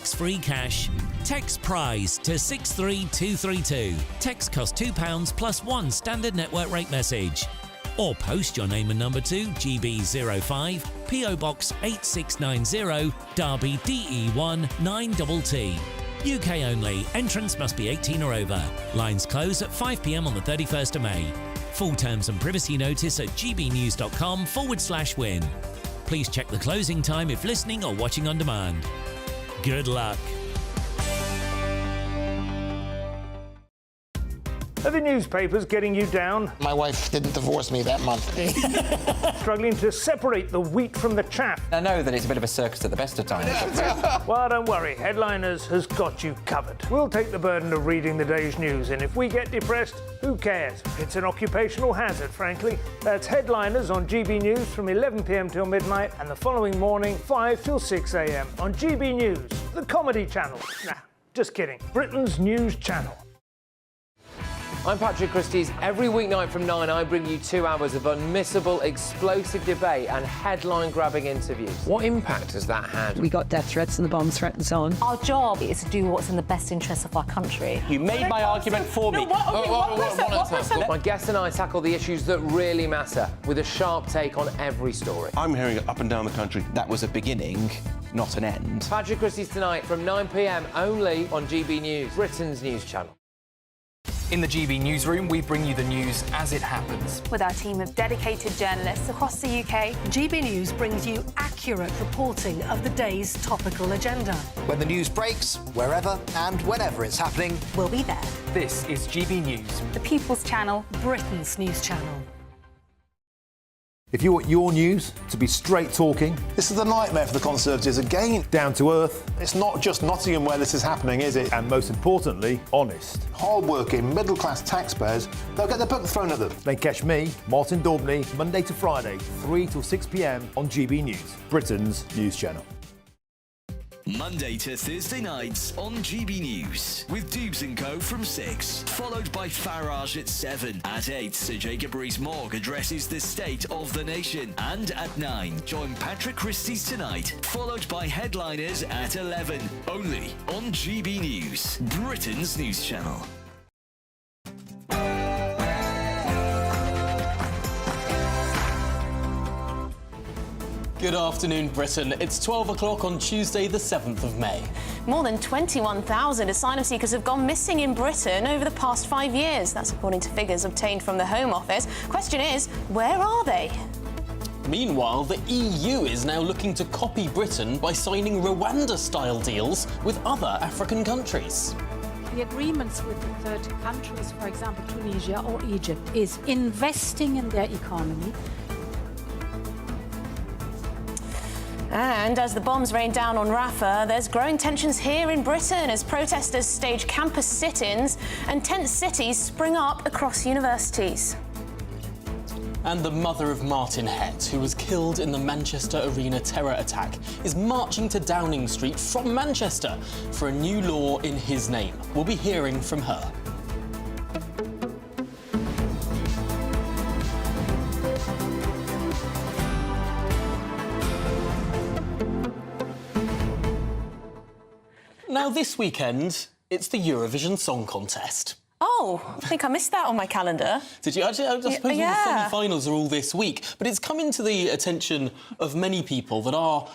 tax-free cash. Text PRIZE to 63232. Text costs £2 plus one standard network rate message. Or post your name and number to GB05, PO Box 8690, Derby DE1 9TT. UK only. Entrance must be 18 or over. Lines close at 5 p.m. on the 31st of May. Full terms and privacy notice at gbnews.com/win. Please check the closing time if listening or watching on demand. Good luck. Are the newspapers getting you down? My wife didn't divorce me that month. Struggling to separate the wheat from the chaff? I know that it's a bit of a circus at the best of times. Well, don't worry, Headliners has got you covered. We'll take the burden of reading the day's news, and if we get depressed, who cares? It's an occupational hazard, frankly. That's Headliners on GB News from 11 p.m. till midnight, and the following morning, 5 till 6 a.m. on GB News, the comedy channel. Nah, just kidding. Britain's news channel. I'm Patrick Christie's. Every weeknight from 9, I bring you 2 hours of unmissable, explosive debate and headline-grabbing interviews. What impact has that had? We got death threats and the bomb threat and so on. Our job is to do what's in the best interest of our country. You made my argument for me. My guests and I tackle the issues that really matter, with a sharp take on every story. I'm hearing it up and down the country. That was a beginning, not an end. Patrick Christie's tonight from 9 p.m. only on GB News, Britain's news channel. In the GB newsroom, we bring you the news as it happens. With our team of dedicated journalists across the UK, GB News brings you accurate reporting of the day's topical agenda. When the news breaks, wherever and whenever it's happening, we'll be there. This is GB News. The People's Channel, Britain's news channel. If you want your news to be straight talking... This is a nightmare for the Conservatives again. Down to earth. It's not just Nottingham where this is happening, is it? And most importantly, honest. Hard-working, middle-class taxpayers, they'll get their book thrown at them. Then catch me, Martin Daubney, Monday to Friday, 3 till 6 p.m. on GB News, Britain's news channel. Monday to Thursday nights on GB News with Dubes & Co from 6, followed by Farage at 7. At 8, Sir Jacob Rees-Mogg addresses the state of the nation. And at 9, join Patrick Christie's Tonight, followed by Headliners at 11. Only on GB News, Britain's news channel. Good afternoon, Britain. It's 12 o'clock on Tuesday, the 7th of May. More than 21,000 asylum seekers have gone missing in Britain over the past 5 years. That's according to figures obtained from the Home Office. Question is, where are they? Meanwhile, the EU is now looking to copy Britain by signing Rwanda-style deals with other African countries. The agreements with the third countries, for example, Tunisia or Egypt, is investing in their economy. And as the bombs rain down on Rafah, there's growing tensions here in Britain as protesters stage campus sit-ins and tent cities spring up across universities. And the mother of Martin Hett, who was killed in the Manchester Arena terror attack, is marching to Downing Street from Manchester for a new law in his name. We'll be hearing from her. Now, this weekend, it's the Eurovision Song Contest. Oh, I think I missed that on my calendar. Did you? Actually, I suppose all the semi-finals are all this week. But it's come into the attention of many people that our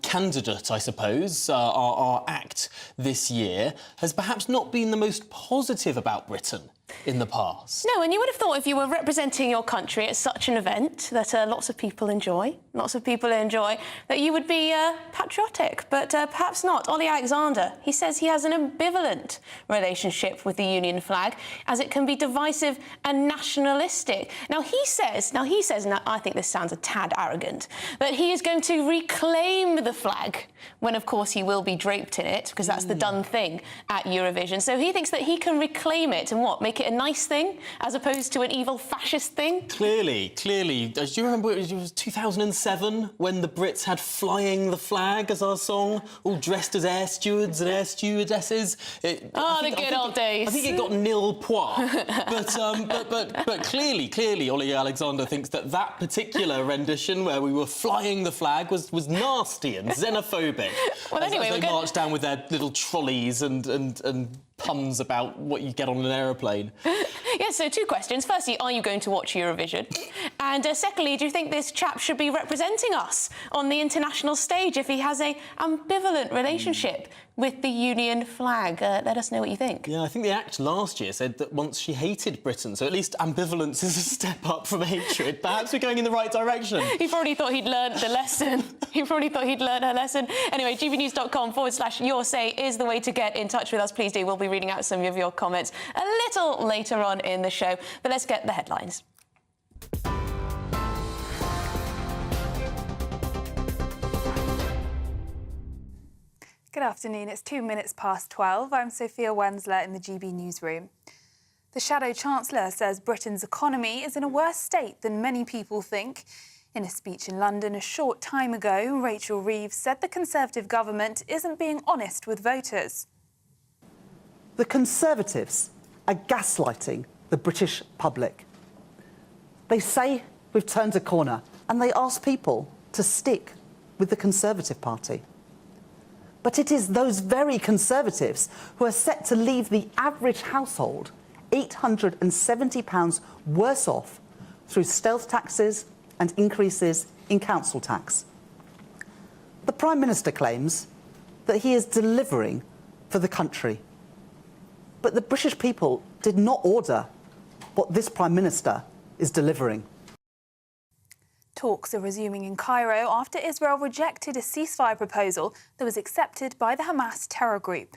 candidate, I suppose, our act this year, has perhaps not been the most positive about Britain in the past. No, and you would have thought if you were representing your country at such an event that lots of people enjoy, that you would be patriotic, but perhaps not. Ollie Alexander, he says he has an ambivalent relationship with the Union flag, as it can be divisive and nationalistic. Now he says, and I think this sounds a tad arrogant, that he is going to reclaim the flag when, of course, he will be draped in it, because that's the done thing at Eurovision. So he thinks that he can reclaim it and make it a nice thing as opposed to an evil fascist thing? Clearly. Do you remember it was 2007 when the Brits had Flying the Flag as our song, all dressed as air stewards and air stewardesses? The good old days. I think it got 0 au point. But clearly, Ollie Alexander thinks that particular rendition where we were flying the flag was nasty and xenophobic. Well, anyway, as they marched down with their little trolleys and puns about what you get on an aeroplane. Yes, so 2 questions. Firstly, are you going to watch Eurovision? And secondly, do you think this chap should be representing us on the international stage if he has a ambivalent relationship with the Union flag? Let us know what you think. Yeah, I think the Act last year said that once she hated Britain, so at least ambivalence is a step up from hatred. Perhaps we're going in the right direction. He probably thought he'd learned the lesson. He probably thought he'd learned her lesson. Anyway, gbnews.com/your say is the way to get in touch with us. Please do. We'll be reading out some of your comments a little later on in the show. But let's get the headlines. Good afternoon. It's 2 minutes past 12. I'm Sophia Wensler in the GB newsroom. The Shadow Chancellor says Britain's economy is in a worse state than many people think. In a speech in London a short time ago, Rachel Reeves said the Conservative government isn't being honest with voters. The Conservatives are gaslighting the British public. They say we've turned a corner and they ask people to stick with the Conservative Party. But it is those very Conservatives who are set to leave the average household £870 worse off through stealth taxes and increases in council tax. The Prime Minister claims that he is delivering for the country. But the British people did not order what this Prime Minister is delivering. Talks are resuming in Cairo after Israel rejected a ceasefire proposal that was accepted by the Hamas terror group.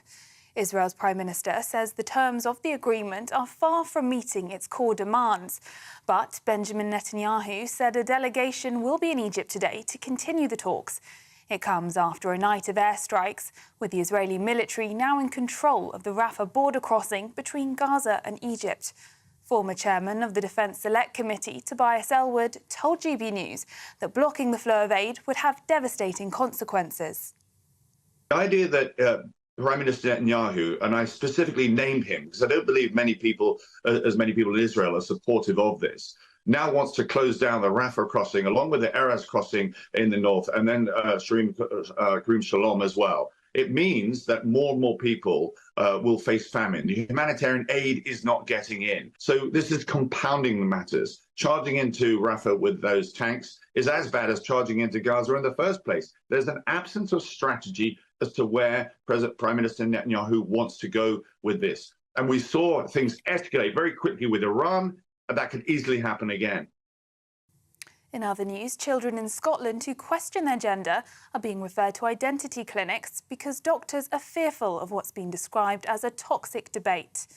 Israel's Prime Minister says the terms of the agreement are far from meeting its core demands. But Benjamin Netanyahu said a delegation will be in Egypt today to continue the talks. It comes after a night of airstrikes, with the Israeli military now in control of the Rafah border crossing between Gaza and Egypt. Former chairman of the Defence Select Committee, Tobias Ellwood, told GB News that blocking the flow of aid would have devastating consequences. The idea that Prime Minister Netanyahu, and I specifically named him because I don't believe many people, as many people in Israel, are supportive of this, now wants to close down the Rafah crossing along with the Erez crossing in the north and then Karim Shalom as well. It means that more and more people will face famine. The humanitarian aid is not getting in. So this is compounding the matters. Charging into Rafah with those tanks is as bad as charging into Gaza in the first place. There's an absence of strategy as to where Prime Minister Netanyahu wants to go with this. And we saw things escalate very quickly with Iran, and that could easily happen again. In other news, children in Scotland who question their gender are being referred to identity clinics because doctors are fearful of what's been described as a toxic debate.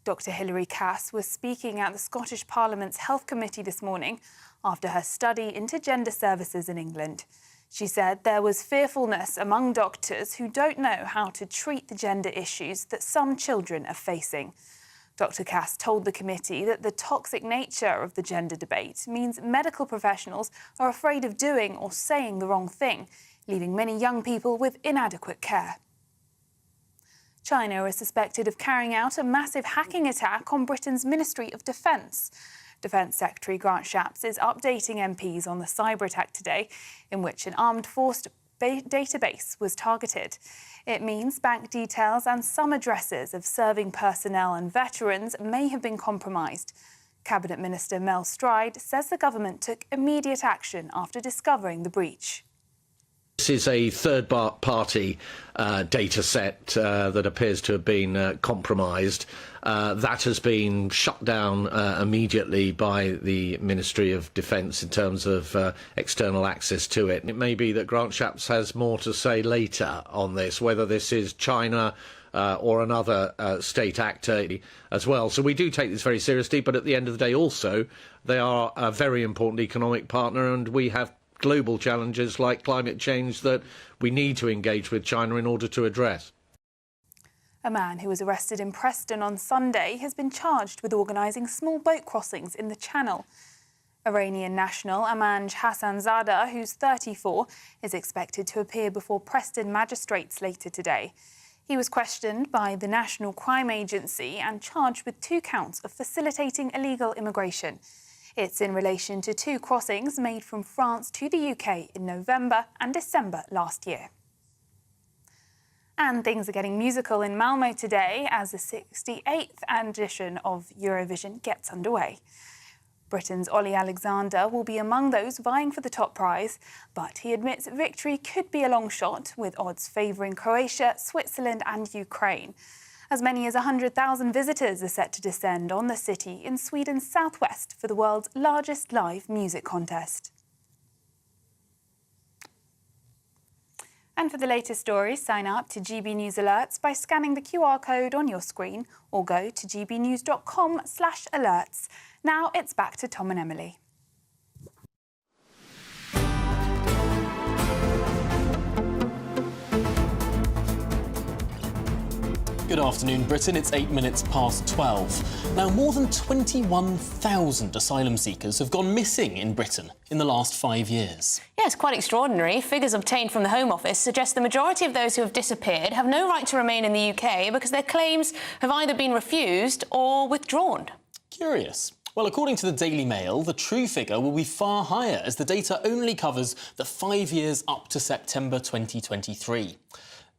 Dr Hilary Cass was speaking at the Scottish Parliament's Health Committee this morning after her study into gender services in England. She said there was fearfulness among doctors who don't know how to treat the gender issues that some children are facing. Dr Cass told the committee that the toxic nature of the gender debate means medical professionals are afraid of doing or saying the wrong thing, leaving many young people with inadequate care. China is suspected of carrying out a massive hacking attack on Britain's Ministry of Defence. Defence Secretary Grant Shapps is updating MPs on the cyber attack today, in which an armed force database was targeted. It means bank details and some addresses of serving personnel and veterans may have been compromised. Cabinet Minister Mel Stride says the government took immediate action after discovering the breach. This is a third-party data set that appears to have been compromised. That has been shut down immediately by the Ministry of Defence in terms of external access to it. It may be that Grant Shapps has more to say later on this, whether this is China or another state actor as well. So we do take this very seriously, but at the end of the day also, they are a very important economic partner, and we have global challenges like climate change that we need to engage with China in order to address. A man who was arrested in Preston on Sunday has been charged with organising small boat crossings in the Channel. Iranian national Amanj Hassanzadeh, who's 34, is expected to appear before Preston magistrates later today. He was questioned by the National Crime Agency and charged with 2 counts of facilitating illegal immigration. It's in relation to 2 crossings made from France to the UK in November and December last year. And things are getting musical in Malmo today as the 68th edition of Eurovision gets underway. Britain's Ollie Alexander will be among those vying for the top prize, but he admits victory could be a long shot, with odds favouring Croatia, Switzerland and Ukraine. As many as 100,000 visitors are set to descend on the city in Sweden's southwest for the world's largest live music contest. And for the latest stories, sign up to GB News Alerts by scanning the QR code on your screen or go to gbnews.com/alerts. Now it's back to Tom and Emily. Good afternoon, Britain. It's 8 minutes past 12. Now, more than 21,000 asylum seekers have gone missing in Britain in the last 5 years. Yeah, it's quite extraordinary. Figures obtained from the Home Office suggest the majority of those who have disappeared have no right to remain in the UK because their claims have either been refused or withdrawn. Curious. Well, according to the Daily Mail, the true figure will be far higher as the data only covers the 5 years up to September 2023.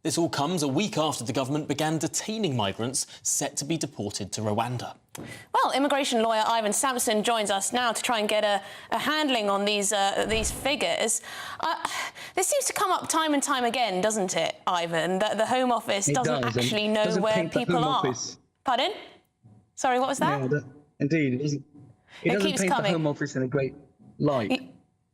This all comes a week after the government began detaining migrants set to be deported to Rwanda. Well, immigration lawyer Ivan Sampson joins us now to try and get a handling on these figures. This seems to come up time and time again, doesn't it, Ivan, that the Home Office doesn't actually know where people are? Pardon? Sorry, what was that? Yeah, indeed. It doesn't paint the Home Office in a great light.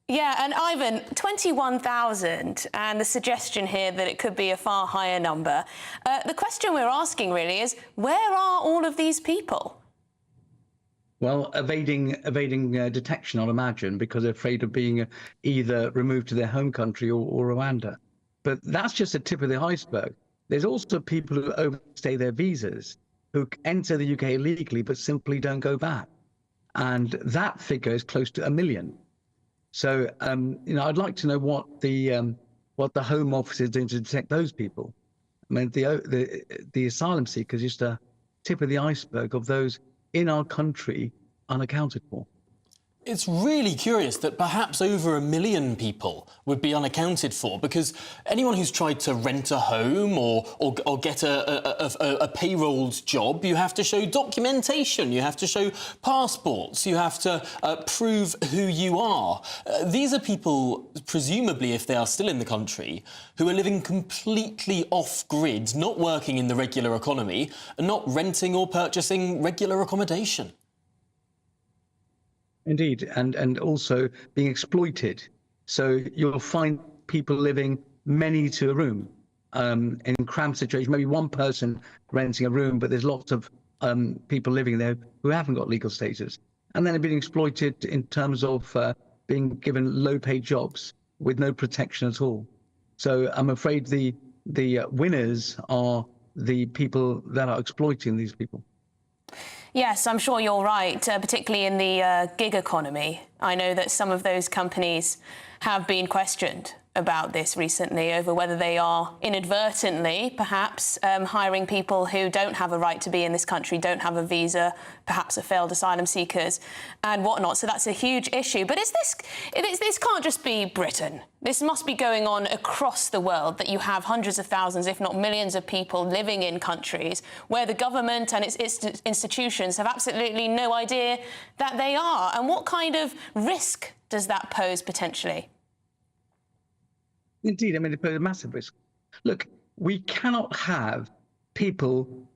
Yeah, and Ivan, 21,000, and the suggestion here that it could be a far higher number. The question we're asking really is, where are all of these people? Well, evading detection, I'd imagine, because they're afraid of being either removed to their home country or Rwanda. But that's just the tip of the iceberg. There's also people who overstay their visas, who enter the UK illegally but simply don't go back. And that figure is close to 1 million. So, I'd like to know what the Home Office is doing to detect those people. I mean, the asylum seekers is just a tip of the iceberg of those in our country unaccounted for. It's really curious that perhaps over 1 million people would be unaccounted for, because anyone who's tried to rent a home or get a payrolled job, you have to show documentation, you have to show passports, you have to prove who you are. These are people, presumably, if they are still in the country, who are living completely off-grid, not working in the regular economy, and not renting or purchasing regular accommodation. Indeed, and also being exploited. So you'll find people living many to a room in cramped situations. Maybe one person renting a room, but there's lots of people living there who haven't got legal status. And then they're being exploited in terms of being given low-paid jobs with no protection at all. So I'm afraid the winners are the people that are exploiting these people. Yes, I'm sure you're right, particularly in the gig economy. I know that some of those companies have been questioned about this recently, over whether they are inadvertently, perhaps, hiring people who don't have a right to be in this country, don't have a visa, perhaps are failed asylum seekers and whatnot. So that's a huge issue. But this can't just be Britain. This must be going on across the world, that you have hundreds of thousands, if not millions of people living in countries where the government and its institutions have absolutely no idea that they are. And what kind of risk does that pose potentially? Indeed, I mean, it poses a massive risk. Look, we cannot have people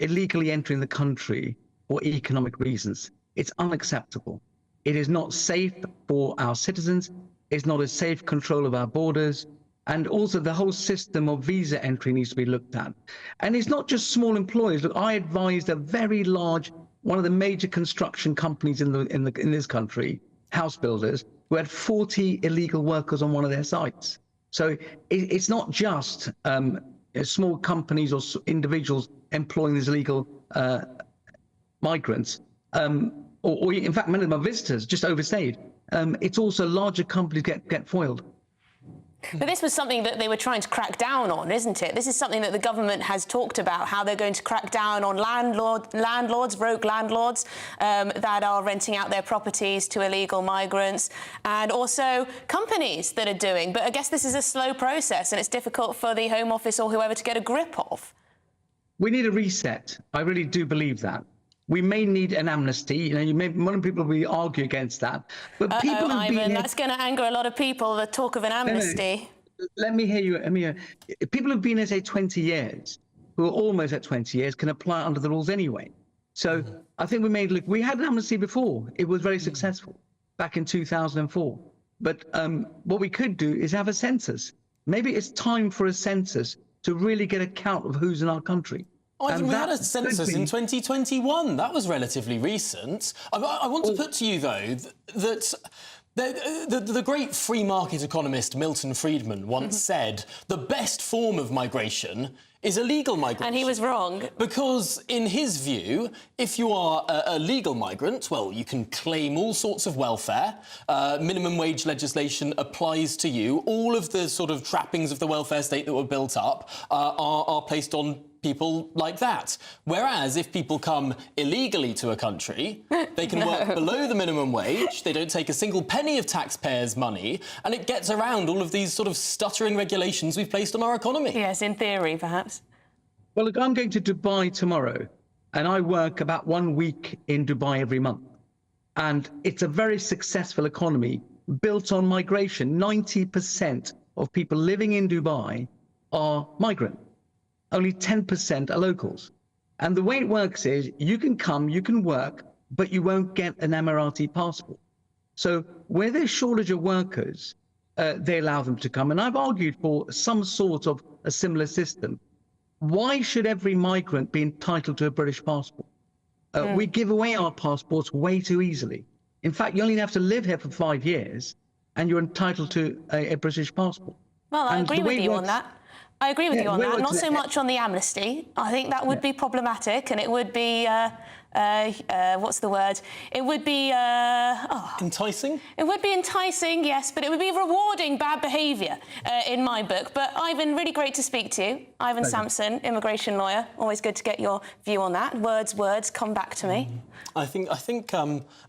illegally entering the country for economic reasons. It's unacceptable. It is not safe for our citizens. It's not a safe control of our borders. And also the whole system of visa entry needs to be looked at. And it's not just small employers. Look, I advised a very large, one of the major construction companies in this country, house builders, who had 40 illegal workers on one of their sites. So it's not just small companies or individuals employing these illegal migrants, or in fact, many of them are visitors, just overstayed. It's also larger companies get foiled. But this was something that they were trying to crack down on, isn't it? This is something that the government has talked about, how they're going to crack down on landlords, rogue landlords, that are renting out their properties to illegal migrants, and also companies that are doing. But I guess this is a slow process, and it's difficult for the Home Office or whoever to get a grip of. We need a reset. I really do believe that. We may need an amnesty. You know, one people will argue against that. But people have been Ivan, that's going to anger a lot of people, the talk of an amnesty. No. Let me hear you. People who've been here, say, 20 years, who are almost at 20 years, can apply under the rules anyway. So I think we had an amnesty before. It was very successful back in 2004. But what we could do is have a census. Maybe it's time for a census to really get a count of who's in our country. Ivan, we had a census in 2021. That was relatively recent. I want to put to you, though, that the great free market economist Milton Friedman once said the best form of migration is illegal migration. And he was wrong. Because, in his view, if you are a legal migrant, well, you can claim all sorts of welfare. Minimum wage legislation applies to you. All of the sort of trappings of the welfare state that were built up are placed on people like that. Whereas if people come illegally to a country, they can work below the minimum wage, they don't take a single penny of taxpayers' money, and it gets around all of these sort of stuttering regulations we've placed on our economy. Yes, in theory, perhaps. Well, look, I'm going to Dubai tomorrow, and I work about 1 week in Dubai every month. And it's a very successful economy built on migration. 90% of people living in Dubai are migrant. Only 10% are locals. And the way it works is you can come, you can work, but you won't get an Emirati passport. So where there's shortage of workers, they allow them to come. And I've argued for some sort of a similar system. Why should every migrant be entitled to a British passport? We give away our passports way too easily. In fact, you only have to live here for 5 years and you're entitled to a British passport. Well, I agree with you on that. I agree with you on that. Not so much on the amnesty. I think that would be problematic, and it would be what's the word? It would be enticing. It would be enticing, yes, but it would be rewarding bad behaviour in my book. But Ivan, really great to speak to you. Ivan Sampson, immigration lawyer. Always good to get your view on that. Words, come back to me. I think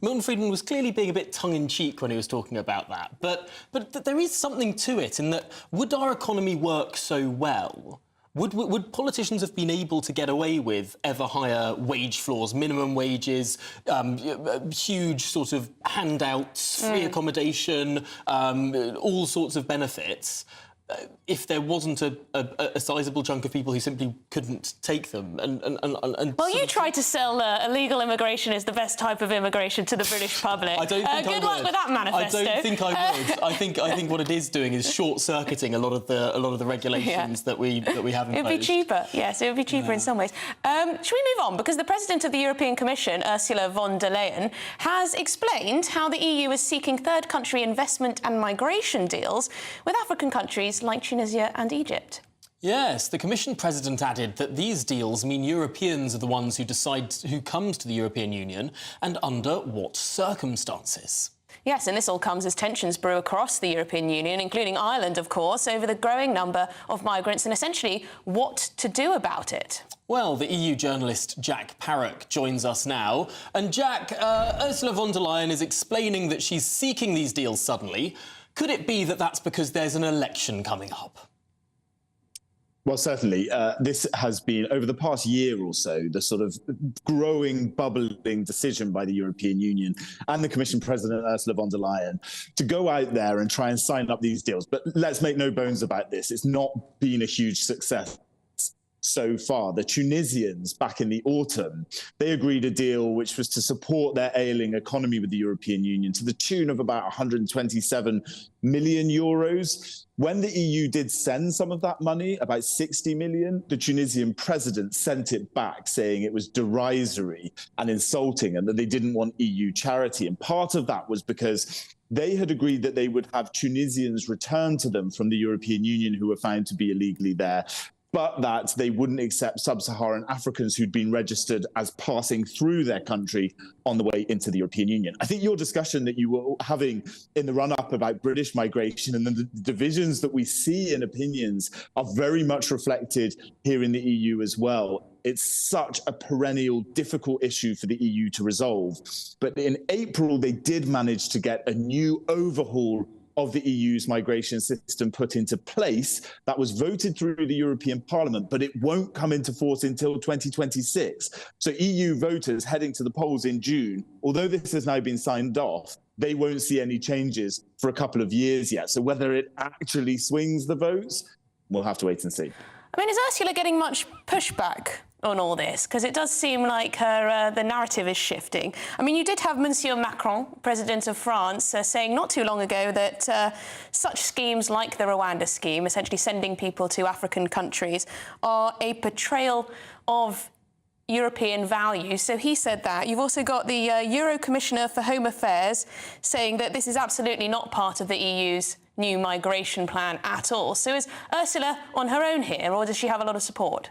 Milton Friedman was clearly being a bit tongue-in-cheek when he was talking about that. But there is something to it in that, would our economy work so well? Would politicians have been able to get away with ever higher wage floors, minimum wages, huge sort of handouts, free accommodation, all sorts of benefits, if there wasn't a sizable chunk of people who simply couldn't take them? Well, you tried to sell illegal immigration as the best type of immigration to the British public. I don't think good luck with that manifesto. I don't think I would. I think what it is doing is short-circuiting a lot of the regulations that we have imposed. It would be cheaper. Yes, it would be cheaper in some ways. Should we move on? Because the President of the European Commission, Ursula von der Leyen, has explained how the EU is seeking third country investment and migration deals with African countries like Tunisia and Egypt. Yes, the Commission President added that these deals mean Europeans are the ones who decide who comes to the European Union and under what circumstances. Yes, and this all comes as tensions brew across the European Union, including Ireland, of course, over the growing number of migrants and essentially what to do about it. Well, the EU journalist Jack Parrock joins us now. And Jack, Ursula von der Leyen is explaining that she's seeking these deals suddenly. Could it be that that's because there's an election coming up? Well, certainly. This has been, over the past year or so, the sort of growing, bubbling decision by the European Union and the Commission President, Ursula von der Leyen, to go out there and try and sign up these deals. But let's make no bones about this. It's not been a huge success so far. The Tunisians, back in the autumn, they agreed a deal which was to support their ailing economy with the European Union to the tune of about 127 million euros. When the EU did send some of that money, about 60 million, the Tunisian president sent it back, saying it was derisory and insulting and that they didn't want EU charity. And part of that was because they had agreed that they would have Tunisians returned to them from the European Union who were found to be illegally there. but that they wouldn't accept sub-Saharan Africans who'd been registered as passing through their country on the way into the European Union. I think your discussion that you were having in the run-up about British migration and the divisions that we see in opinions are very much reflected here in the EU as well. It's such a perennial, difficult issue for the EU to resolve. But in April, they did manage to get a new overhaul of the EU's migration system put into place. That was voted through the European Parliament, but it won't come into force until 2026. So EU voters heading to the polls in June, although this has now been signed off, they won't see any changes for a couple of years yet. So whether it actually swings the votes, we'll have to wait and see. I mean, is Ursula getting much pushback on all this? Because it does seem like the narrative is shifting. I mean, you did have Monsieur Macron, President of France, saying not too long ago that such schemes like the Rwanda scheme, essentially sending people to African countries, are a betrayal of European values. So he said that. You've also got the Euro Commissioner for Home Affairs saying that this is absolutely not part of the EU's new migration plan at all. So is Ursula on her own here, or does she have a lot of support?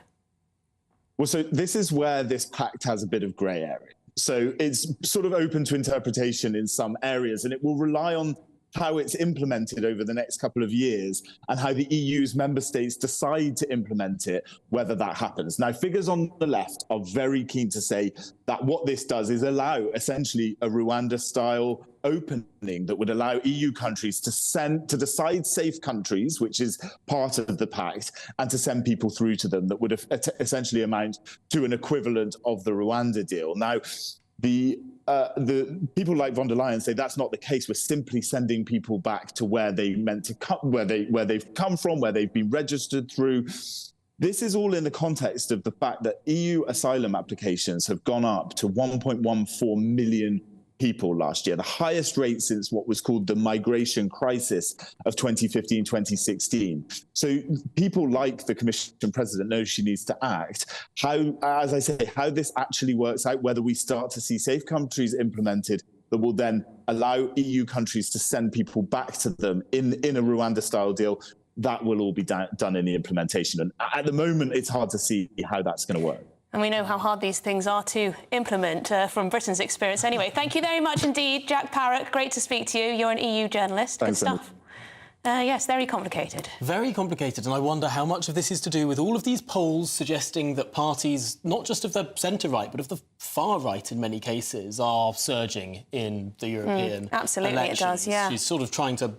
Well, so this is where this pact has a bit of grey area. So it's sort of open to interpretation in some areas, and it will rely on how it's implemented over the next couple of years and how the EU's member states decide to implement it, whether that happens. Now, figures on the left are very keen to say that what this does is allow essentially a Rwanda-style opening that would allow EU countries to decide safe countries, which is part of the pact, and to send people through to them that would essentially amount to an equivalent of the Rwanda deal. Now, the people like von der Leyen say that's not the case. We're simply sending people back to where they meant to come, where they've come from, where they've been registered through. This is all in the context of the fact that EU asylum applications have gone up to 1.14 million people last year, the highest rate since what was called the migration crisis of 2015-2016. So people like the Commission President know she needs to act. How, as I say, how this actually works out, whether we start to see safe countries implemented that will then allow EU countries to send people back to them in a Rwanda-style deal, that will all be done in the implementation. And at the moment, it's hard to see how that's going to work. And we know how hard these things are to implement from Britain's experience. Anyway, thank you very much indeed, Jack Parrott. Great to speak to you. You're an EU journalist. Thanks, good stuff. Yes, very complicated. Very complicated, and I wonder how much of this is to do with all of these polls suggesting that parties, not just of the centre-right, but of the far-right in many cases, are surging in the European absolutely, elections. it does, yeah. She's sort of trying to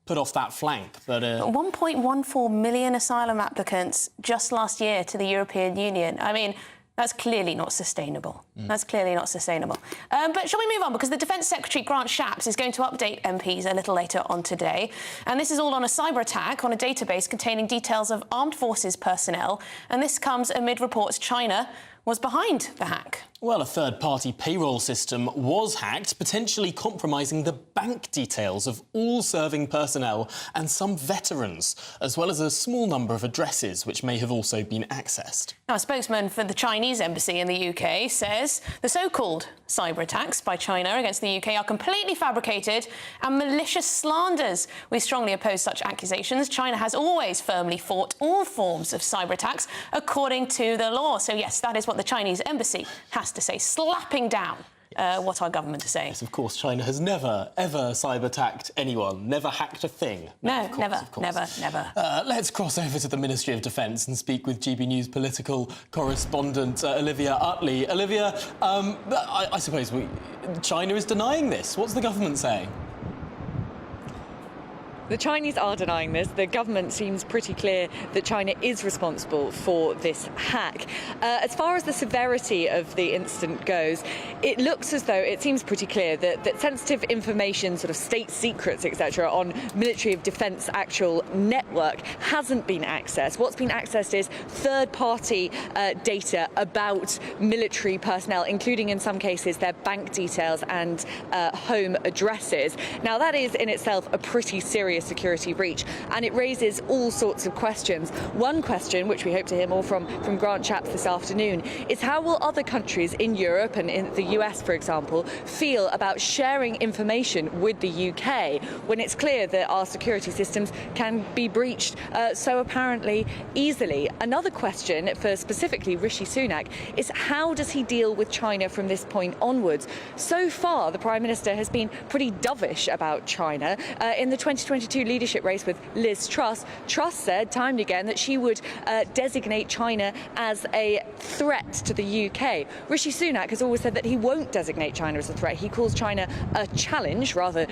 put off that flank, but 1.14 million asylum applicants just last year to the European Union. I mean, that's clearly not sustainable. That's clearly not sustainable. But shall we move on? Because the Defence Secretary, Grant Shapps, is going to update MPs a little later on today. And this is all on a cyber attack on a database containing details of armed forces personnel. And this comes amid reports China was behind the hack. Well, a third-party payroll system was hacked, potentially compromising the bank details of all serving personnel and some veterans, as well as a small number of addresses which may have also been accessed. Now, a spokesman for the Chinese embassy in the UK says the so-called cyber attacks by China against the UK are completely fabricated and malicious slanders. We strongly oppose such accusations. China has always firmly fought all forms of cyber attacks according to the law. So, yes, that is what the Chinese embassy has to say, slapping down what our government is saying. Yes, of course, China has never, ever cyber-attacked anyone, never hacked a thing. No, of course, never, of course. never. Let's cross over to the Ministry of Defence and speak with GB News political correspondent Olivia Utley. Olivia, I suppose China is denying this. What's the government saying? The Chinese are denying this. The government seems pretty clear that China is responsible for this hack. As far as the severity of the incident goes, it looks as though it seems pretty clear that sensitive information, sort of state secrets, etc., on Military of Defence actual network hasn't been accessed. What's been accessed is third-party data about military personnel, including in some cases their bank details and home addresses. Now, that is in itself a pretty serious serious security breach, and it raises all sorts of questions. One question, which we hope to hear more from Grant Shapps this afternoon, is how will other countries in Europe and in the US, for example, feel about sharing information with the UK when it's clear that our security systems can be breached so apparently easily? Another question for specifically Rishi Sunak is how does he deal with China from this point onwards? So far, the Prime Minister has been pretty dovish about China. In the 2022 leadership race with Liz Truss, Truss said time and again that she would designate China as a threat to the UK. Rishi Sunak has always said that he won't designate China as a threat. He calls China a challenge, rather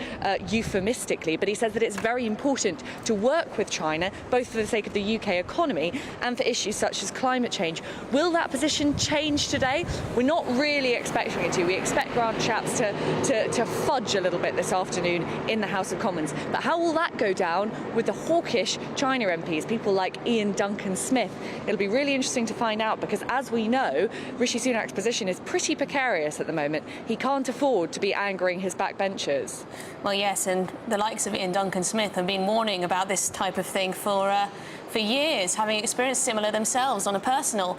euphemistically, but he says that it's very important to work with China, both for the sake of the UK economy and for issues such as climate change. Will that position change today? We're not really expecting it to. We expect Grant Shapps to fudge a little bit this afternoon in the House of Commons. But how will that go down with the hawkish China MPs, people like Ian Duncan Smith? It'll be really interesting to find out because, as we know, Rishi Sunak's position is pretty precarious at the moment. He can't afford to be angering his backbenchers. Well, yes, and the likes of Ian Duncan Smith have been warning about this type of thing for years, having experienced similar themselves on a personal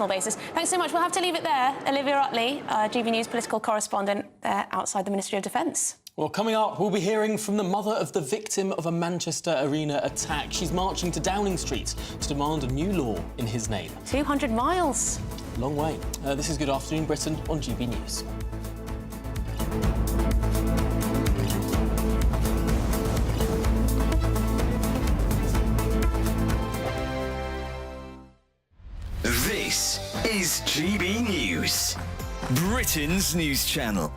basis. Thanks so much. We'll have to leave it there. Olivia Utley, GBNews political correspondent there outside the Ministry of Defence. Well, coming up, we'll be hearing from the mother of the victim of a Manchester arena attack. She's marching to Downing Street to demand a new law in his name. 200 miles. Long way. This is Good Afternoon Britain on GB News. This is GB News, Britain's news channel.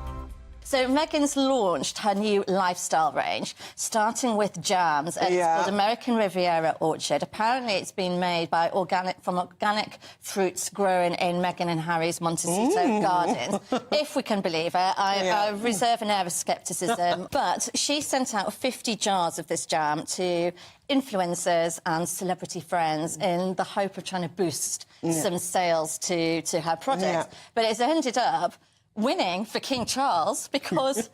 So Meghan's launched her new lifestyle range, starting with jams. And It's called American Riviera Orchard. Apparently, it's been made from organic fruits grown in Meghan and Harry's Montecito gardens. If we can believe it, I reserve an air of scepticism. But she sent out 50 jars of this jam to influencers and celebrity friends in the hope of trying to boost some sales to her products. But it's ended up winning for King Charles because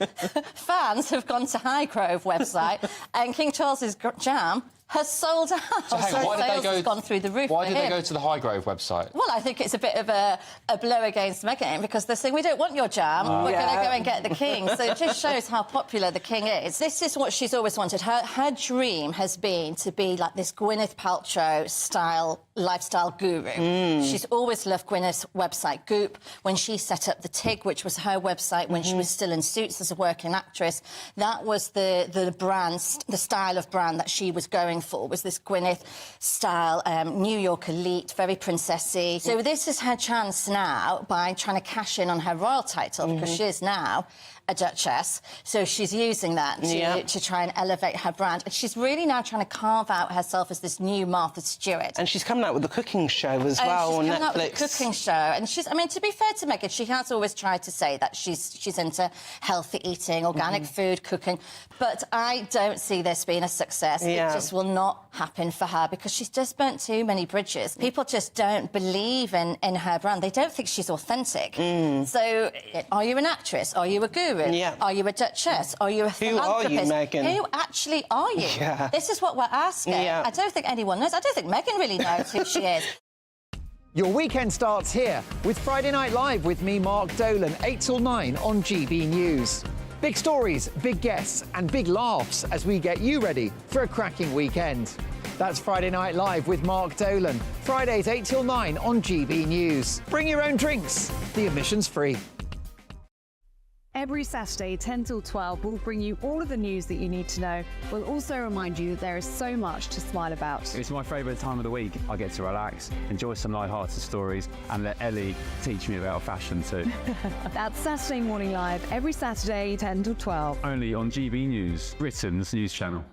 fans have gone to Highgrove website and King Charles's jam has sold out. So hang on, why did they go? Has gone through the roof. Why did they go to the Highgrove website? Well, I think it's a bit of a blow against Meghan because they're saying we don't want your jam. We're going to go and get the king. So it just shows how popular the king is. This is what she's always wanted. Her dream has been to be like this Gwyneth Paltrow style lifestyle guru. She's always loved Gwyneth's website Goop. When she set up the TIG, which was her website when she was still in Suits as a working actress, that was the brand, the style of brand that she was going for, was this Gwyneth style, New York elite, very princessy. So this is her chance now by trying to cash in on her royal title because she is now a duchess, so she's using that to try and elevate her brand. And she's really now trying to carve out herself as this new Martha Stewart. And she's coming out with the cooking show as well on Netflix. She's coming out with the cooking show, and I mean, to be fair to Meghan, she has always tried to say that she's into healthy eating, organic food, cooking, but I don't see this being a success. It just will not happen for her because she's just burnt too many bridges. People just don't believe in her brand. They don't think she's authentic. So, are you an actress? Are you a guru? Are you a duchess? Are you a philanthropist? Who are you, Meghan? Who actually are you? This is what we're asking. I don't think anyone knows. I don't think Meghan really knows who she is. Your weekend starts here with Friday Night Live with me, Mark Dolan, 8 till 9 on GB News. Big stories, big guests and big laughs as we get you ready for a cracking weekend. That's Friday Night Live with Mark Dolan. Fridays 8 till 9 on GB News. Bring your own drinks. The admission's free. Every Saturday, 10 till 12, we'll bring you all of the news that you need to know. We'll also remind you that there is so much to smile about. It's my favourite time of the week. I get to relax, enjoy some light-hearted stories and let Ellie teach me about fashion too. That's Saturday Morning Live, every Saturday, 10 till 12. Only on GB News, Britain's news channel.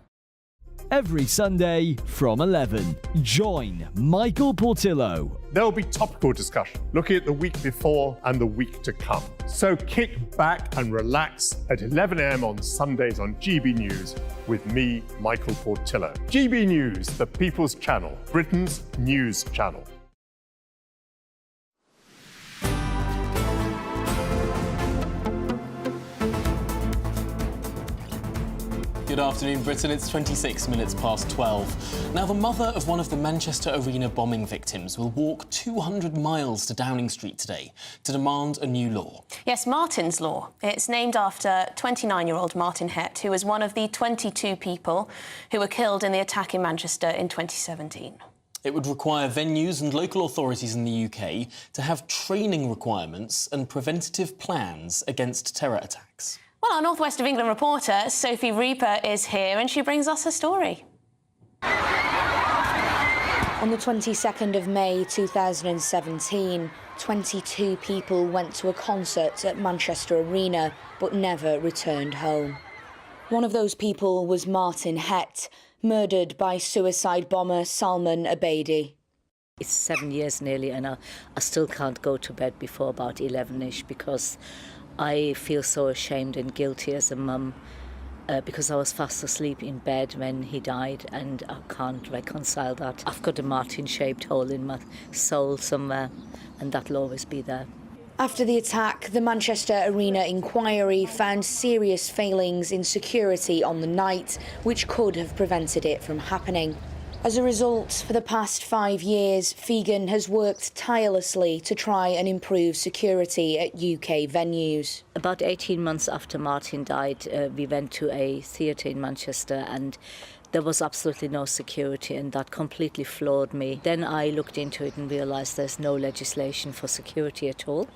Every Sunday from 11, join Michael Portillo. There will be topical discussion, looking at the week before and the week to come. So kick back and relax at 11 a.m. on Sundays on GB News with me, Michael Portillo. GB News, the People's Channel, Britain's news channel. Good Good afternoon, Britain. It's 26 minutes past 12. Now, the mother of one of the Manchester Arena bombing victims will walk 200 miles to Downing Street today to demand a new law. Yes, Martin's Law. It's named after 29-year-old Martin Hett, who was one of the 22 people who were killed in the attack in Manchester in 2017. It would require venues and local authorities in the UK to have training requirements and preventative plans against terror attacks. Well, our North West of England reporter, Sophie Reaper, is here and she brings us her story. On the 22nd of May 2017, 22 people went to a concert at Manchester Arena but never returned home. One of those people was Martin Hett, murdered by suicide bomber Salman Abedi. It's 7 years nearly and I still can't go to bed before about 11ish because I feel so ashamed and guilty as a mum because I was fast asleep in bed when he died and I can't reconcile that. I've got a Martin-shaped hole in my soul somewhere and that'll always be there. After the attack, the Manchester Arena inquiry found serious failings in security on the night, which could have prevented it from happening. As a result, for the past 5 years, Fegan has worked tirelessly to try and improve security at UK venues. About 18 months after Martin died, we went to a theatre in Manchester and there was absolutely no security and that completely floored me. Then I looked into it and realised there's no legislation for security at all.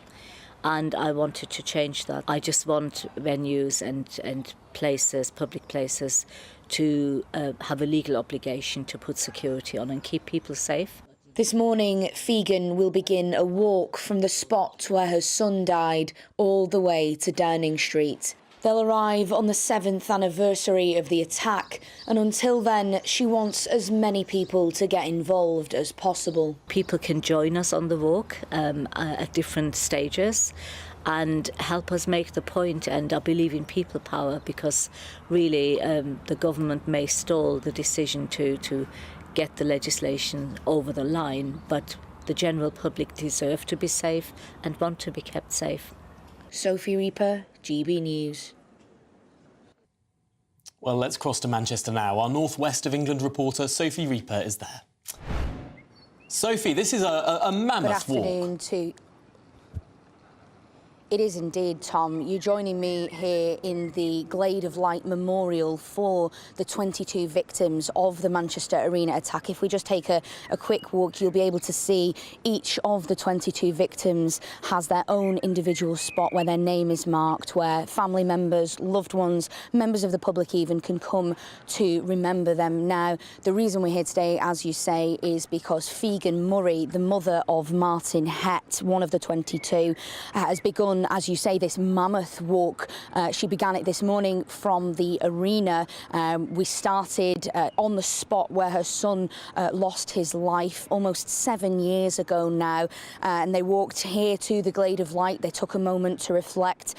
And I wanted to change that. I just want venues and places, public places, to have a legal obligation to put security on and keep people safe. This morning, Fegan will begin a walk from the spot where her son died all the way to Downing Street. They'll arrive on the 7th anniversary of the attack, and until then, she wants as many people to get involved as possible. People can join us on the walk at different stages and help us make the point, and I believe in people power because really the government may stall the decision to get the legislation over the line, but the general public deserve to be safe and want to be kept safe. Sophie Reaper, GB News. Well, let's cross to Manchester now. Our North West of England reporter, Sophie Reaper, is there. Sophie, this is a mammoth walk. Good afternoon to... It is indeed, Tom. You're joining me here in the Glade of Light Memorial for the 22 victims of the Manchester Arena attack. If we just take a quick walk, you'll be able to see each of the 22 victims has their own individual spot where their name is marked, where family members, loved ones, members of the public even can come to remember them. Now, the reason we're here today, as you say, is because Fegan Murray, the mother of Martin Hett, one of the 22, has begun, as you say, this mammoth walk. She began it this morning from the arena. We started on the spot where her son lost his life almost 7 years ago now, and they walked here to the Glade of Light. They took a moment to reflect.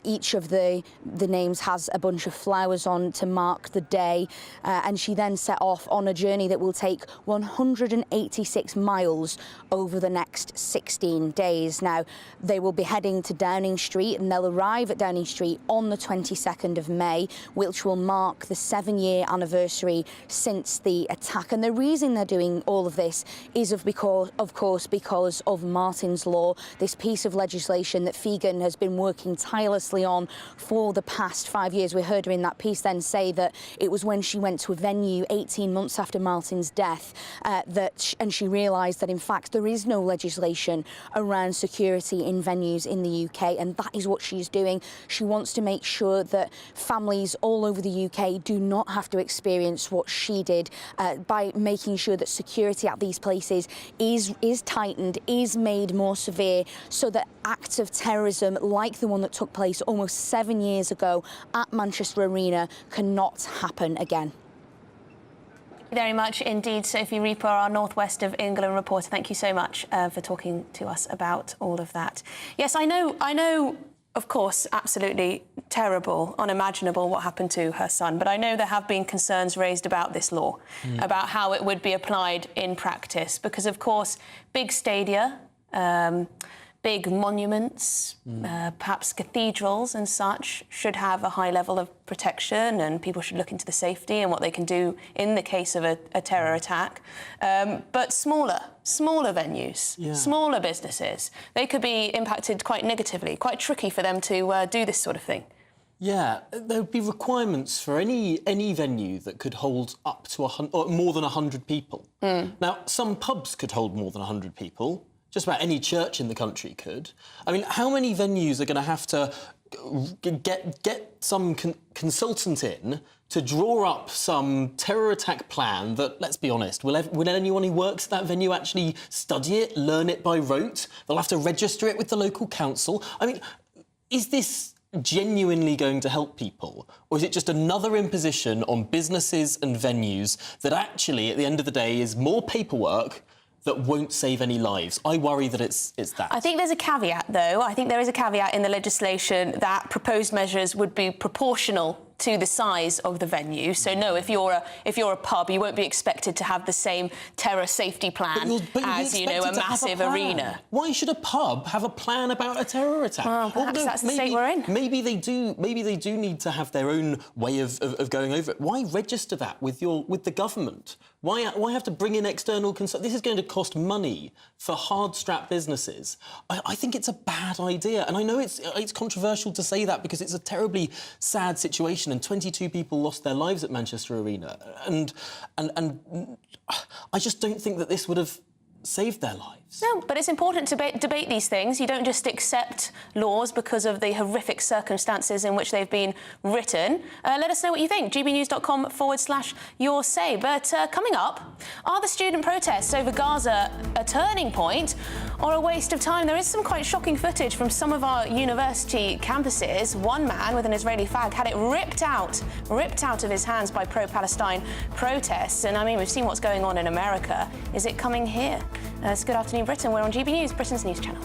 Each of the names has a bunch of flowers on to mark the day, and she then set off on a journey that will take 186 miles over the next 16 days. Now, they will be heading to Downing Street, and they'll arrive at Downing Street on the 22nd of May, which will mark the 7-year anniversary since the attack. And the reason they're doing all of this is of course because of Martin's Law, this piece of legislation that Fegan has been working tirelessly on for the past 5 years. We heard her in that piece then say that it was when she went to a venue 18 months after Martin's death and she realised that in fact there is no legislation around security in venues in the UK, and that is what she's doing. She wants to make sure that families all over the UK do not have to experience what she did by making sure that security at these places is tightened, is made more severe, so that acts of terrorism like the one that took place almost 7 years ago at Manchester Arena cannot happen again. Very much indeed, Sophie Reaper, our North West of England reporter. Thank you so much for talking to us about all of that. Yes, I know, of course, absolutely terrible, unimaginable what happened to her son, but I know there have been concerns raised about this law, about how it would be applied in practice, because, of course, big stadia, big monuments, perhaps cathedrals and such, should have a high level of protection, and people should look into the safety and what they can do in the case of a terror attack. But smaller venues, smaller businesses, they could be impacted quite negatively, quite tricky for them to do this sort of thing. Yeah, there would be requirements for any venue that could hold up to more than 100 people. Now, some pubs could hold more than 100 people. Just about any church in the country could. I mean, how many venues are going to have to get some consultant in to draw up some terror attack plan that, let's be honest, will anyone who works at that venue actually study it, learn it by rote? They'll have to register it with the local council. I mean, is this genuinely going to help people? Or is it just another imposition on businesses and venues that actually, at the end of the day, is more paperwork that won't save any lives? I worry that it's that. I think there's a caveat, though. I think there is a caveat in the legislation that proposed measures would be proportional to the size of the venue. So no, if you're a pub, you won't be expected to have the same terror safety plan as, you know, a massive arena. Why should a pub have a plan about a terror attack? Well, perhaps that's the state we're in. Maybe they do need to have their own way of going over it. Why register that with the government? Why have to bring in external consultants? This is going to cost money for hard-strapped businesses. I think it's a bad idea, and I know it's controversial to say that because it's a terribly sad situation, and 22 people lost their lives at Manchester Arena, and I just don't think that this would have saved their lives. No, but it's important to debate these things. You don't just accept laws because of the horrific circumstances in which they've been written. Let us know what you think. gbnews.com/your say. But coming up, are the student protests over Gaza a turning point or a waste of time? There is some quite shocking footage from some of our university campuses. One man with an Israeli flag had it ripped out of his hands by pro-Palestine protests. And I mean, we've seen what's going on in America. Is it coming here? It's Good Afternoon Britain. We're on GB News, Britain's news channel.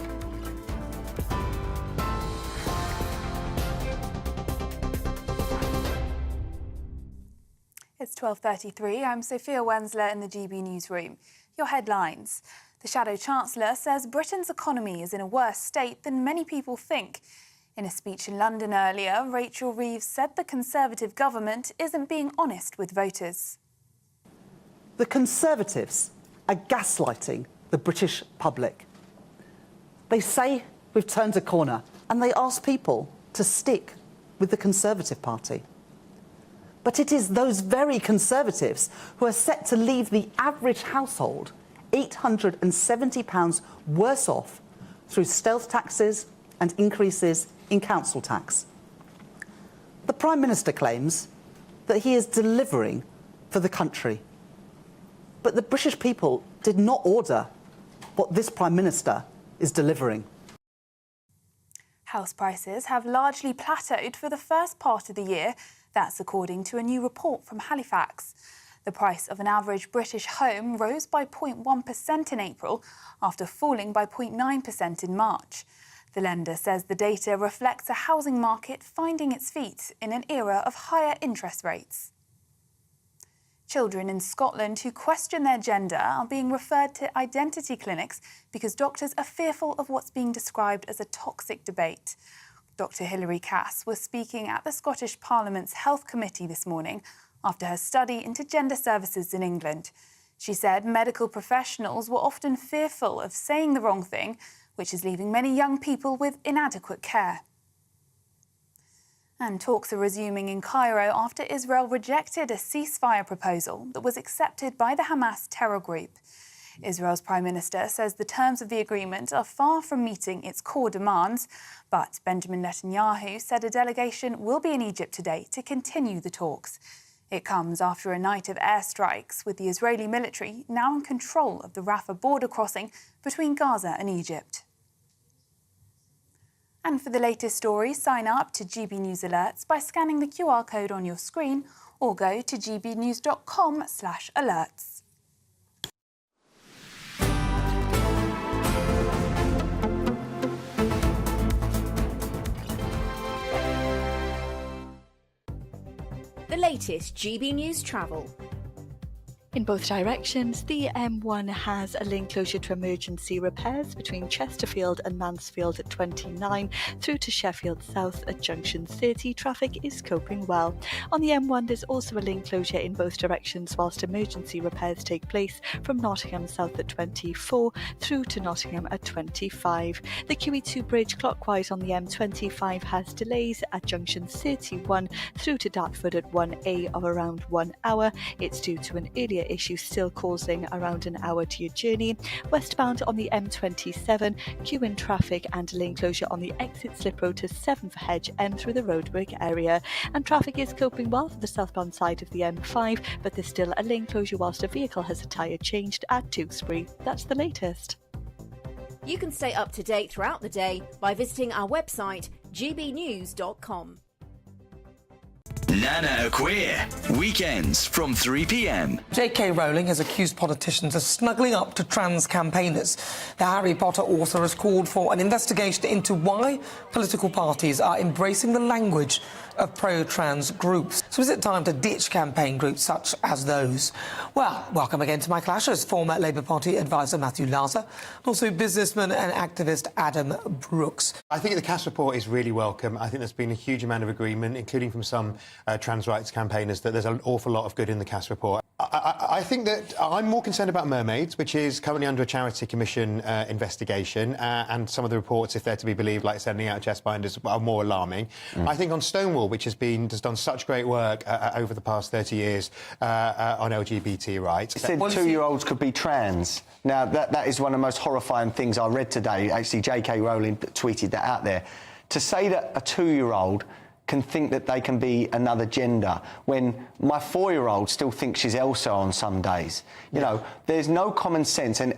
It's 12:33. I'm Sophia Wensler in the GB newsroom. Your headlines. The Shadow Chancellor says Britain's economy is in a worse state than many people think. In a speech in London earlier, Rachel Reeves said the Conservative government isn't being honest with voters. The Conservatives are gaslighting the British public. They say we've turned a corner, and they ask people to stick with the Conservative Party. But it is those very Conservatives who are set to leave the average household £870 worse off through stealth taxes and increases in council tax. The Prime Minister claims that he is delivering for the country. But the British people did not order what this Prime Minister is delivering. House prices have largely plateaued for the first part of the year. That's according to a new report from Halifax. The price of an average British home rose by 0.1% in April after falling by 0.9% in March. The lender says the data reflects a housing market finding its feet in an era of higher interest rates. Children in Scotland who question their gender are being referred to identity clinics because doctors are fearful of what's being described as a toxic debate. Dr. Hilary Cass was speaking at the Scottish Parliament's Health Committee this morning after her study into gender services in England. She said medical professionals were often fearful of saying the wrong thing, which is leaving many young people with inadequate care. And talks are resuming in Cairo after Israel rejected a ceasefire proposal that was accepted by the Hamas terror group. Israel's Prime Minister says the terms of the agreement are far from meeting its core demands, but Benjamin Netanyahu said a delegation will be in Egypt today to continue the talks. It comes after a night of airstrikes, with the Israeli military now in control of the Rafah border crossing between Gaza and Egypt. And for the latest stories, sign up to GB News Alerts by scanning the QR code on your screen or go to gbnews.com/alerts. The latest GB News travel. In both directions, the M1 has a lane closure to emergency repairs between Chesterfield and Mansfield at 29 through to Sheffield South at junction 30. Traffic is coping well. On the M1, there's also a lane closure in both directions whilst emergency repairs take place from Nottingham South at 24 through to Nottingham at 25. The QE2 bridge clockwise on the M25 has delays at junction 31 through to Dartford at 1A of around 1 hour. It's due to an earlier issue still causing around an hour to your journey. Westbound on the M27, queue in traffic and lane closure on the exit slip road to 7 for Hedge End through the roadwork area. And traffic is coping well for the southbound side of the M5, but there's still a lane closure whilst a vehicle has a tyre changed at Tewkesbury. That's the latest. You can stay up to date throughout the day by visiting our website, gbnews.com. Nana Queer, weekends from 3 p.m. J.K. Rowling has accused politicians of snuggling up to trans campaigners. The Harry Potter author has called for an investigation into why political parties are embracing the language of pro-trans groups. So is it time to ditch campaign groups such as those? Well, welcome again to my clashers, former Labour Party advisor Matthew Laza, also businessman and activist Adam Brooks. I think the Cass report is really welcome. I think there's been a huge amount of agreement, including from some trans rights campaigners, that there's an awful lot of good in the Cass report. I think that I'm more concerned about mermaids, which is currently under a Charity Commission investigation, and some of the reports, if they're to be believed, like sending out chest binders, are more alarming. I think on Stonewall, which has done such great work over the past 30 years on LGBT rights. It said 2-year-olds could be trans. Now, that is one of the most horrifying things I read today. Actually, J.K. Rowling tweeted that out there. To say that a 2-year-old can think that they can be another gender when my 4-year-old still thinks she's Elsa on some days. You know, there's no common sense, and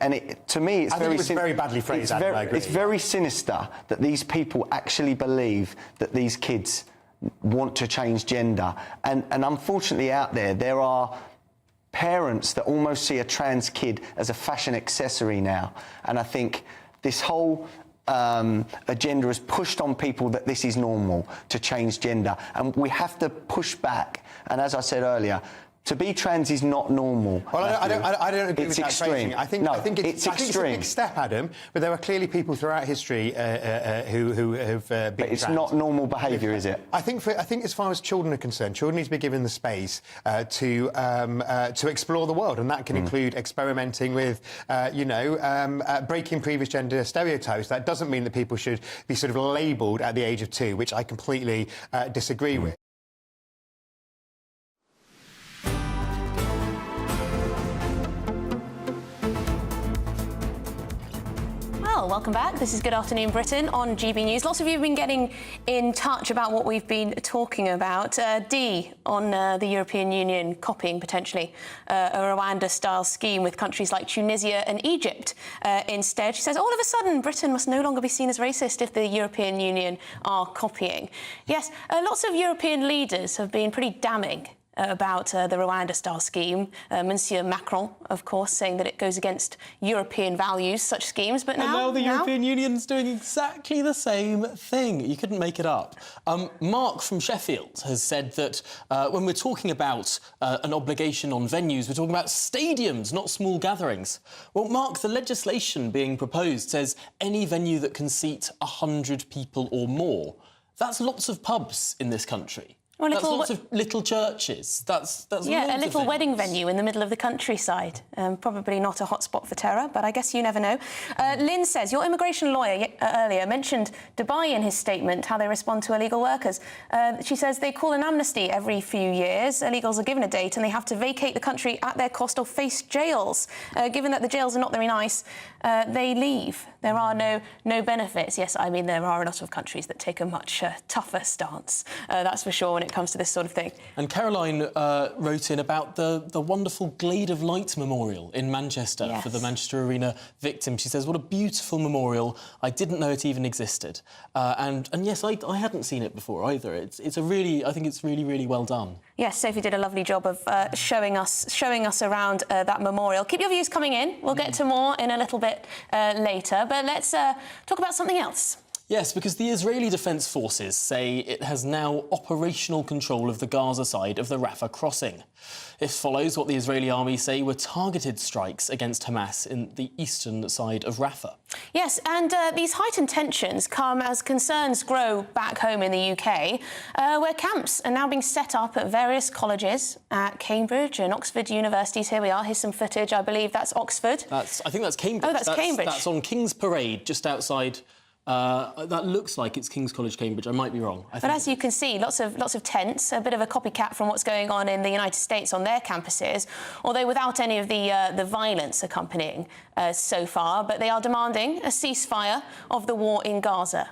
to me it's very badly phrased. It's very sinister that these people actually believe that these kids want to change gender, and unfortunately out there are parents that almost see a trans kid as a fashion accessory now, and I think this whole agenda has pushed on people that this is normal to change gender, and we have to push back. And as I said earlier, to be trans is not normal. Well, I don't agree with that extreme. phrasing. I think it's a big step, Adam, but there are clearly people throughout history who have been But it's trans. not normal behaviour, is it? I think as far as children are concerned, children need to be given the space to explore the world, and that can include experimenting with, breaking previous gender stereotypes. That doesn't mean that people should be sort of labelled at the age of 2, which I completely disagree with. Well, welcome back. This is Good Afternoon Britain on GB News. Lots of you have been getting in touch about what we've been talking about. Dee on the European Union copying, potentially, a Rwanda-style scheme with countries like Tunisia and Egypt instead. She says, all of a sudden, Britain must no longer be seen as racist if the European Union are copying. Yes, lots of European leaders have been pretty damning about the Rwanda-style scheme. Monsieur Macron, of course, saying that it goes against European values, such schemes. But now the European Union's doing exactly the same thing. You couldn't make it up. Mark from Sheffield has said that when we're talking about an obligation on venues, we're talking about stadiums, not small gatherings. Well, Mark, the legislation being proposed says any venue that can seat 100 people or more. That's lots of pubs in this country. Well, that's lots of little churches. That's a little wedding venue in the middle of the countryside. Probably not a hotspot for terror, but I guess you never know. Lynn says, your immigration lawyer earlier mentioned Dubai in his statement, how they respond to illegal workers. She says they call an amnesty every few years. Illegals are given a date and they have to vacate the country at their cost or face jails. Given that the jails are not very nice, they leave. There are no benefits. Yes, I mean, there are a lot of countries that take a much tougher stance, that's for sure, when it comes to this sort of thing. And Caroline wrote in about the wonderful Glade of Light Memorial in Manchester for the Manchester Arena victims. She says, what a beautiful memorial. I didn't know it even existed. And yes, I hadn't seen it before either. I think it's really, really well done. Yes, Sophie did a lovely job of showing us around that memorial. Keep your views coming in. We'll get to more in a little bit later, but let's talk about something else. Yes, because the Israeli Defence Forces say it has now operational control of the Gaza side of the Rafah crossing. This follows what the Israeli army say were targeted strikes against Hamas in the eastern side of Rafah. Yes, and these heightened tensions come as concerns grow back home in the UK, where camps are now being set up at various colleges, at Cambridge and Oxford universities. Here we are, here's some footage, I believe that's Oxford. I think that's Cambridge. Oh, that's Cambridge. That's on King's Parade, just outside... that looks like it's King's College, Cambridge. I might be wrong. But as you can see, lots of tents, a bit of a copycat from what's going on in the United States on their campuses, although without any of the violence accompanying so far. But they are demanding a ceasefire of the war in Gaza.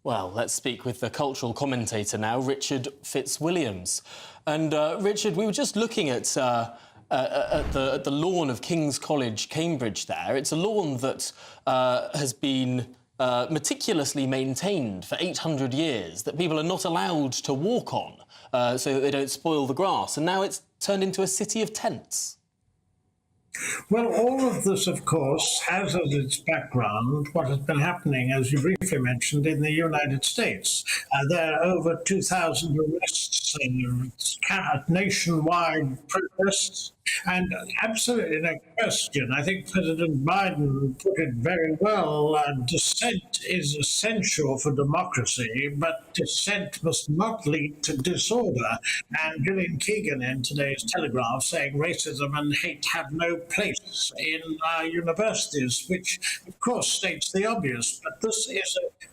Well, let's speak with the cultural commentator now, Richard Fitzwilliams. And Richard, we were just looking at the lawn of King's College, Cambridge there. It's a lawn that has been... meticulously maintained for 800 years, that people are not allowed to walk on so that they don't spoil the grass. And now it's turned into a city of tents. Well, all of this, of course, has as its background what has been happening, as you briefly mentioned, in the United States. There are over 2,000 arrests and nationwide protests. And absolutely no question, I think President Biden put it very well, dissent is essential for democracy, but dissent must not lead to disorder. And Gillian Keegan in today's Telegraph saying racism and hate have no place in our universities, which of course states the obvious. But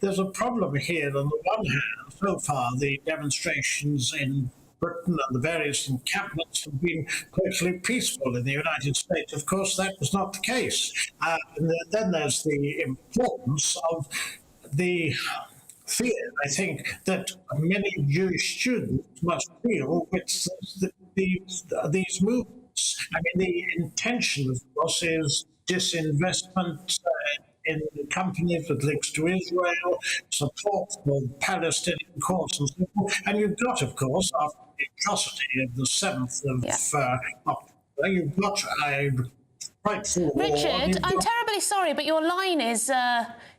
there's a problem here. On the one hand, so far the demonstrations in Britain and the various encampments have been totally peaceful. In the United States, of course, that was not the case. And then there's the importance of the fear, I think, that many Jewish students must feel with these movements. I mean, the intention, of course, is disinvestment in companies with links to Israel, support for Palestinian cause and so forth. And you've got, of course, after the atrocity of the 7th of October, you've got a frightful war. Richard, I'm terribly sorry, but your line is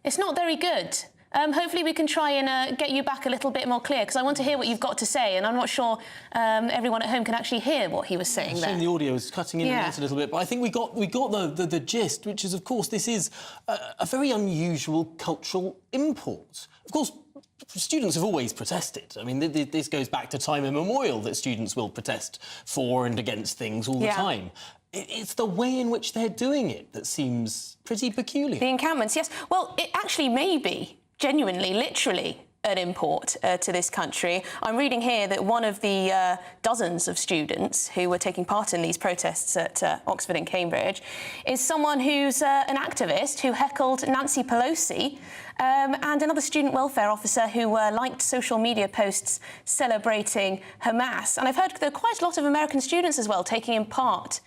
it's not very good. Hopefully we can try and get you back a little bit more clear, because I want to hear what you've got to say, and I'm not sure everyone at home can actually hear what he was saying there. The audio is cutting in and out a little bit, but I think we got the gist, which is, of course, this is a very unusual cultural import. Of course, students have always protested. I mean, this goes back to time immemorial that students will protest for and against things all the time. It's the way in which they're doing it that seems pretty peculiar. The encampments, yes. Well, it actually may be genuinely, literally, an import to this country. I'm reading here that one of the dozens of students who were taking part in these protests at Oxford and Cambridge is someone who's an activist who heckled Nancy Pelosi and another student welfare officer who liked social media posts celebrating Hamas. And I've heard there are quite a lot of American students as well taking part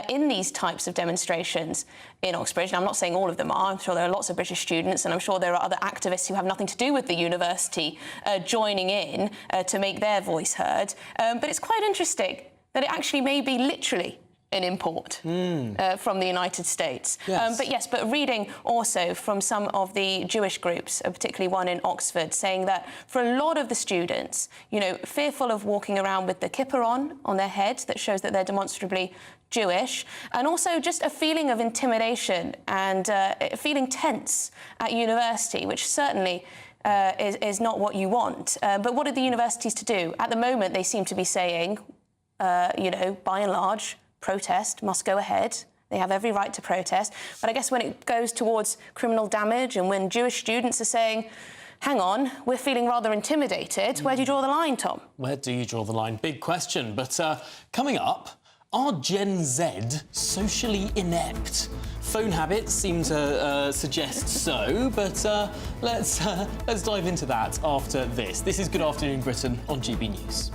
in these types of demonstrations in Oxford. And I'm not saying all of them are. I'm sure there are lots of British students, and I'm sure there are other activists who have nothing to do with the university joining in to make their voice heard. But it's quite interesting that it actually may be literally an import from the United States. Yes. But reading also from some of the Jewish groups, particularly one in Oxford, saying that for a lot of the students, fearful of walking around with the kippah on their head that shows that they're demonstrably Jewish, and also just a feeling of intimidation and feeling tense at university, which certainly is not what you want. But what are the universities to do? At the moment, they seem to be saying, by and large, protest must go ahead. They have every right to protest. But I guess when it goes towards criminal damage and when Jewish students are saying, hang on, we're feeling rather intimidated, where do you draw the line, Tom? Where do you draw the line? Big question. But coming up, are Gen Z socially inept? Phone habits seem to suggest so, but let's dive into that after this. This is Good Afternoon Britain on GB News.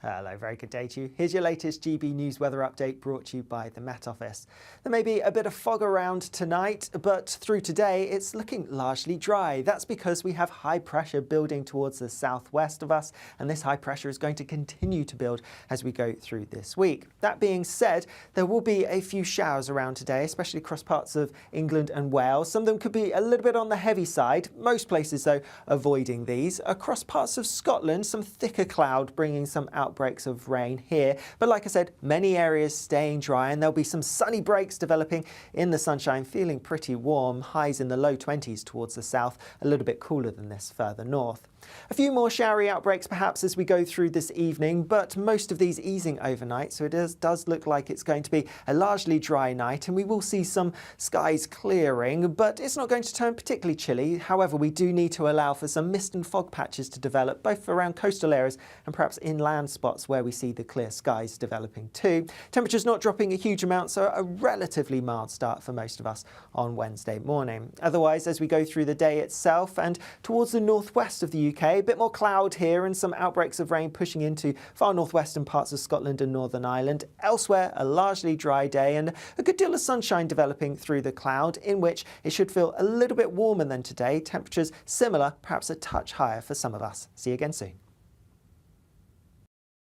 Hello, very good day to you. Here's your latest GB News weather update brought to you by the Met Office. There may be a bit of fog around tonight, but through today it's looking largely dry. That's because we have high pressure building towards the southwest of us, and this high pressure is going to continue to build as we go through this week. That being said, there will be a few showers around today, especially across parts of England and Wales. Some of them could be a little bit on the heavy side. Most places, though, avoiding these. Across parts of Scotland, some thicker cloud bringing some outbreaks of rain here. But like I said, many areas staying dry, and there'll be some sunny breaks developing in the sunshine, feeling pretty warm. Highs in the low 20s towards the south, a little bit cooler than this further north. A few more showery outbreaks perhaps as we go through this evening, but most of these easing overnight, so it does look like it's going to be a largely dry night, and we will see some skies clearing, but it's not going to turn particularly chilly. However, we do need to allow for some mist and fog patches to develop, both around coastal areas and perhaps inland spots where we see the clear skies developing too. Temperatures not dropping a huge amount, so a relatively mild start for most of us on Wednesday morning. Otherwise, as we go through the day itself and towards the northwest of the UK, a bit more cloud here and some outbreaks of rain pushing into far northwestern parts of Scotland and Northern Ireland. Elsewhere, a largely dry day and a good deal of sunshine developing through the cloud, in which it should feel a little bit warmer than today. Temperatures similar, perhaps a touch higher for some of us. See you again soon.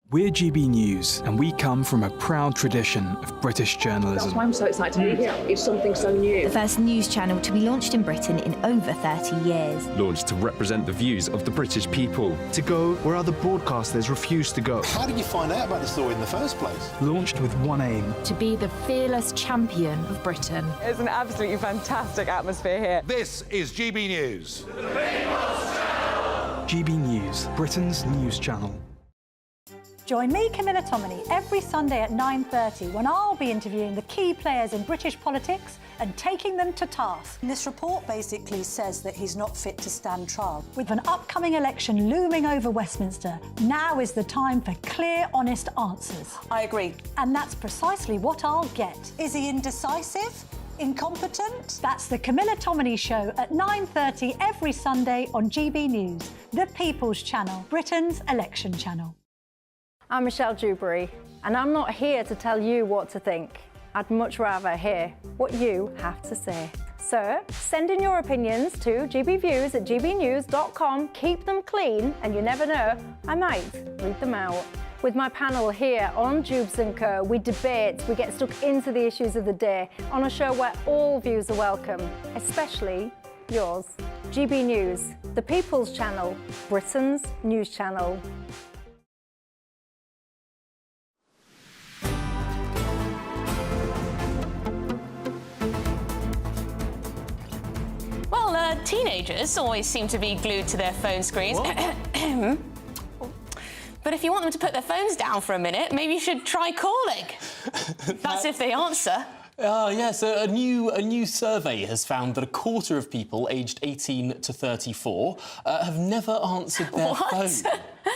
We're GB News, and we come from a proud tradition of British journalism. That's why I'm so excited to be here. It's something so new. The first news channel to be launched in Britain in over 30 years. Launched to represent the views of the British people. To go where other broadcasters refuse to go. How did you find out about the story in the first place? Launched with one aim. To be the fearless champion of Britain. It's an absolutely fantastic atmosphere here. This is GB News. The People's Channel. GB News, Britain's news channel. Join me, Camilla Tominey, every Sunday at 9:30 when I'll be interviewing the key players in British politics and taking them to task. This report basically says that he's not fit to stand trial. With an upcoming election looming over Westminster, now is the time for clear, honest answers. I agree. And that's precisely what I'll get. Is he indecisive? Incompetent? That's the Camilla Tominey Show at 9:30 every Sunday on GB News, the People's Channel, Britain's election channel. I'm Michelle Dewberry, and I'm not here to tell you what to think. I'd much rather hear what you have to say. So send in your opinions to gbviews@gbnews.com. Keep them clean, and you never know, I might read them out. With my panel here on Jubes & Co, we debate, we get stuck into the issues of the day on a show where all views are welcome, especially yours. GB News, the People's Channel, Britain's news channel. Teenagers always seem to be glued to their phone screens. But if you want them to put their phones down for a minute, maybe you should try calling. That's if they answer. Yes, a new survey has found that a quarter of people aged 18 to 34 have never answered their phone.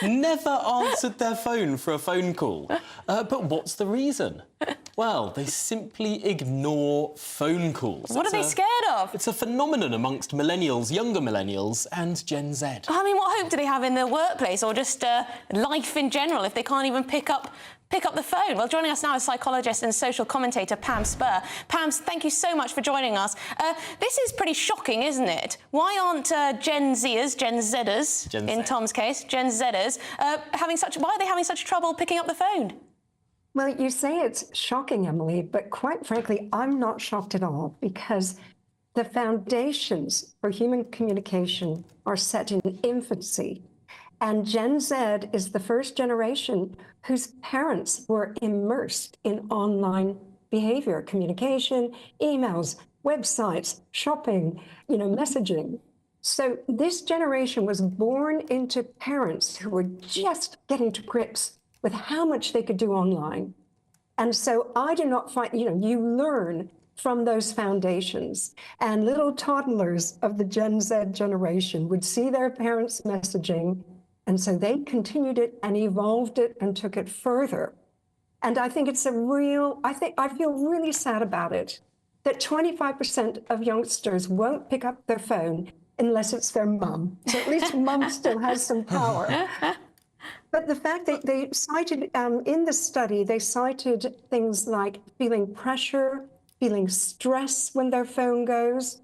Never answered their phone for a phone call. But what's the reason? Well, they simply ignore phone calls. What are they scared of? It's a phenomenon amongst millennials, younger millennials, and Gen Z. I mean, what hope do they have in their workplace or just life in general if they can't even pick up the phone? Well, joining us now is psychologist and social commentator Pam Spur. Pam, thank you so much for joining us. This is pretty shocking, isn't it? Why aren't Gen Zers, in Tom's case, Gen Zers, why are they having such trouble picking up the phone? Well, you say it's shocking, Emily, but quite frankly, I'm not shocked at all, because the foundations for human communication are set in infancy. And Gen Z is the first generation whose parents were immersed in online behavior, communication, emails, websites, shopping, messaging. So this generation was born into parents who were just getting to grips with how much they could do online. And so I do not find, you learn from those foundations. And little toddlers of the Gen Z generation would see their parents' messaging, and so they continued it and evolved it and took it further. And I think it's I feel really sad about it, that 25% of youngsters won't pick up their phone unless it's their mum. So at least mum still has some power. But the fact that they cited, in the study, they cited things like feeling pressure, feeling stress when their phone goes.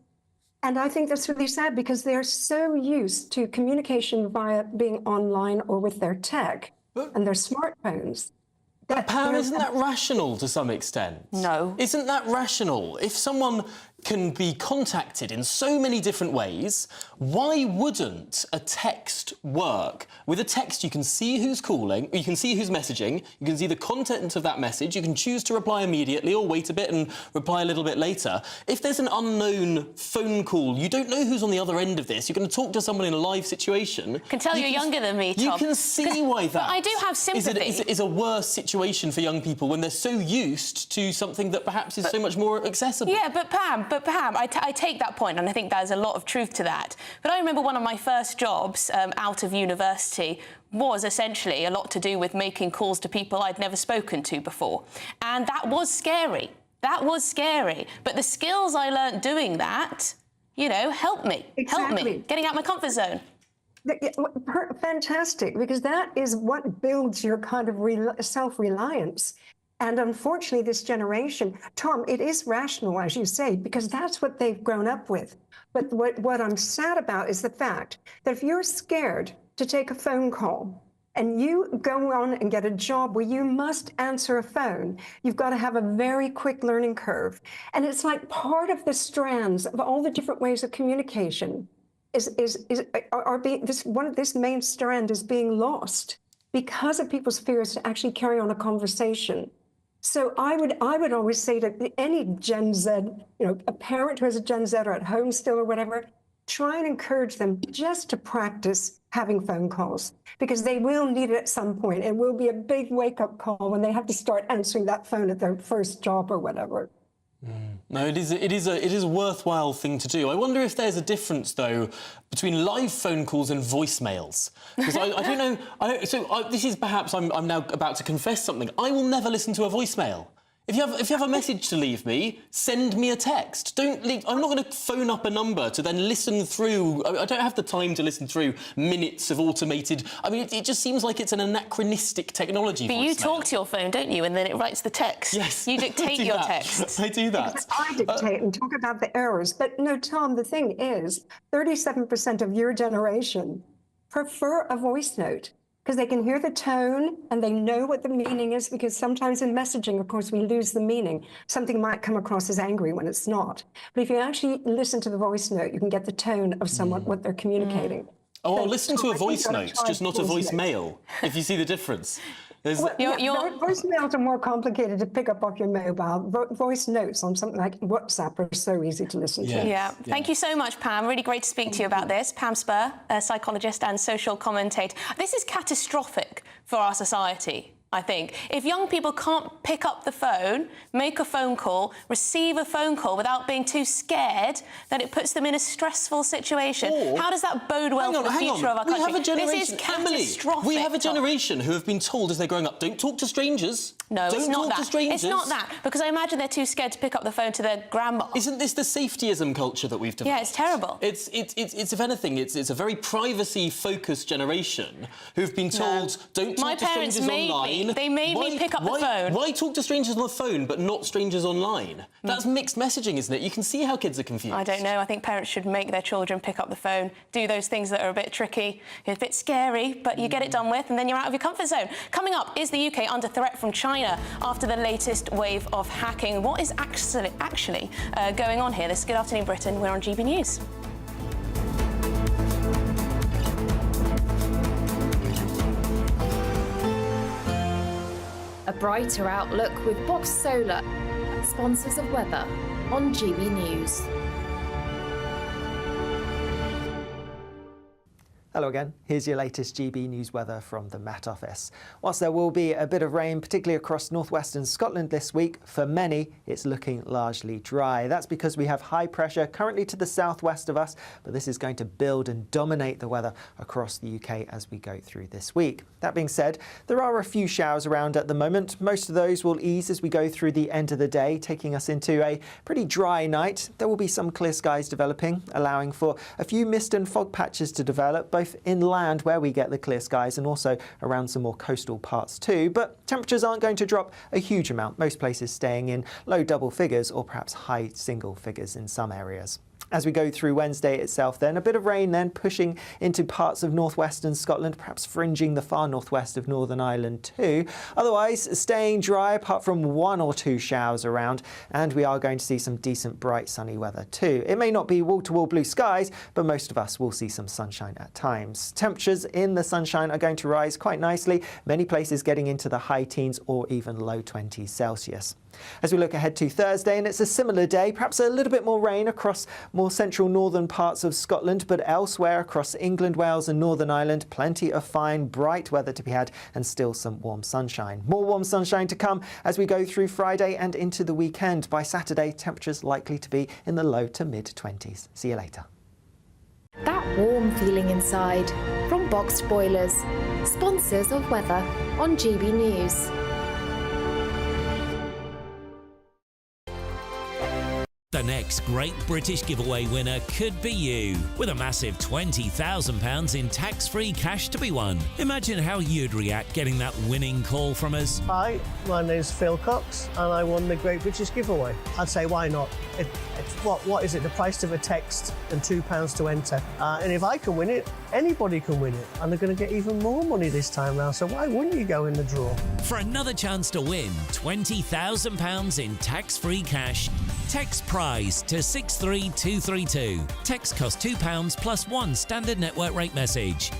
And I think that's really sad because they're so used to communication via being online or with their tech and their smartphones. But Pam, isn't that rational to some extent? No. Isn't that rational? If someone can be contacted in so many different ways, why wouldn't a text work? With a text, you can see who's calling, you can see who's messaging, you can see the content of that message, you can choose to reply immediately or wait a bit and reply a little bit later. If there's an unknown phone call, you don't know who's on the other end of this, you're going to talk to someone in a live situation. I can tell you're younger than me, Tom. You can see why that I do have sympathy. is a worse situation for young people when they're so used to something that perhaps is so much more accessible. Yeah, but Pam, I take that point, and I think there's a lot of truth to that. But I remember one of my first jobs out of university was essentially a lot to do with making calls to people I'd never spoken to before. And that was scary. That was scary. But the skills I learnt doing that, you know, helped me. Exactly. Helped me. Getting out my comfort zone. Fantastic, because that is what builds your kind of self-reliance. And unfortunately, this generation, Tom, it is rational, as you say, because that's what they've grown up with. But what I'm sad about is the fact that if you're scared to take a phone call and you go on and get a job where you must answer a phone, you've got to have a very quick learning curve. And it's like part of the strands of all the different ways of communication this main strand is being lost because of people's fears to actually carry on a conversation. So I would always say to any Gen Z, you know, a parent who has a Gen Z or at home still or whatever, try and encourage them just to practice having phone calls, because they will need it at some point. It will be a big wake-up call when they have to start answering that phone at their first job or whatever. No, it is a worthwhile thing to do. I wonder if there's a difference, though, between live phone calls and voicemails. Because I don't know. This is perhaps I'm now about to confess something. I will never listen to a voicemail. If you have a message to leave me, send me a text. I'm not going to phone up a number to then listen through. I don't have the time to listen through minutes of automated. I mean, it just seems like it's an anachronistic technology. But you talk to your phone, don't you? And then it writes the text. Yes. You dictate your text. I do that. I dictate and talk about the errors. But no, Tom, the thing is, 37% of your generation prefer a voice note, because they can hear the tone and they know what the meaning is, because sometimes in messaging, of course, we lose the meaning. Something might come across as angry when it's not. But if you actually listen to the voice note, you can get the tone of someone, what they're communicating. Oh, I'll listen to a voice note, just not a voicemail, if you see the difference. Voicemails are more complicated to pick up off your mobile. Voice notes on something like WhatsApp are so easy to listen to. Yeah. Thank you so much, Pam. Really great to speak to you about this. Pam Spur, a psychologist and social commentator. This is catastrophic for our society, I think. If young people can't pick up the phone, make a phone call, receive a phone call without being too scared, then it puts them in a stressful situation. How does that bode well for the future of our country? We have a generation, this is catastrophic. Emily, we have a generation who have been told as they're growing up, don't talk to strangers. No, don't it's not talk that. to strangers. It's not that, because I imagine they're too scared to pick up the phone to their grandma. Isn't this the safetyism culture that we've developed? Yeah, it's terrible. It's if anything, it's a very privacy-focused generation who've been told, don't talk to strangers online. They made me pick up the phone. Why talk to strangers on the phone but not strangers online? That's mixed messaging, isn't it? You can see how kids are confused. I don't know. I think parents should make their children pick up the phone, do those things that are a bit tricky, a bit scary, but you get it done with, and then you're out of your comfort zone. Coming up, is the UK under threat from China after the latest wave of hacking? What is actually going on here? This is Good Afternoon Britain. We're on GB News. A brighter outlook with Box Solar, sponsors of weather on GB News. Hello again, here's your latest GB News weather from the Met Office. Whilst there will be a bit of rain, particularly across northwestern Scotland this week, for many it's looking largely dry. That's because we have high pressure currently to the southwest of us, but this is going to build and dominate the weather across the UK as we go through this week. That being said, there are a few showers around at the moment. Most of those will ease as we go through the end of the day, taking us into a pretty dry night. There will be some clear skies developing, allowing for a few mist and fog patches to develop, both drive inland where we get the clear skies and also around some more coastal parts too. But temperatures aren't going to drop a huge amount, most places staying in low double figures or perhaps high single figures in some areas. As we go through Wednesday itself then, a bit of rain then pushing into parts of northwestern Scotland, perhaps fringing the far northwest of Northern Ireland too. Otherwise, staying dry apart from 1 or 2 showers around, and we are going to see some decent bright sunny weather too. It may not be wall-to-wall blue skies, but most of us will see some sunshine at times. Temperatures in the sunshine are going to rise quite nicely, many places getting into the high teens or even low 20s Celsius. As we look ahead to Thursday, and it's a similar day, perhaps a little bit more rain across more central northern parts of Scotland, but elsewhere across England, Wales and Northern Ireland, plenty of fine, bright weather to be had and still some warm sunshine. More warm sunshine to come as we go through Friday and into the weekend. By Saturday, temperatures likely to be in the low to mid-20s. See you later. That warm feeling inside from Boxed Boilers, sponsors of weather on GB News. The next Great British Giveaway winner could be you, with a massive £20,000 in tax-free cash to be won. Imagine how you'd react getting that winning call from us. Hi, my name's Phil Cox and I won the Great British Giveaway. I'd say why not? What is it? The price of a text and £2 to enter. And if I can win it, anybody can win it. And they're going to get even more money this time round, so why wouldn't you go in the draw? For another chance to win £20,000 in tax-free cash, text prize to 63232. Text costs £2 plus 1 standard network rate message.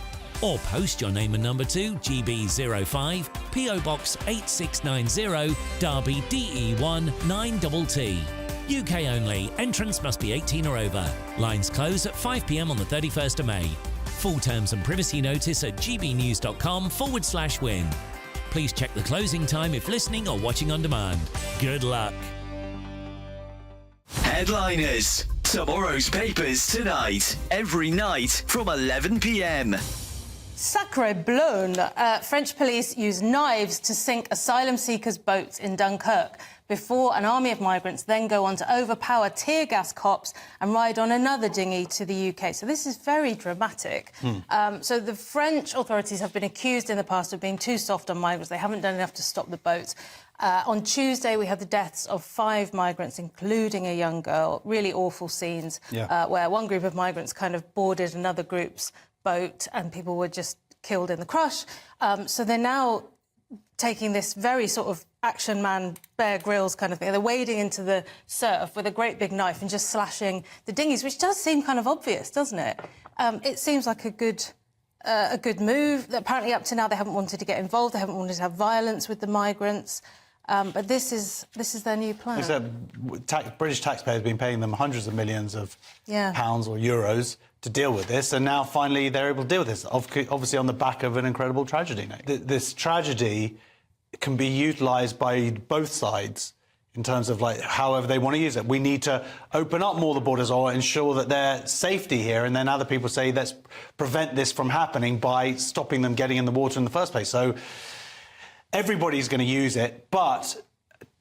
Or post your name and number to GB05 PO Box 8690 Derby DE1 9TT. UK only. Entrance must be 18 or over. Lines close at 5 p.m. on the 31st of May. Full terms and privacy notice at gbnews.com/win. Please check the closing time if listening or watching on demand. Good luck. Headliners. Tomorrow's papers tonight. Every night from 11 p.m. Sacre bleu! French police used knives to sink asylum seekers' boats in Dunkirk before an army of migrants then go on to overpower tear gas cops and ride on another dinghy to the UK. So this is very dramatic. So the French authorities have been accused in the past of being too soft on migrants. They haven't done enough to stop the boats. On Tuesday, we had the deaths of 5 migrants, including a young girl. Really awful scenes where one group of migrants kind of boarded another group's boat and people were just killed in the crush. So they're now taking this very sort of action man, Bear Grylls kind of thing. They're wading into the surf with a great big knife and just slashing the dinghies, which does seem kind of obvious, doesn't it? It seems like a good move. Apparently, up to now, they haven't wanted to get involved. They haven't wanted to have violence with the migrants. But this is their new plan. Except British taxpayers have been paying them hundreds of millions of pounds or euros to deal with this, and now finally they're able to deal with this, obviously on the back of an incredible tragedy. This tragedy can be utilised by both sides in terms of like however they want to use it. We need to open up more the borders or ensure that there's safety here, and then other people say let's prevent this from happening by stopping them getting in the water in the first place. So everybody's going to use it, but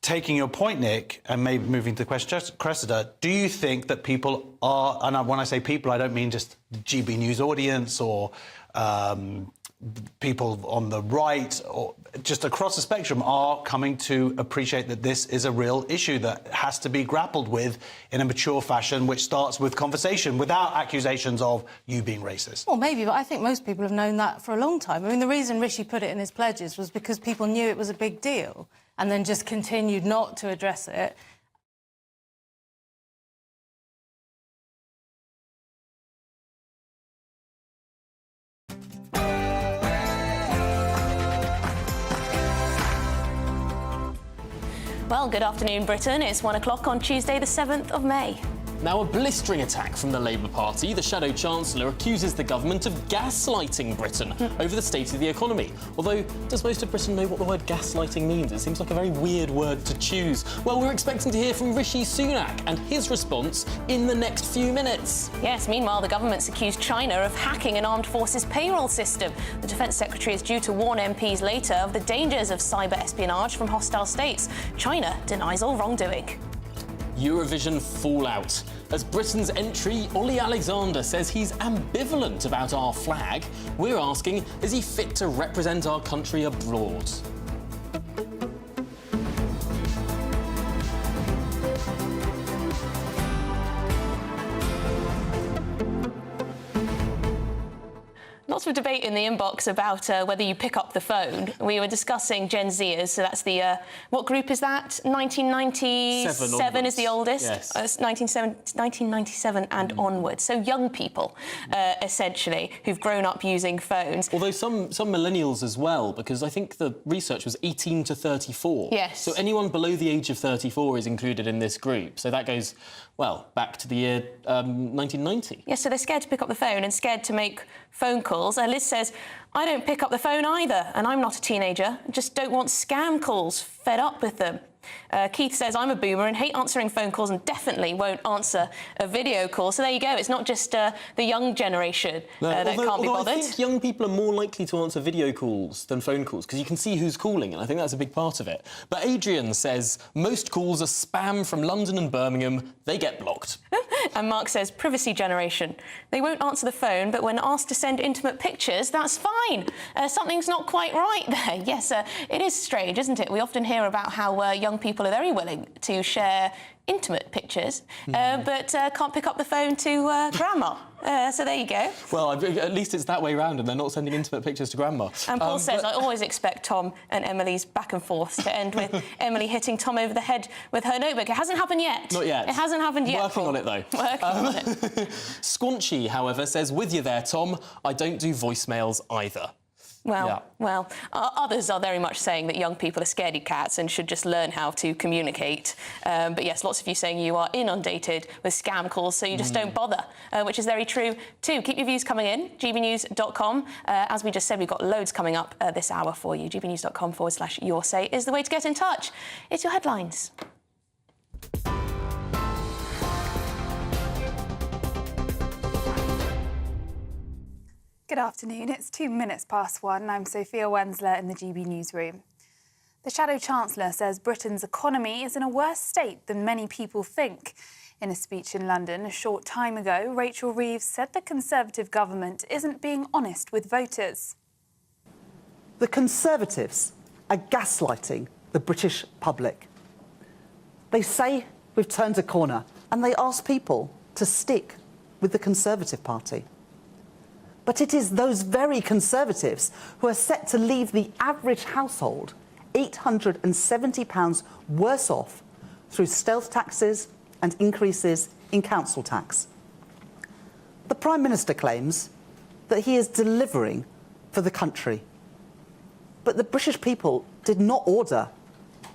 taking your point, Nick, and maybe moving to the question, Cressida, do you think that people are, and when I say people, I don't mean just GB News audience or people on the right or just across the spectrum are coming to appreciate that this is a real issue that has to be grappled with in a mature fashion, which starts with conversation without accusations of you being racist? Well, maybe, but I think most people have known that for a long time. I mean, the reason Rishi put it in his pledges was because people knew it was a big deal and then just continued not to address it. Well, good afternoon, Britain. It's 1 o'clock on Tuesday, the 7th of May. Now, a blistering attack from the Labour Party. The Shadow Chancellor accuses the government of gaslighting Britain over the state of the economy. Although, does most of Britain know what the word gaslighting means? It seems like a very weird word to choose. Well, we're expecting to hear from Rishi Sunak and his response in the next few minutes. Yes, meanwhile, the government's accused China of hacking an armed forces payroll system. The Defence Secretary is due to warn MPs later of the dangers of cyber espionage from hostile states. China denies all wrongdoing. Eurovision fallout. As Britain's entry, Ollie Alexander says he's ambivalent about our flag. We're asking, is he fit to represent our country abroad? Lots of debate in the inbox about whether you pick up the phone. We were discussing Gen Zers, so that's the, what group is that? 1997 is the oldest? Yes. 1997 and onwards. So young people, essentially, who've grown up using phones. Although some millennials as well, because I think the research was 18 to 34. Yes. So anyone below the age of 34 is included in this group. So that goes, well, back to the year 1990. Yes, so they're scared to pick up the phone and scared to make phone calls. Liz says, I don't pick up the phone either, and I'm not a teenager. I just don't want scam calls, fed up with them. Keith says, I'm a boomer and hate answering phone calls and definitely won't answer a video call. So there you go. It's not just the young generation that can't be bothered. I think young people are more likely to answer video calls than phone calls because you can see who's calling, and I think that's a big part of it. But Adrian says, most calls are spam from London and Birmingham. They get blocked. And Mark says, privacy generation. They won't answer the phone, but when asked to send intimate pictures, that's fine. Something's not quite right there. Yes, it is strange, isn't it? We often hear about how young people are very willing to share intimate pictures, but can't pick up the phone to grandma. So there you go. Well, at least it's that way round and they're not sending intimate pictures to grandma. And Paul says, I always expect Tom and Emily's back and forth to end with Emily hitting Tom over the head with her notebook. It hasn't happened yet. Not yet. It hasn't happened yet, Working Paul. on it, though. Working on it. Squanchy, however, says, with you there, Tom, I don't do voicemails either. Well, others are very much saying that young people are scaredy cats and should just learn how to communicate. But yes, lots of you saying you are inundated with scam calls, so you just don't bother, which is very true too. Keep your views coming in, gbnews.com. As we just said, we've got loads coming up this hour for you. gbnews.com/your say is the way to get in touch. It's your headlines. Good afternoon. It's 2 minutes past 1. I'm Sophia Wensler in the GB newsroom. The Shadow Chancellor says Britain's economy is in a worse state than many people think. In a speech in London a short time ago, Rachel Reeves said the Conservative government isn't being honest with voters. The Conservatives are gaslighting the British public. They say we've turned a corner and they ask people to stick with the Conservative Party. But it is those very Conservatives who are set to leave the average household £870 worse off through stealth taxes and increases in council tax. The Prime Minister claims that he is delivering for the country. But the British people did not order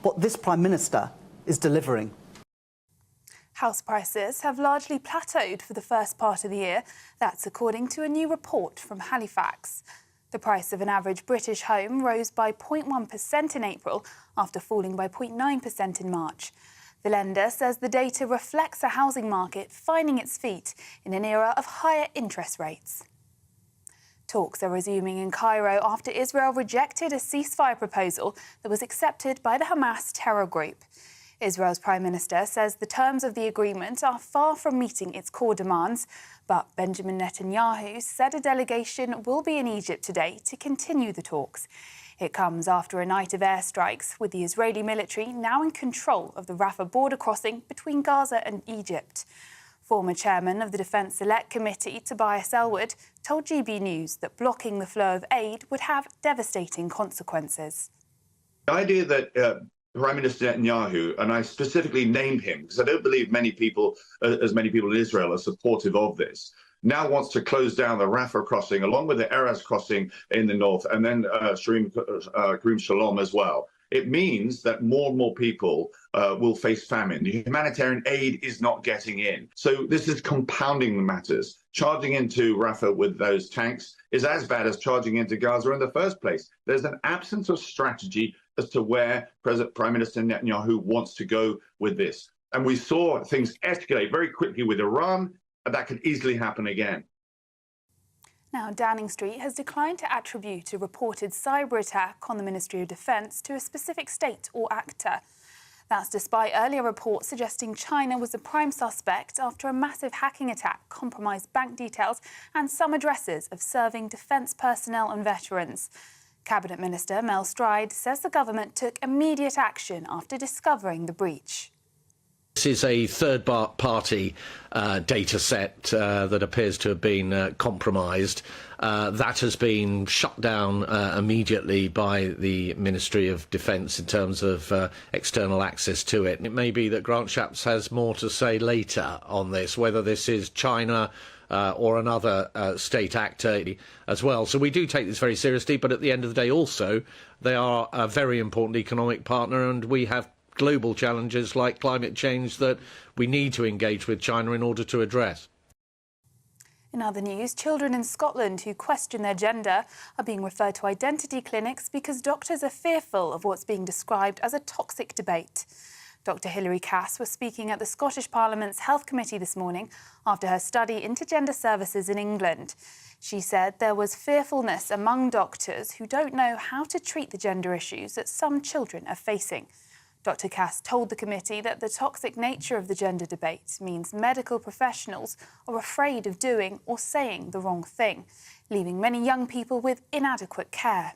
what this Prime Minister is delivering. House prices have largely plateaued for the first part of the year. That's according to a new report from Halifax. The price of an average British home rose by 0.1% in April after falling by 0.9% in March. The lender says the data reflects a housing market finding its feet in an era of higher interest rates. Talks are resuming in Cairo after Israel rejected a ceasefire proposal that was accepted by the Hamas terror group. Israel's Prime Minister says the terms of the agreement are far from meeting its core demands, but Benjamin Netanyahu said a delegation will be in Egypt today to continue the talks. It comes after a night of airstrikes, with the Israeli military now in control of the Rafah border crossing between Gaza and Egypt. Former chairman of the Defence Select Committee, Tobias Ellwood, told GB News that blocking the flow of aid would have devastating consequences. The idea that Prime Minister Netanyahu, and I specifically named him because I don't believe many people, as many people in Israel, are supportive of this, now wants to close down the Rafah crossing along with the Erez crossing in the north and then Karim Shalom as well. It means that more and more people will face famine. The humanitarian aid is not getting in. So this is compounding the matters. Charging into Rafah with those tanks is as bad as charging into Gaza in the first place. There's an absence of strategy as to where Prime Minister Netanyahu wants to go with this. And we saw things escalate very quickly with Iran, and that could easily happen again. Now, Downing Street has declined to attribute a reported cyber attack on the Ministry of Defence to a specific state or actor. That's despite earlier reports suggesting China was the prime suspect after a massive hacking attack compromised bank details and some addresses of serving defence personnel and veterans. Cabinet Minister Mel Stride says the government took immediate action after discovering the breach. This is a third-party data set that appears to have been compromised. That has been shut down immediately by the Ministry of Defence in terms of external access to it. It may be that Grant Shapps has more to say later on this, whether this is China or another state actor as well. So we do take this very seriously, but at the end of the day also, they are a very important economic partner, and we have global challenges like climate change that we need to engage with China in order to address. In other news, children in Scotland who question their gender are being referred to identity clinics because doctors are fearful of what's being described as a toxic debate. Dr Hilary Cass was speaking at the Scottish Parliament's Health Committee this morning after her study into gender services in England. She said there was fearfulness among doctors who don't know how to treat the gender issues that some children are facing. Dr Cass told the committee that the toxic nature of the gender debate means medical professionals are afraid of doing or saying the wrong thing, leaving many young people with inadequate care.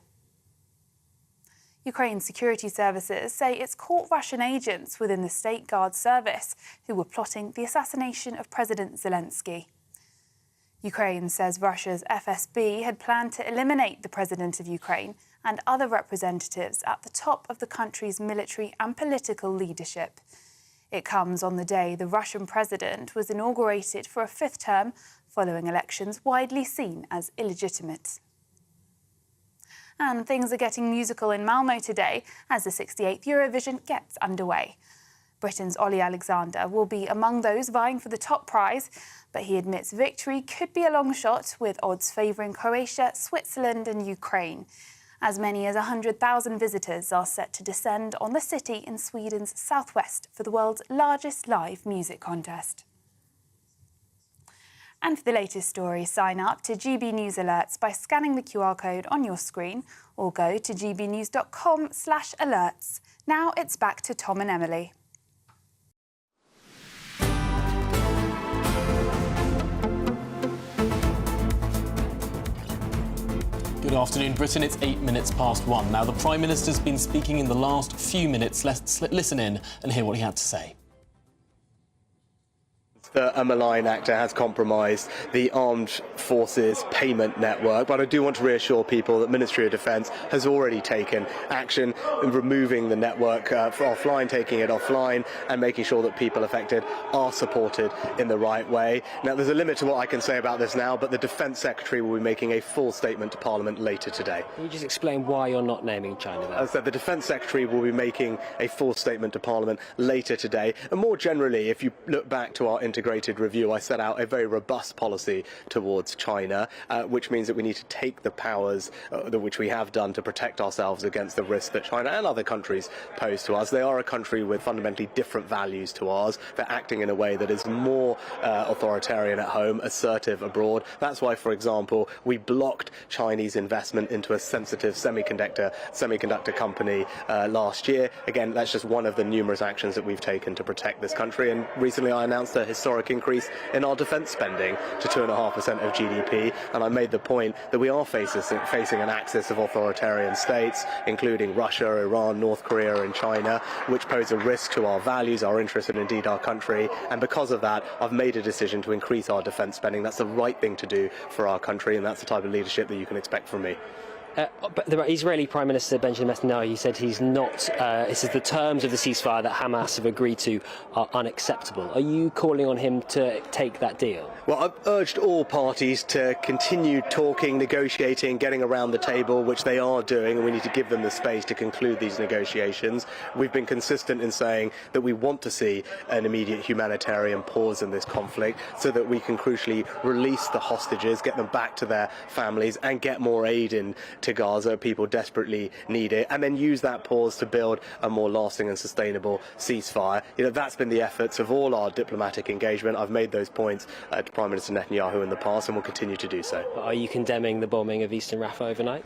Ukraine's security services say it's caught Russian agents within the State Guard service who were plotting the assassination of President Zelensky. Ukraine says Russia's FSB had planned to eliminate the president of Ukraine and other representatives at the top of the country's military and political leadership. It comes on the day the Russian president was inaugurated for a fifth term, following elections widely seen as illegitimate. And things are getting musical in Malmö today as the 68th Eurovision gets underway. Britain's Ollie Alexander will be among those vying for the top prize, but he admits victory could be a long shot, with odds favouring Croatia, Switzerland and Ukraine. As many as 100,000 visitors are set to descend on the city in Sweden's southwest for the world's largest live music contest. And for the latest story, sign up to GB News Alerts by scanning the QR code on your screen or go to gbnews.com/alerts. Now it's back to Tom and Emily. Good afternoon, Britain. It's 8 minutes past 1. Now, the Prime Minister's been speaking in the last few minutes. Let's listen in and hear what he had to say. A malign actor has compromised the armed forces payment network, but I do want to reassure people that Ministry of Defence has already taken action in removing the network offline, taking it offline and making sure that people affected are supported in the right way. Now, there's a limit to what I can say about this now, but the Defence Secretary will be making a full statement to Parliament later today. Can you just explain why you're not naming China there? As I said, the Defence Secretary will be making a full statement to Parliament later today. And more generally, if you look back to our integrated review, I set out a very robust policy towards China, which means that we need to take the powers which we have done to protect ourselves against the risk that China and other countries pose to us. They are a country with fundamentally different values to ours. They're acting in a way that is more authoritarian at home, assertive abroad. That's why, for example, we blocked Chinese investment into a sensitive semiconductor company last year. Again, that's just one of the numerous actions that we've taken to protect this country. And recently I announced a historic increase in our defence spending to 2.5% of GDP, and I made the point that we are facing an axis of authoritarian states, including Russia, Iran, North Korea and China, which pose a risk to our values, our interests and indeed our country. And because of that, I've made a decision to increase our defence spending. That's the right thing to do for our country, and that's the type of leadership that you can expect from me. But the Israeli Prime Minister Benjamin Netanyahu said he says the terms of the ceasefire that Hamas have agreed to are unacceptable. Are you calling on him to take that deal? Well, I've urged all parties to continue talking, negotiating, getting around the table, which they are doing, and we need to give them the space to conclude these negotiations. We've been consistent in saying that we want to see an immediate humanitarian pause in this conflict so that we can crucially release the hostages, get them back to their families and get more aid in to Gaza. People desperately need it, and then use that pause to build a more lasting and sustainable ceasefire. That's been the efforts of all our diplomatic engagement. I've made those points to Prime Minister Netanyahu in the past and will continue to do so. Are you condemning the bombing of Eastern Rafah overnight?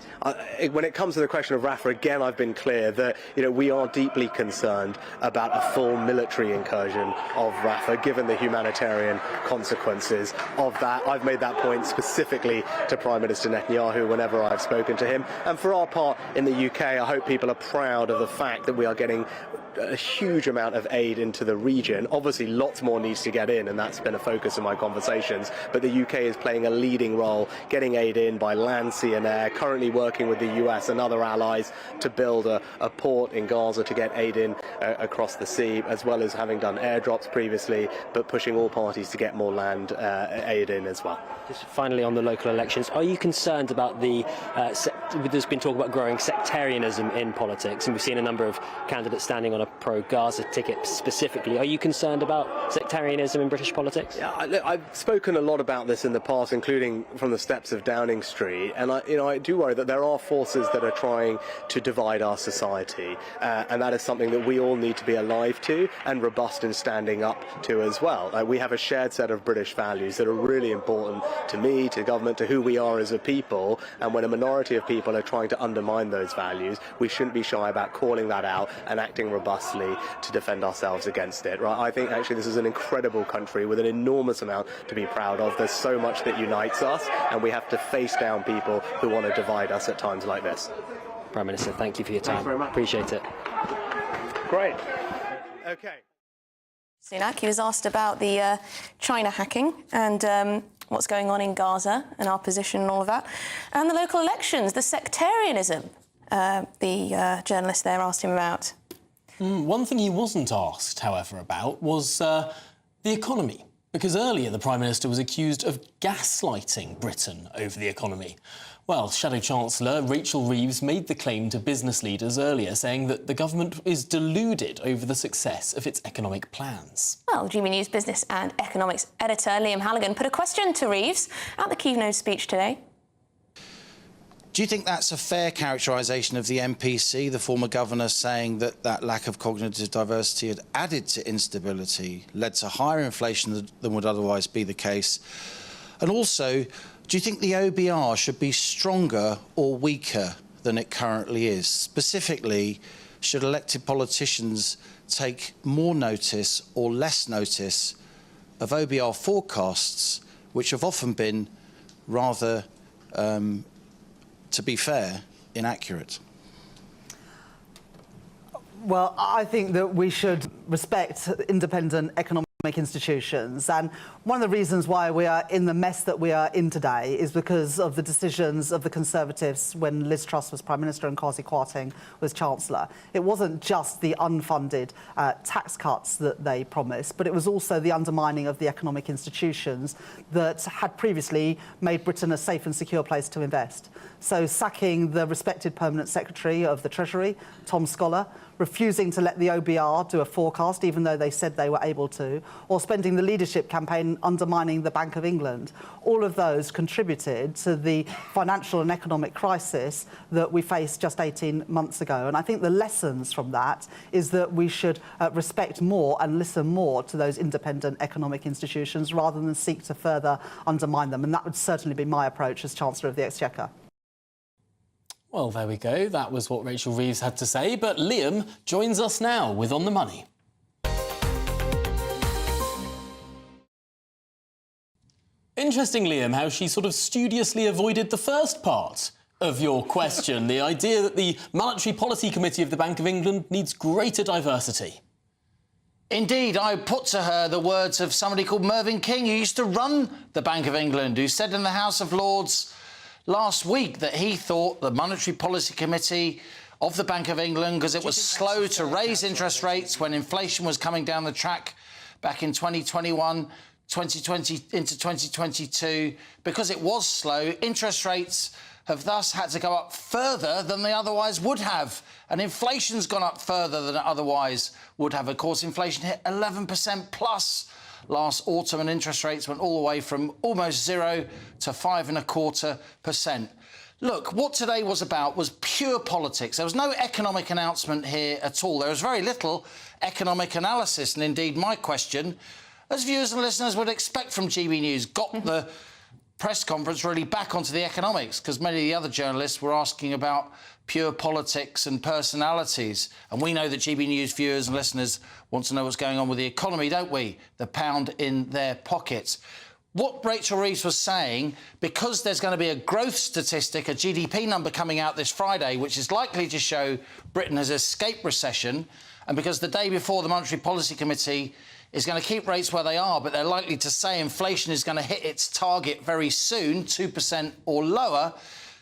When it comes to the question of Rafah, again, I've been clear that we are deeply concerned about a full military incursion of Rafah, given the humanitarian consequences of that. I've made that point specifically to Prime Minister Netanyahu whenever I've spoken to him. And for our part in the UK, I hope people are proud of the fact that we are getting a huge amount of aid into the region. Obviously, lots more needs to get in, and that's been a focus of my conversations. But the UK is playing a leading role, getting aid in by land, sea and air, currently working with the US and other allies to build a port in Gaza to get aid in across the sea, as well as having done airdrops previously, but pushing all parties to get more land aid in as well. Just finally on the local elections, are you concerned about there's been talk about growing sectarianism in politics, and we've seen a number of candidates standing on a pro-Gaza ticket specifically. Are you concerned about sectarianism in British politics? Yeah, I've spoken a lot about this in the past, including from the steps of Downing Street, and I do worry that there are forces that are trying to divide our society, and that is something that we all need to be alive to and robust in standing up to as well. We have a shared set of British values that are really important to me, to government, to who we are as a people, and when a minority of people are trying to undermine those values, we shouldn't be shy about calling that out and acting robustly to defend ourselves against it. Right? I think actually this is an incredible country with an enormous amount to be proud of. There's so much that unites us, and we have to face down people who want to divide us at times like this. Prime Minister, thank you for your time. Thanks very much. Appreciate it. Great. Okay. Sunak, he was asked about the China hacking and what's going on in Gaza and our position and all of that, and the local elections, the sectarianism the journalist there asked him about. One thing he wasn't asked, however, about was the economy, because earlier the Prime Minister was accused of gaslighting Britain over the economy. Well, Shadow Chancellor Rachel Reeves made the claim to business leaders earlier, saying that the government is deluded over the success of its economic plans. Well, GBNews business and economics editor Liam Halligan put a question to Reeves at the keynote speech today. Do you think that's a fair characterisation of the MPC, the former governor, saying that that lack of cognitive diversity had added to instability, led to higher inflation than would otherwise be the case? And also, do you think the OBR should be stronger or weaker than it currently is? Specifically, should elected politicians take more notice or less notice of OBR forecasts, which have often been rather, to be fair, inaccurate? Well, I think that we should respect independent economic institutions, and one of the reasons why we are in the mess that we are in today is because of the decisions of the Conservatives when Liz Truss was Prime Minister and Kwasi Kwarteng was Chancellor. It wasn't just the unfunded tax cuts that they promised, but it was also the undermining of the economic institutions that had previously made Britain a safe and secure place to invest. So sacking the respected Permanent Secretary of the Treasury, Tom Scholar, refusing to let the OBR do a forecast, even though they said they were able to, or spending the leadership campaign undermining the Bank of England. All of those contributed to the financial and economic crisis that we faced just 18 months ago. And I think the lessons from that is that we should respect more and listen more to those independent economic institutions rather than seek to further undermine them. And that would certainly be my approach as Chancellor of the Exchequer. Well, there we go. That was what Rachel Reeves had to say. But Liam joins us now with On the Money. Interesting, Liam, how she sort of studiously avoided the first part of your question, the idea that the Monetary Policy Committee of the Bank of England needs greater diversity. Indeed, I put to her the words of somebody called Mervyn King, who used to run the Bank of England, who said in the House of Lords last week that he thought the Monetary Policy Committee of the Bank of England, because it was slow to raise interest rates when inflation was coming down the track back in 2021, 2020 into 2022, because it was slow, interest rates have thus had to go up further than they otherwise would have. And inflation's gone up further than it otherwise would have. Of course, inflation hit 11% plus last autumn, and interest rates went all the way from almost 0 to 5.25%. Look, what today was about was pure politics. There was no economic announcement here at all. There was very little economic analysis, and indeed my question, as viewers and listeners would expect from GB News, got the press conference really back onto the economics, because many of the other journalists were asking about pure politics and personalities. And we know that GB News viewers and listeners want to know what's going on with the economy, don't we? The pound in their pockets. What Rachel Reeves was saying, because there's going to be a growth statistic, a GDP number coming out this Friday, which is likely to show Britain has escaped recession, and because the day before the Monetary Policy Committee is going to keep rates where they are, but they're likely to say inflation is going to hit its target very soon, 2% or lower,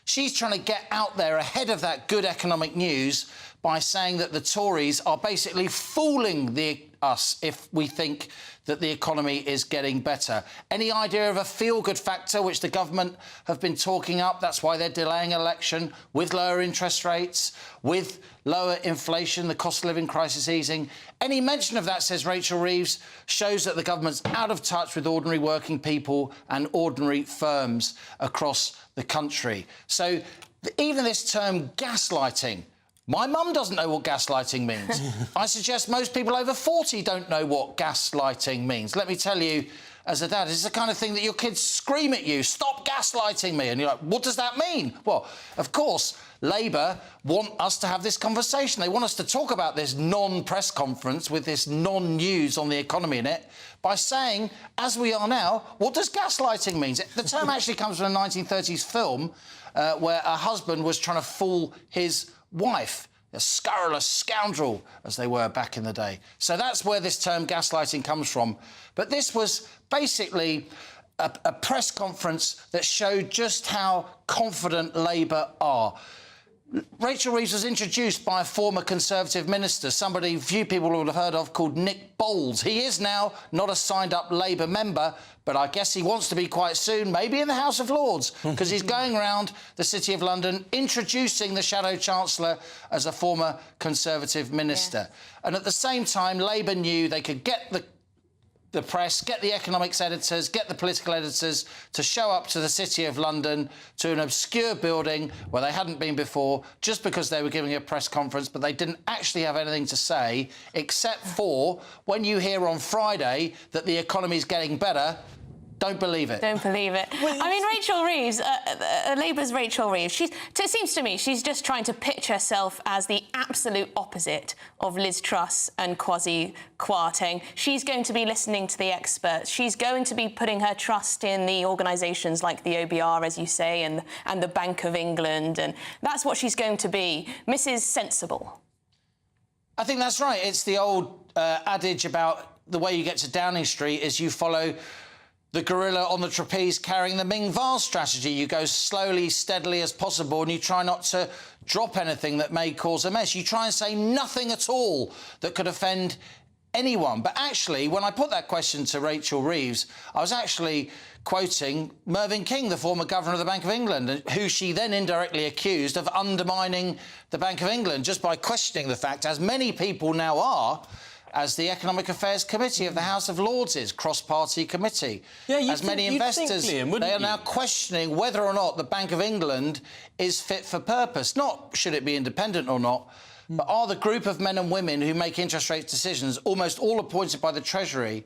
she's trying to get out there ahead of that good economic news by saying that the Tories are basically fooling us if we think that the economy is getting better. Any idea of a feel-good factor, which the government have been talking up? That's why they're delaying election, with lower interest rates, with lower inflation, the cost of living crisis easing. Any mention of that, says Rachel Reeves, shows that the government's out of touch with ordinary working people and ordinary firms across the country. So even this term gaslighting, my mum doesn't know what gaslighting means. I suggest most people over 40 don't know what gaslighting means. Let me tell you, as a dad, it's the kind of thing that your kids scream at you, stop gaslighting me. And you're like, what does that mean? Well, of course, Labour want us to have this conversation. They want us to talk about this non-press conference with this non-news on the economy in it by saying, as we are now, what does gaslighting mean? The term actually comes from a 1930s film where a husband was trying to fool his wife, a scurrilous scoundrel, as they were back in the day. So that's where this term gaslighting comes from. But this was basically a press conference that showed just how confident Labour are. Rachel Reeves was introduced by a former Conservative minister, somebody few people would have heard of, called Nick Bowles. He is now not a signed-up Labour member, but I guess he wants to be quite soon, maybe in the House of Lords, because he's going around the City of London introducing the Shadow Chancellor as a former Conservative minister. Yeah. And at the same time, Labour knew they could get the press, get the economics editors, get the political editors to show up to the City of London, to an obscure building where they hadn't been before, just because they were giving a press conference, but they didn't actually have anything to say, except for when you hear on Friday that the economy's getting better. Don't believe it. Don't believe it. I mean, Rachel Reeves, Labour's Rachel Reeves, it seems to me she's just trying to pitch herself as the absolute opposite of Liz Truss and Kwasi Kwarteng. She's going to be listening to the experts. She's going to be putting her trust in the organisations like the OBR, as you say, and the Bank of England, and that's what she's going to be. Mrs. Sensible. I think that's right. It's the old adage about the way you get to Downing Street is you follow the gorilla on the trapeze carrying the Ming vase strategy. You go slowly, steadily as possible, and you try not to drop anything that may cause a mess. You try and say nothing at all that could offend anyone. But actually, when I put that question to Rachel Reeves, I was actually quoting Mervyn King, the former governor of the Bank of England, who she then indirectly accused of undermining the Bank of England just by questioning the fact, as many people now are, as the Economic Affairs Committee of the House of Lords is, cross-party committee. Yeah, as many investors, they are now questioning whether or not the Bank of England is fit for purpose. Not should it be independent or not, but are the group of men and women who make interest rate decisions, almost all appointed by the Treasury,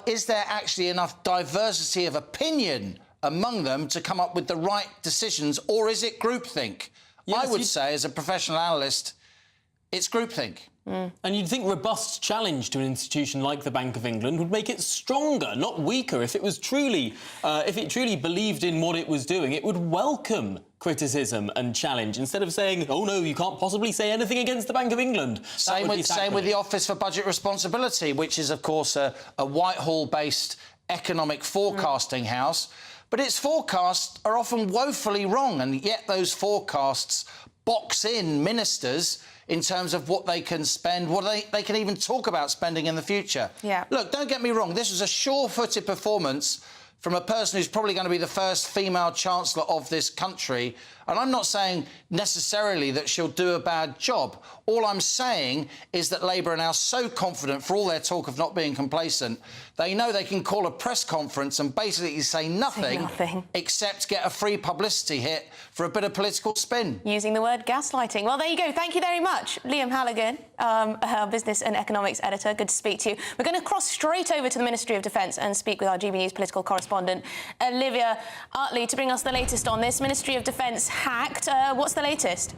is there actually enough diversity of opinion among them to come up with the right decisions, or is it groupthink? Yes, I would say, as a professional analyst, it's groupthink. And you'd think robust challenge to an institution like the Bank of England would make it stronger, not weaker. If it was truly, if it truly believed in what it was doing, it would welcome criticism and challenge instead of saying, "Oh no, you can't possibly say anything against the Bank of England." Same with the Office for Budget Responsibility, which is, of course, a Whitehall-based economic forecasting house. But its forecasts are often woefully wrong, and yet those forecasts box in ministers in terms of what they can spend, what they can even talk about spending in the future. Yeah. Look, don't get me wrong, this was a sure-footed performance from a person who's probably going to be the first female Chancellor of this country. And I'm not saying necessarily that she'll do a bad job. All I'm saying is that Labour are now so confident, for all their talk of not being complacent, they know they can call a press conference and basically say nothing except get a free publicity hit for a bit of political spin. Using the word gaslighting. Well, there you go. Thank you very much, Liam Halligan, our business and economics editor. Good to speak to you. We're going to cross straight over to the Ministry of Defence and speak with our GB News political correspondent, Olivia Artley, to bring us the latest on this. Ministry of Defence hacked. What's the latest?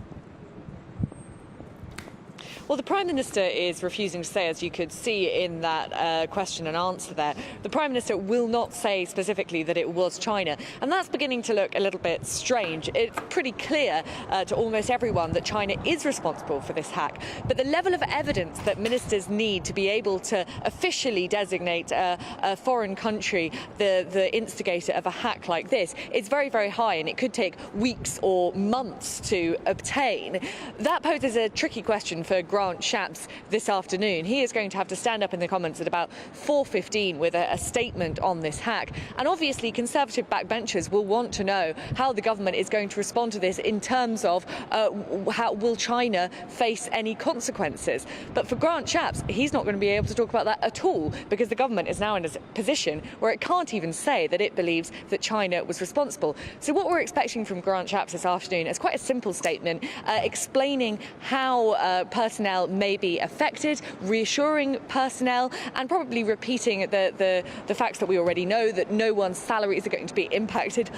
Well, the Prime Minister is refusing to say, as you could see in that question and answer there. The Prime Minister will not say specifically that it was China, and that's beginning to look a little bit strange. It's pretty clear to almost everyone that China is responsible for this hack, but the level of evidence that ministers need to be able to officially designate a foreign country the instigator of a hack like this is very, very high, and it could take weeks or months to obtain. That poses a tricky question for Grant Shapps this afternoon. He is going to have to stand up in the Commons at about 4:15 with a statement on this hack. And obviously Conservative backbenchers will want to know how the government is going to respond to this in terms of how will China face any consequences. But for Grant Shapps, he's not going to be able to talk about that at all, because the government is now in a position where it can't even say that it believes that China was responsible. So what we're expecting from Grant Shapps this afternoon is quite a simple statement explaining how personnel may be affected, reassuring personnel, and probably repeating the facts that we already know, that no one's salaries are going to be impacted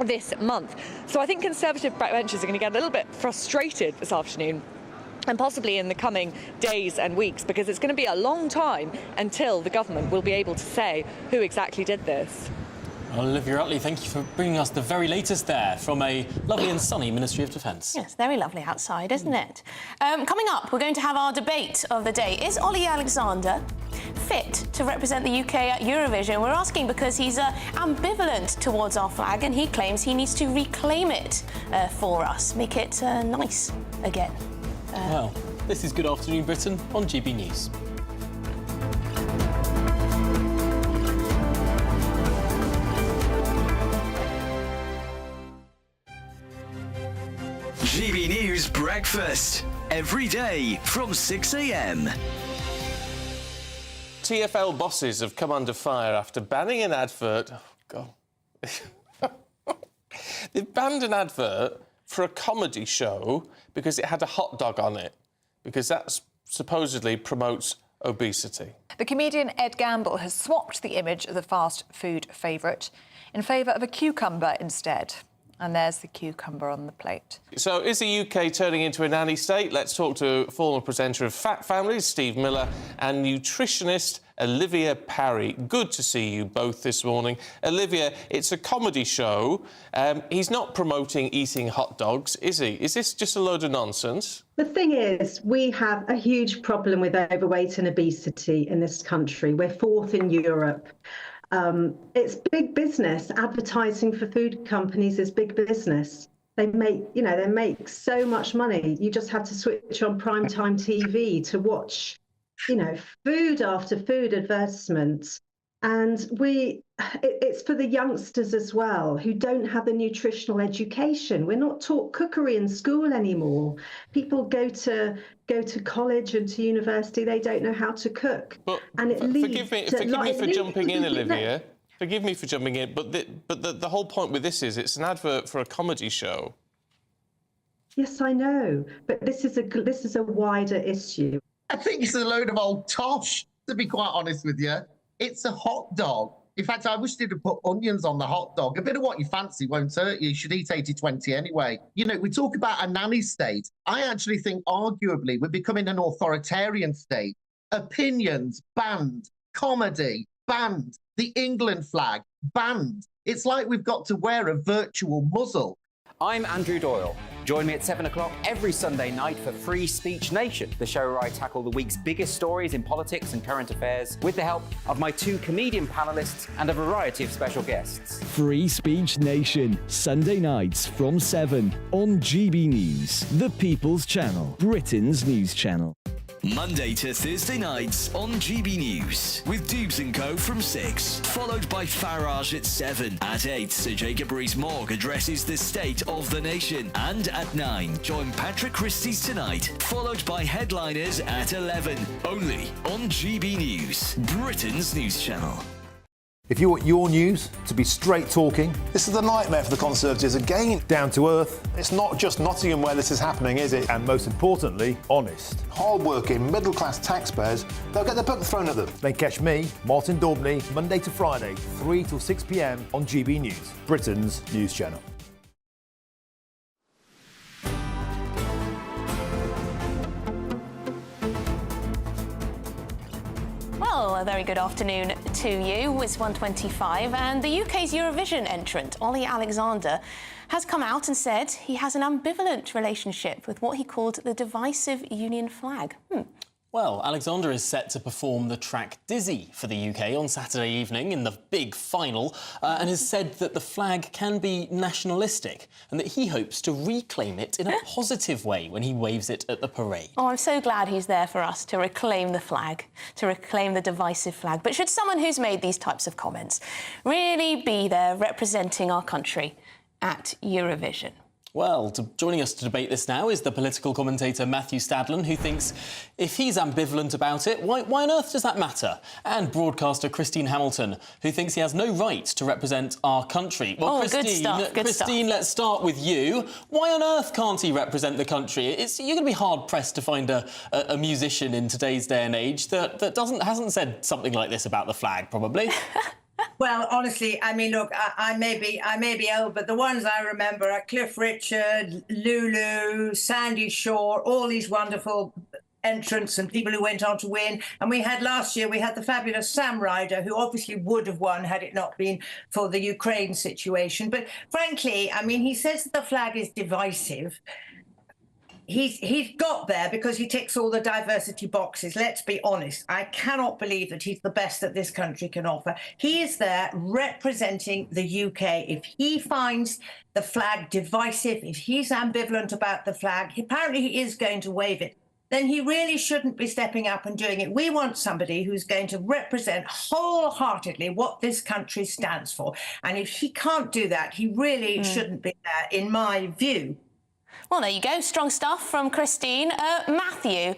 this month. So I think Conservative backbenchers are going to get a little bit frustrated this afternoon, and possibly in the coming days and weeks, because it's going to be a long time until the government will be able to say who exactly did this. Olivia Utley, thank you for bringing us the very latest there from a lovely and sunny Ministry of Defence. Yes, very lovely outside, isn't it? Coming up, we're going to have our debate of the day. Is Ollie Alexander fit to represent the UK at Eurovision? We're asking because he's ambivalent towards our flag, and he claims he needs to reclaim it for us, make it nice again. Well, this is Good Afternoon Britain on GB News. GB News Breakfast, every day from 6 a.m. TfL bosses have come under fire after banning an advert... Oh, God. They've banned an advert for a comedy show because it had a hot dog on it, because that supposedly promotes obesity. The comedian Ed Gamble has swapped the image of the fast food favourite in favour of a cucumber instead. And there's the cucumber on the plate. So is the UK turning into a nanny state? Let's talk to former presenter of Fat Families, Steve Miller, and nutritionist Olivia Parry. Good to see you both this morning. Olivia, it's a comedy show. He's not promoting eating hot dogs, is he? Is this just a load of nonsense? The thing is, we have a huge problem with overweight and obesity in this country. We're fourth in Europe. It's big business. Advertising for food companies is big business. They make so much money. You just have to switch on primetime TV to watch, food after food advertisements. And it's for the youngsters as well, who don't have the nutritional education. We're not taught cookery in school anymore. People go to college and to university, they don't know how to cook. But and it leads forgive me for jumping in, Olivia. Forgive me for jumping in, but the whole point with this is it's an advert for a comedy show. Yes, I know, but this is a wider issue. I think it's a load of old tosh, to be quite honest with you. It's a hot dog. In fact, I wish they'd have put onions on the hot dog. A bit of what you fancy won't hurt you. You should eat 80-20 anyway. We talk about a nanny state. I actually think, arguably, we're becoming an authoritarian state. Opinions banned. Comedy banned. The England flag banned. It's like we've got to wear a virtual muzzle. I'm Andrew Doyle. Join me at 7 o'clock every Sunday night for Free Speech Nation, the show where I tackle the week's biggest stories in politics and current affairs with the help of my two comedian panellists and a variety of special guests. Free Speech Nation, Sunday nights from 7 on GB News, the People's Channel, Britain's news channel. Monday to Thursday nights on GB News with Dubes & Co from 6, followed by Farage at 7. At 8, Sir Jacob Rees-Mogg addresses the state of the nation. And at 9, join Patrick Christie's Tonight, followed by Headliners at 11. Only on GB News, Britain's news channel. If you want your news to be straight talking, this is a nightmare for the Conservatives again. Down to earth. It's not just Nottingham where this is happening, is it? And most importantly, honest. Hard-working, middle-class taxpayers, they'll get their book thrown at them. Then catch me, Martin Daubney, Monday to Friday, 3 till 6 p.m. on GB News, Britain's news channel. Well, a very good afternoon to you. It's 1:25, and the UK's Eurovision entrant, Ollie Alexander, has come out and said he has an ambivalent relationship with what he called the divisive Union flag. Well, Alexander is set to perform the track Dizzy for the UK on Saturday evening in the big final and has said that the flag can be nationalistic and that he hopes to reclaim it in a positive way when he waves it at the parade. Oh, I'm so glad he's there for us to reclaim the flag, to reclaim the divisive flag. But should someone who's made these types of comments really be there representing our country at Eurovision? Well, joining us to debate this now is the political commentator Matthew Stadlen, who thinks if he's ambivalent about it, why on earth does that matter? And broadcaster Christine Hamilton, who thinks he has no right to represent our country. Well, Christine, let's start with you. Why on earth can't he represent the country? You're going to be hard-pressed to find a musician in today's day and age that hasn't said something like this about the flag, probably. Well, honestly, I mean, look, I may be old, but the ones I remember are Cliff Richard, Lulu, Sandy Shaw, all these wonderful entrants and people who went on to win. And last year, we had the fabulous Sam Ryder, who obviously would have won had it not been for the Ukraine situation. But frankly, I mean, he says that the flag is divisive. He's got there because he ticks all the diversity boxes. Let's be honest. I cannot believe that he's the best that this country can offer. He is there representing the UK. If he finds the flag divisive, if he's ambivalent about the flag, apparently he is going to wave it, then he really shouldn't be stepping up and doing it. We want somebody who's going to represent wholeheartedly what this country stands for. And if he can't do that, he really shouldn't be there, in my view. Well, there you go. Strong stuff from Christine. Matthew,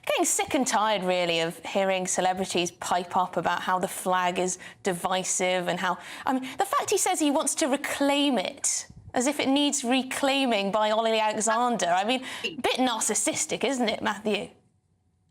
getting sick and tired, really, of hearing celebrities pipe up about how the flag is divisive and how... I mean, the fact he says he wants to reclaim it, as if it needs reclaiming by Ollie Alexander. I mean, a bit narcissistic, isn't it, Matthew?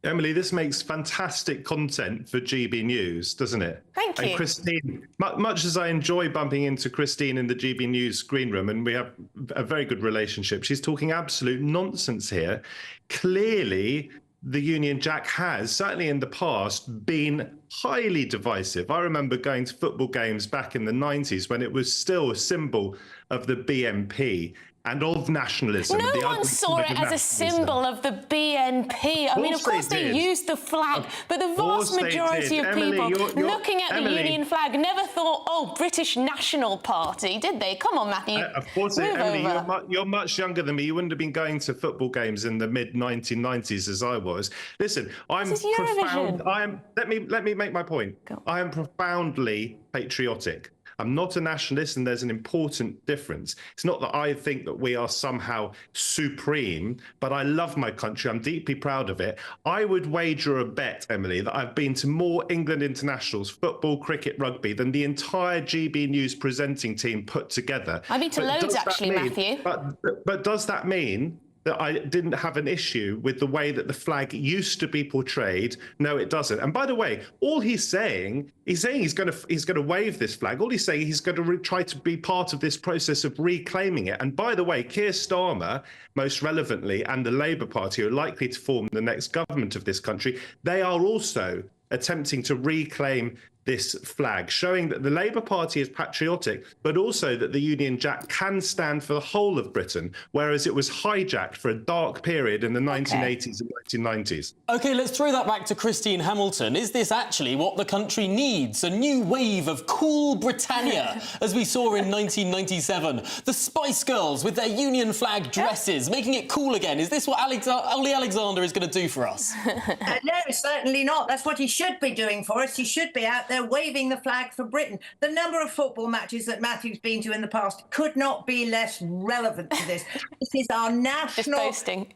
Emily, this makes fantastic content for GB News, doesn't it? Thank you. And Christine, much as I enjoy bumping into Christine in the GB News green room, and we have a very good relationship, she's talking absolute nonsense here. Clearly, the Union Jack has, certainly in the past, been highly divisive. I remember going to football games back in the 90s when it was still a symbol of the BNP and of nationalism. No one saw it as a symbol of the BNP. I mean, of course they used the flag, but the vast majority of people looking at the Union flag never thought, oh, British National Party, did they? Come on, Matthew. Of course, Emily, you're much younger than me. You wouldn't have been going to football games in the mid-1990s as I was. Listen, let me make my point. I am profoundly patriotic. I'm not a nationalist, and there's an important difference. It's not that I think that we are somehow supreme, but I love my country. I'm deeply proud of it. I would wager a bet, Emily, that I've been to more England internationals, football, cricket, rugby, than the entire GB News presenting team put together. I've been to loads, actually, Matthew. But does that mean that I didn't have an issue with the way that the flag used to be portrayed? No, it doesn't. And by the way, all he's saying he's going to wave this flag. All he's saying, he's going to try to be part of this process of reclaiming it. And by the way, Keir Starmer, most relevantly, and the Labour Party, who are likely to form the next government of this country, they are also attempting to reclaim this flag, showing that the Labour Party is patriotic, but also that the Union Jack can stand for the whole of Britain, whereas it was hijacked for a dark period in the 1980s and 1990s. OK, let's throw that back to Christine Hamilton. Is this actually what the country needs? A new wave of cool Britannia, as we saw in 1997? The Spice Girls with their Union flag dresses, making it cool again. Is this what Ollie Alexander is going to do for us? No, certainly not. That's what he should be doing for us. He should be out there waving the flag for Britain. The number of football matches that Matthew's been to in the past could not be less relevant to this. This is our national flag.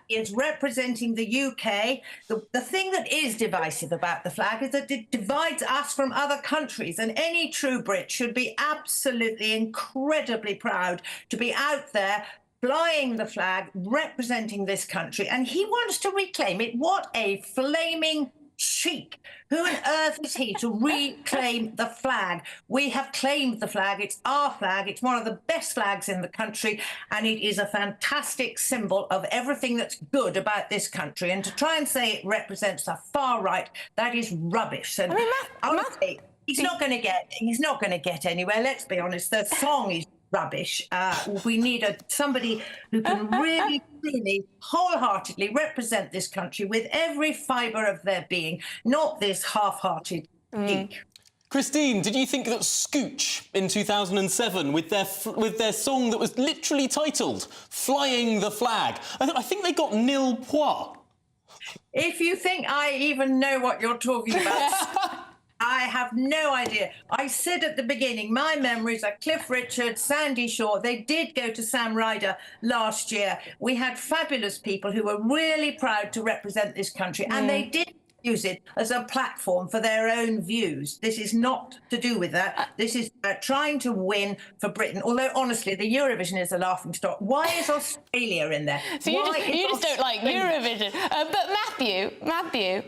It's representing the UK. The thing that is divisive about the flag is that it divides us from other countries, and any true Brit should be absolutely incredibly proud to be out there flying the flag, representing this country, and he wants to reclaim it. What a flaming cheek. Who on earth is he to reclaim the flag? We have claimed the flag. It's our flag. It's one of the best flags in the country, and it is a fantastic symbol of everything that's good about this country. And to try and say it represents the far right, that is rubbish. And honestly, he's not going to get anywhere. Let's be honest. The song is rubbish. We need somebody who can really, really wholeheartedly represent this country with every fibre of their being, not this half-hearted geek. Christine, did you think that Scooch in 2007, with their song that was literally titled "Flying the Flag," I think they got nil points? If you think I even know what you're talking about, I have no idea. I said at the beginning, my memories are Cliff Richard, Sandy Shaw. They did go to Sam Ryder last year. We had fabulous people who were really proud to represent this country, and they did use it as a platform for their own views. This is not to do with that. This is trying to win for Britain. Although, honestly, the Eurovision is a laughingstock. Why is Australia in there? So you just don't like Eurovision. But Matthew,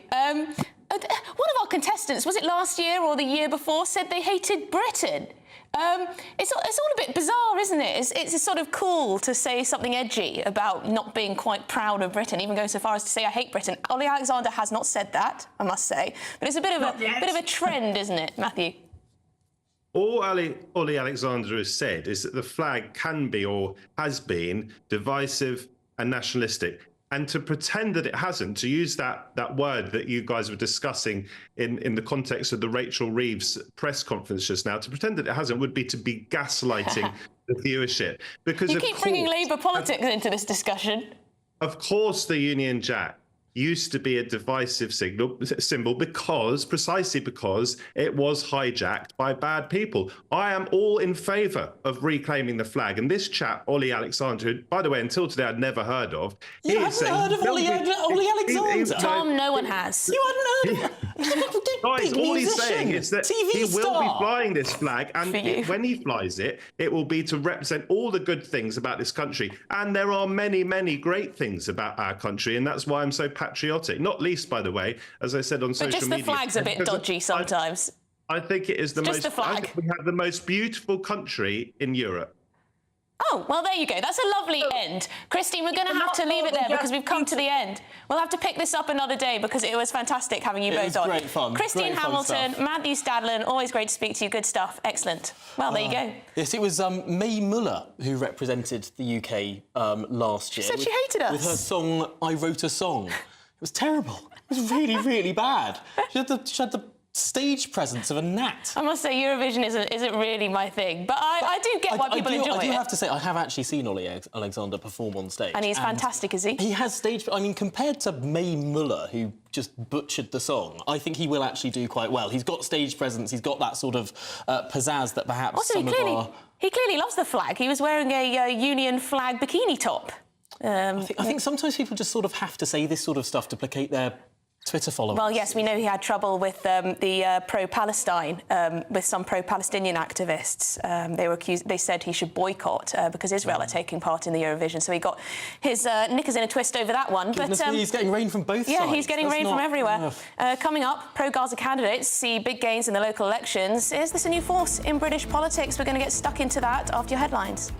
one of our contestants, was it last year or the year before, said they hated Britain. It's all a bit bizarre, isn't it? It's sort of cool to say something edgy about not being quite proud of Britain, even going so far as to say I hate Britain. Ollie Alexander has not said that, I must say, but it's a bit of a trend, isn't it, Matthew? All Ollie Alexander has said is that the flag can be or has been divisive and nationalistic. And to pretend that it hasn't, to use that word that you guys were discussing in the context of the Rachel Reeves press conference just now, to pretend that it hasn't would be to be gaslighting the viewership. Because you keep bringing Labour politics into this discussion. Of course, the Union Jack used to be a divisive symbol precisely because it was hijacked by bad people. I am all in favour of reclaiming the flag. And this chap, Ollie Alexander, who, by the way, until today I'd never heard of. You haven't heard of Ollie Alexander? Tom, no one has. You hadn't heard of him? Guys, all he's saying is that he will be flying this flag, and when he flies it, it will be to represent all the good things about this country. And there are many, many great things about our country, and that's why I'm so patriotic. Not least, by the way, as I said on social media. But just the flag's a bit dodgy sometimes. I think it is the most. The flag. I think we have the most beautiful country in Europe. Oh, well, there you go. That's a lovely end. Christine, we're going to have to leave it there because we've come to the end. We'll have to pick this up another day because it was fantastic having you both on. Great fun. Christine Hamilton, Matthew Stadlen, always great to speak to you. Good stuff. Excellent. Well, there you go. Yes, it was May Muller who represented the UK last year. She said she hated us. With her song, I Wrote a Song. It was terrible. It was really, really bad. She had the stage presence of a gnat. I must say, Eurovision isn't really my thing, but I do get why people enjoy it. I do have to say, I have actually seen Ollie Alexander perform on stage. And he's fantastic, is he? He has stage... I mean, compared to May Muller, who just butchered the song, I think he will actually do quite well. He's got stage presence, he's got that sort of pizzazz that perhaps also, he clearly loves the flag. He was wearing a Union flag bikini top. I think sometimes people just sort of have to say this sort of stuff to placate their Twitter followers. Well, yes, we know he had trouble with the pro-Palestine, with some pro-Palestinian activists. They said he should boycott because Israel are taking part in the Eurovision. So he got his knickers in a twist over that one. But he's getting rain from both sides. Yeah, he's getting rain from everywhere. Coming up, pro-Gaza candidates see big gains in the local elections. Is this a new force in British politics? We're going to get stuck into that after your headlines.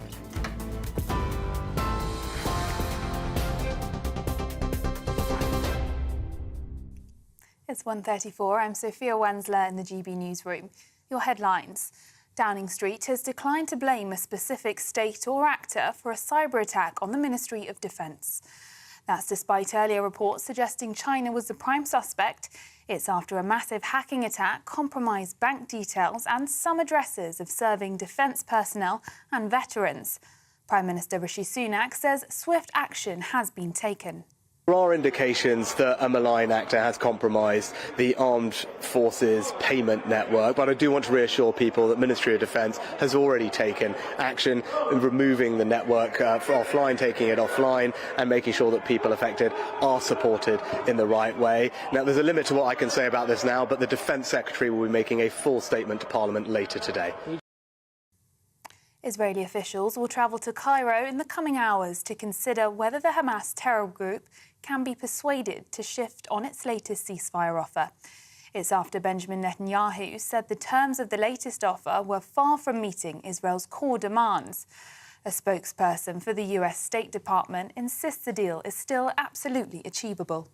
It's 1:34. I'm Sophia Wensler in the GB newsroom. Your headlines. Downing Street has declined to blame a specific state or actor for a cyber attack on the Ministry of Defence. That's despite earlier reports suggesting China was the prime suspect. It's after a massive hacking attack compromised bank details and some addresses of serving defence personnel and veterans. Prime Minister Rishi Sunak says swift action has been taken. There are indications that a malign actor has compromised the armed forces payment network, but I do want to reassure people that Ministry of Defence has already taken action in removing the network offline, taking it offline and making sure that people affected are supported in the right way. Now, there's a limit to what I can say about this now, but the Defence Secretary will be making a full statement to Parliament later today. Israeli officials will travel to Cairo in the coming hours to consider whether the Hamas terror group can be persuaded to shift on its latest ceasefire offer. It's after Benjamin Netanyahu said the terms of the latest offer were far from meeting Israel's core demands. A spokesperson for the US State Department insists the deal is still absolutely achievable.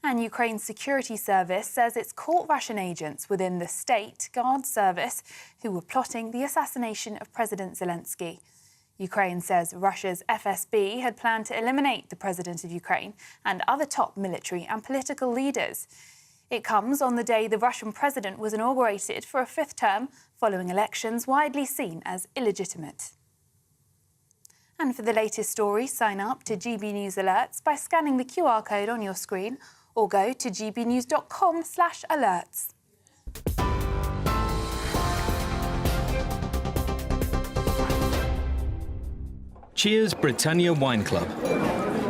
And Ukraine's security service says it's caught Russian agents within the State Guard service who were plotting the assassination of President Zelensky. Ukraine says Russia's FSB had planned to eliminate the president of Ukraine and other top military and political leaders. It comes on the day the Russian president was inaugurated for a fifth term, following elections widely seen as illegitimate. And for the latest stories, sign up to GB News Alerts by scanning the QR code on your screen or go to gbnews.com/alerts. Cheers Britannia Wine Club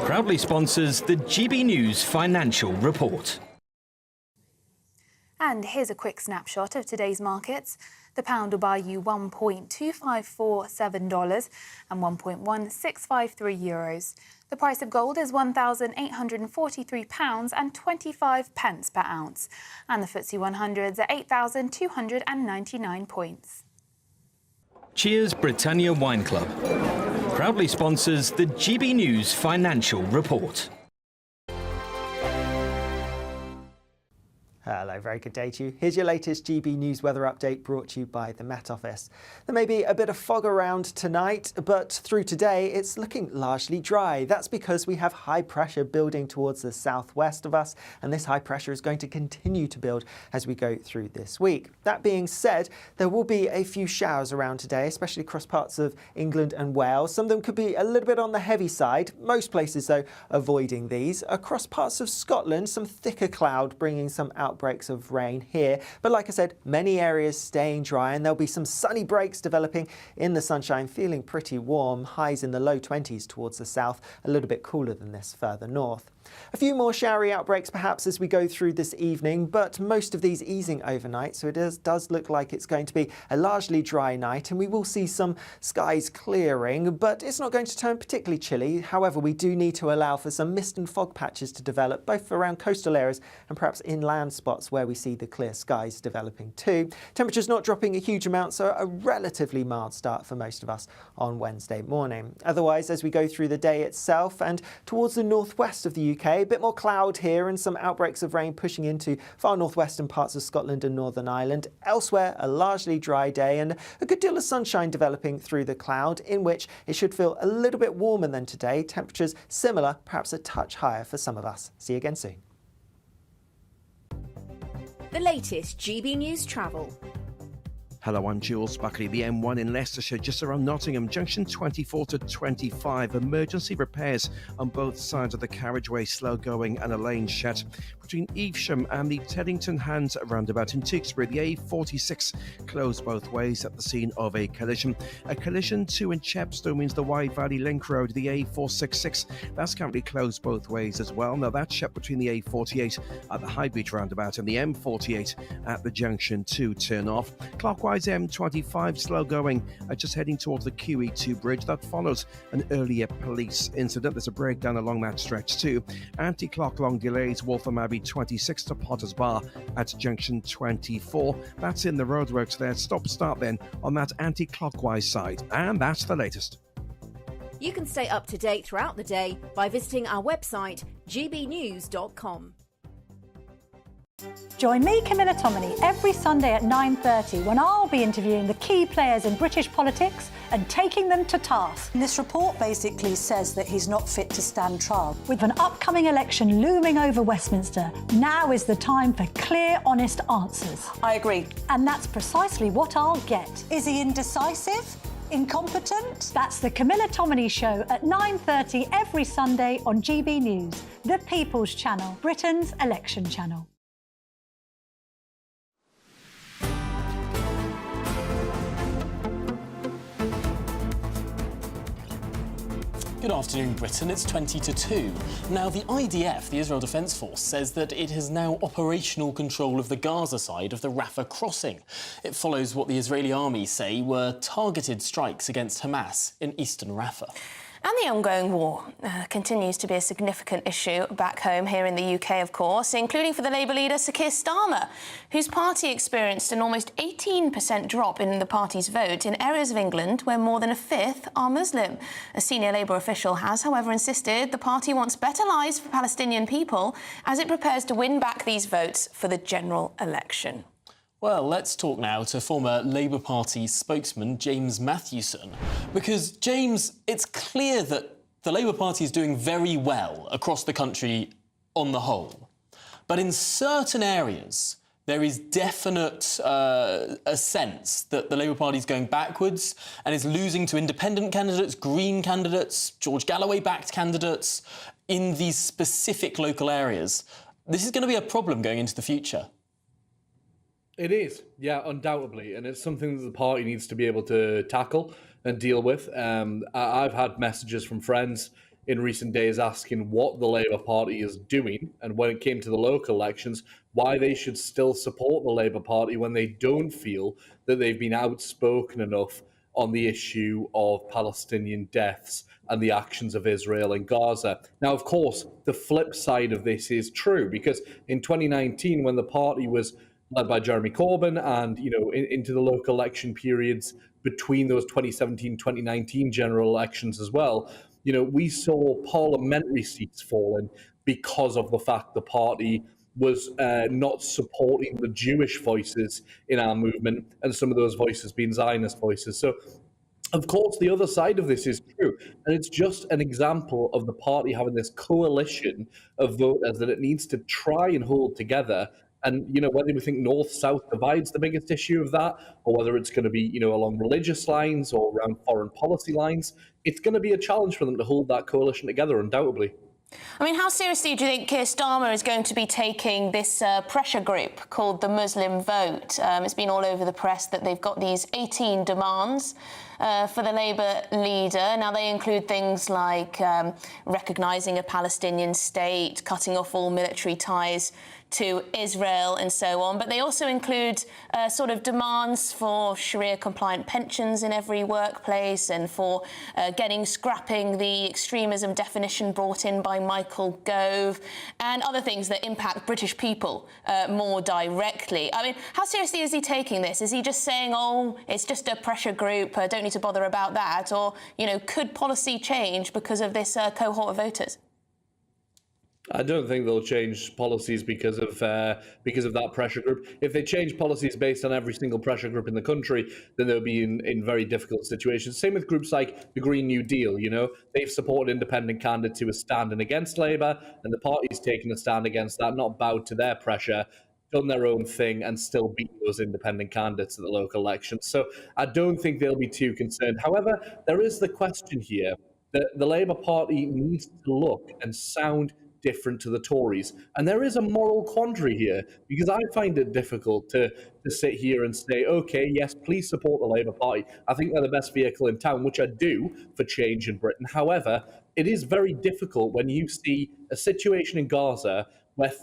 proudly sponsors the GB News Financial Report. And here's a quick snapshot of today's markets. The pound will buy you $1.2547 and 1.1653 euros. The price of gold is £1,843 and 25 pence per ounce. And the FTSE 100's at 8,299 points. Cheers Britannia Wine Club proudly sponsors the GB News Financial Report. Hello, very good day to you. Here's your latest GB News weather update brought to you by the Met Office. There may be a bit of fog around tonight, but through today it's looking largely dry. That's because we have high pressure building towards the southwest of us, and this high pressure is going to continue to build as we go through this week. That being said, there will be a few showers around today, especially across parts of England and Wales. Some of them could be a little bit on the heavy side. Most places, though, avoiding these. Across parts of Scotland, some thicker cloud bringing some outbreaks of rain here, but like I said, many areas staying dry, and there'll be some sunny breaks developing in the sunshine, feeling pretty warm, highs in the low 20s towards the south, a little bit cooler than this further north. A few more showery outbreaks perhaps as we go through this evening, but most of these easing overnight, so it does look like it's going to be a largely dry night, and we will see some skies clearing, but it's not going to turn particularly chilly. However, we do need to allow for some mist and fog patches to develop, both around coastal areas and perhaps inland spots where we see the clear skies developing too. Temperatures not dropping a huge amount, so a relatively mild start for most of us on Wednesday morning. Otherwise, as we go through the day itself and towards the northwest of the UK, a bit more cloud here and some outbreaks of rain pushing into far northwestern parts of Scotland and Northern Ireland. Elsewhere, a largely dry day and a good deal of sunshine developing through the cloud, in which it should feel a little bit warmer than today. Temperatures similar, perhaps a touch higher for some of us. See you again soon. The latest GB News travel. Hello, I'm Jules Buckley. The M1 in Leicestershire, just around Nottingham, junction 24 to 25. Emergency repairs on both sides of the carriageway, slow going and a lane shut. Between Evesham and the Teddington Hands roundabout in Tewkesbury, the A46 closed both ways at the scene of a collision. A collision too in Chepstow means the Wye Valley Link Road, the A466, that's currently closed both ways as well. Now that's shut between the A48 at the High Beach roundabout and the M48 at the junction 2 turn off. Clockwise M25 slow going, just heading towards the QE2 bridge. That follows an earlier police incident. There's a breakdown along that stretch too. Anti-clock long delays, Waltham Abbey 26 to Potters Bar at junction 24. That's in the roadworks there. Stop-start then on that anti-clockwise side. And that's the latest. You can stay up to date throughout the day by visiting our website, gbnews.com. Join me, Camilla Tominey, every Sunday at 9:30 when I'll be interviewing the key players in British politics and taking them to task. This report basically says that he's not fit to stand trial. With an upcoming election looming over Westminster, now is the time for clear, honest answers. I agree. And that's precisely what I'll get. Is he indecisive? Incompetent? That's the Camilla Tominey Show at 9:30 every Sunday on GB News, the People's Channel, Britain's election channel. Good afternoon, Britain. It's 20 to 2. Now, the IDF, the Israel Defence Force, says that it has now operational control of the Gaza side of the Rafah crossing. It follows what the Israeli army say were targeted strikes against Hamas in eastern Rafah. And the ongoing war continues to be a significant issue back home here in the UK, of course, including for the Labour leader Sir Keir Starmer, whose party experienced an almost 18% drop in the party's vote in areas of England where more than a fifth are Muslim. A senior Labour official has, however, insisted the party wants better lives for Palestinian people as it prepares to win back these votes for the general election. Well, let's talk now to former Labour Party spokesman James Matthewson. Because, James, it's clear that the Labour Party is doing very well across the country on the whole. But in certain areas, there is definite a sense that the Labour Party is going backwards and is losing to independent candidates, Green candidates, George Galloway-backed candidates in these specific local areas. This is going to be a problem going into the future. It is, yeah, undoubtedly, and it's something that the party needs to be able to tackle and deal with. I've had messages from friends in recent days asking what the Labour Party is doing, and when it came to the local elections, why they should still support the Labour Party when they don't feel that they've been outspoken enough on the issue of Palestinian deaths and the actions of Israel in Gaza. Now, of course, the flip side of this is true, because in 2019, when the party was led by Jeremy Corbyn and, into the local election periods between those 2017-2019 general elections as well, we saw parliamentary seats falling because of the fact the party was not supporting the Jewish voices in our movement, and some of those voices being Zionist voices. So, of course, the other side of this is true, and it's just an example of the party having this coalition of voters that it needs to try and hold together. And, whether we think North-South divide's the biggest issue of that, or whether it's going to be, along religious lines or around foreign policy lines, it's going to be a challenge for them to hold that coalition together, undoubtedly. I mean, how seriously do you think Keir Starmer is going to be taking this pressure group called the Muslim Vote? It's been all over the press that they've got these 18 demands for the Labour leader. Now, they include things like recognising a Palestinian state, cutting off all military ties to Israel and so on. But they also include sort of demands for Sharia-compliant pensions in every workplace and for scrapping the extremism definition brought in by Michael Gove and other things that impact British people more directly. I mean, how seriously is he taking this? Is he just saying, oh, it's just a pressure group, don't need to bother about that? Or, could policy change because of this cohort of voters? I don't think they'll change policies because of that pressure group. If they change policies based on every single pressure group in the country, then they'll be in very difficult situations. Same with groups like the Green New Deal. They've supported independent candidates who are standing against Labour, and the party's taken a stand against that, not bowed to their pressure, done their own thing, and still beat those independent candidates at the local elections. So I don't think they'll be too concerned. However, there is the question here that the Labour Party needs to look and sound different to the Tories. And there is a moral quandary here, because I find it difficult to sit here and say, OK, yes, please support the Labour Party. I think they're the best vehicle in town, which I do, for change in Britain. However, it is very difficult when you see a situation in Gaza where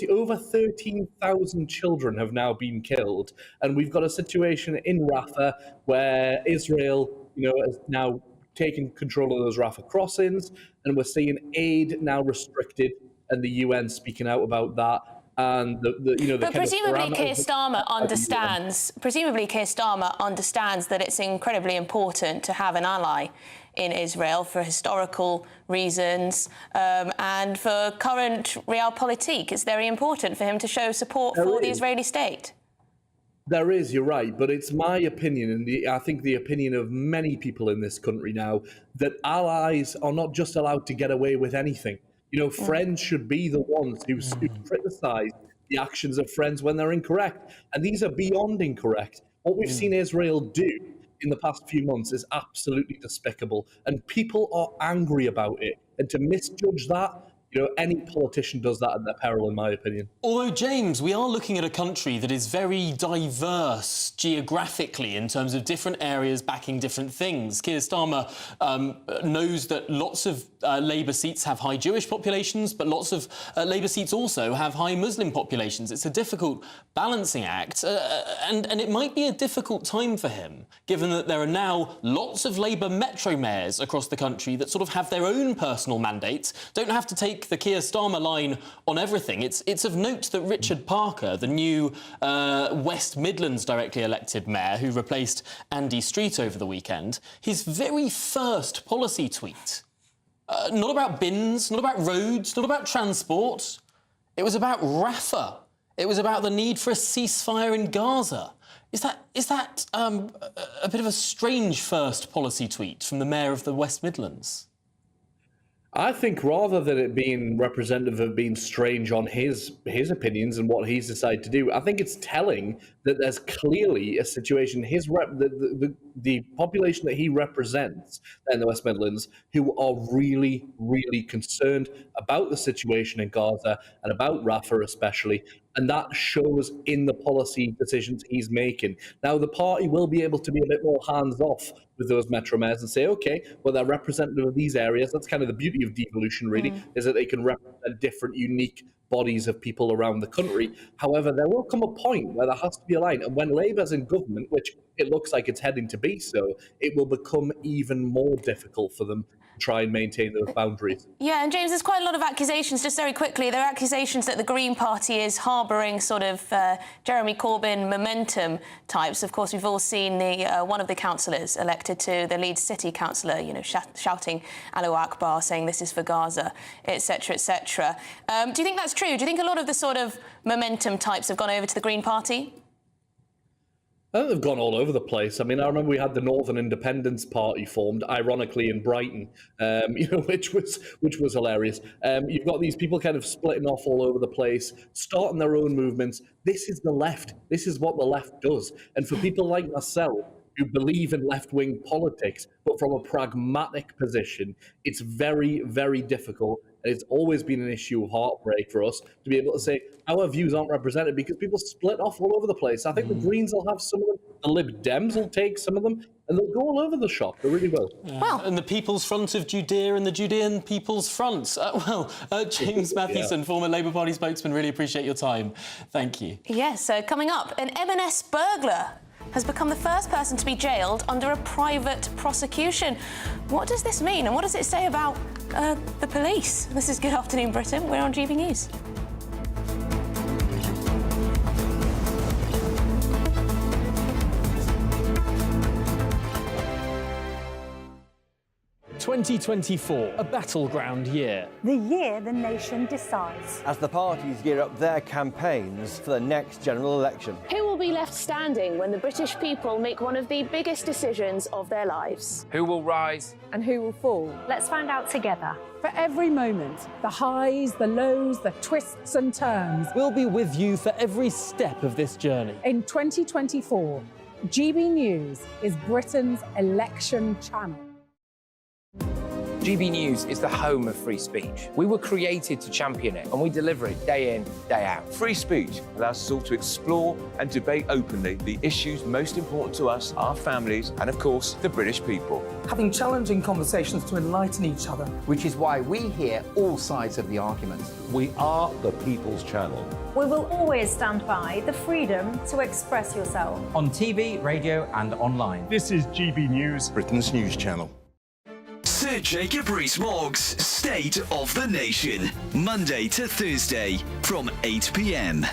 over 13,000 children have now been killed. And we've got a situation in Rafah where Israel, has now taking control of those Rafah crossings, and we're seeing aid now restricted, and the UN speaking out about that. and But presumably Keir Starmer understands. Presumably Keir Starmer understands that it's incredibly important to have an ally in Israel for historical reasons and for current realpolitik. It's very important for him to show support for the Israeli state. There is, you're right, but it's my opinion, and I think the opinion of many people in this country now, that allies are not just allowed to get away with anything. Friends should be the ones who criticise the actions of friends when they're incorrect, and these are beyond incorrect. What we've seen Israel do in the past few months is absolutely despicable, and people are angry about it. And to misjudge that, any politician does that at their peril, in my opinion. Although, James, we are looking at a country that is very diverse geographically in terms of different areas backing different things. Keir Starmer knows that lots of Labour seats have high Jewish populations, but lots of Labour seats also have high Muslim populations. It's a difficult balancing act, and it might be a difficult time for him, given that there are now lots of Labour metro mayors across the country that sort of have their own personal mandates, don't have to take the Keir Starmer line on everything. It's of note that Richard Parker, the new West Midlands directly elected mayor who replaced Andy Street over the weekend, his very first policy tweet, not about bins, not about roads, not about transport, it was about Rafah. It was about the need for a ceasefire in Gaza. Is that a bit of a strange first policy tweet from the mayor of the West Midlands? I think rather than it being representative of being strange on his opinions and what he's decided to do, I think it's telling that there's clearly a situation, the population that he represents in the West Midlands, who are really, really concerned about the situation in Gaza and about Rafah especially, and that shows in the policy decisions he's making. Now, the party will be able to be a bit more hands-off with those metro mayors and say, OK, well, they're representative of these areas. That's kind of the beauty of devolution, really, is that they can represent different, unique bodies of people around the country. However, there will come a point where there has to be a line. And when Labour's in government, which it looks like it's heading to be so, it will become even more difficult for them to try and maintain those boundaries. Yeah, and James, there's quite a lot of accusations, just very quickly. There are accusations that the Green Party is harbouring sort of Jeremy Corbyn momentum types. Of course, we've all seen one of the councillors elected to the Leeds City councillor, shouting Allahu Akbar, saying this is for Gaza, etc., etc. Do you think that's true? Do you think a lot of the sort of momentum types have gone over to the Green Party? I think they've gone all over the place. I mean, I remember we had the Northern Independence Party formed, ironically in Brighton, which was hilarious. You've got these people kind of splitting off all over the place, starting their own movements. This is the left. This is what the left does. And for people like myself, who believe in left-wing politics, but from a pragmatic position, it's very, very difficult. And it's always been an issue of heartbreak for us to be able to say our views aren't represented because people split off all over the place. I think the Greens will have some of them, the Lib Dems will take some of them, and they'll go all over the shop. They really will. And the People's Front of Judea and the Judean People's Front. James Mathieson, former Labour Party spokesman, really appreciate your time. Thank you. Yes, coming up, an M&S burglar has become the first person to be jailed under a private prosecution. What does this mean, and what does it say about the police? This is Good Afternoon Britain. We're on GB News. 2024, a battleground year. The year the nation decides. As the parties gear up their campaigns for the next general election. Who will be left standing when the British people make one of the biggest decisions of their lives? Who will rise? And who will fall? Let's find out together. For every moment, the highs, the lows, the twists and turns. We'll be with you for every step of this journey. In 2024, GB News is Britain's election channel. GB News is the home of free speech. We were created to champion it, and we deliver it day in, day out. Free speech allows us all to explore and debate openly the issues most important to us, our families, and of course, the British people. Having challenging conversations to enlighten each other. Which is why we hear all sides of the argument. We are the People's Channel. We will always stand by the freedom to express yourself. On TV, radio, and online. This is GB News, Britain's news channel. to Jacob Rees-Mogg's State of the Nation, Monday to Thursday from 8 p.m.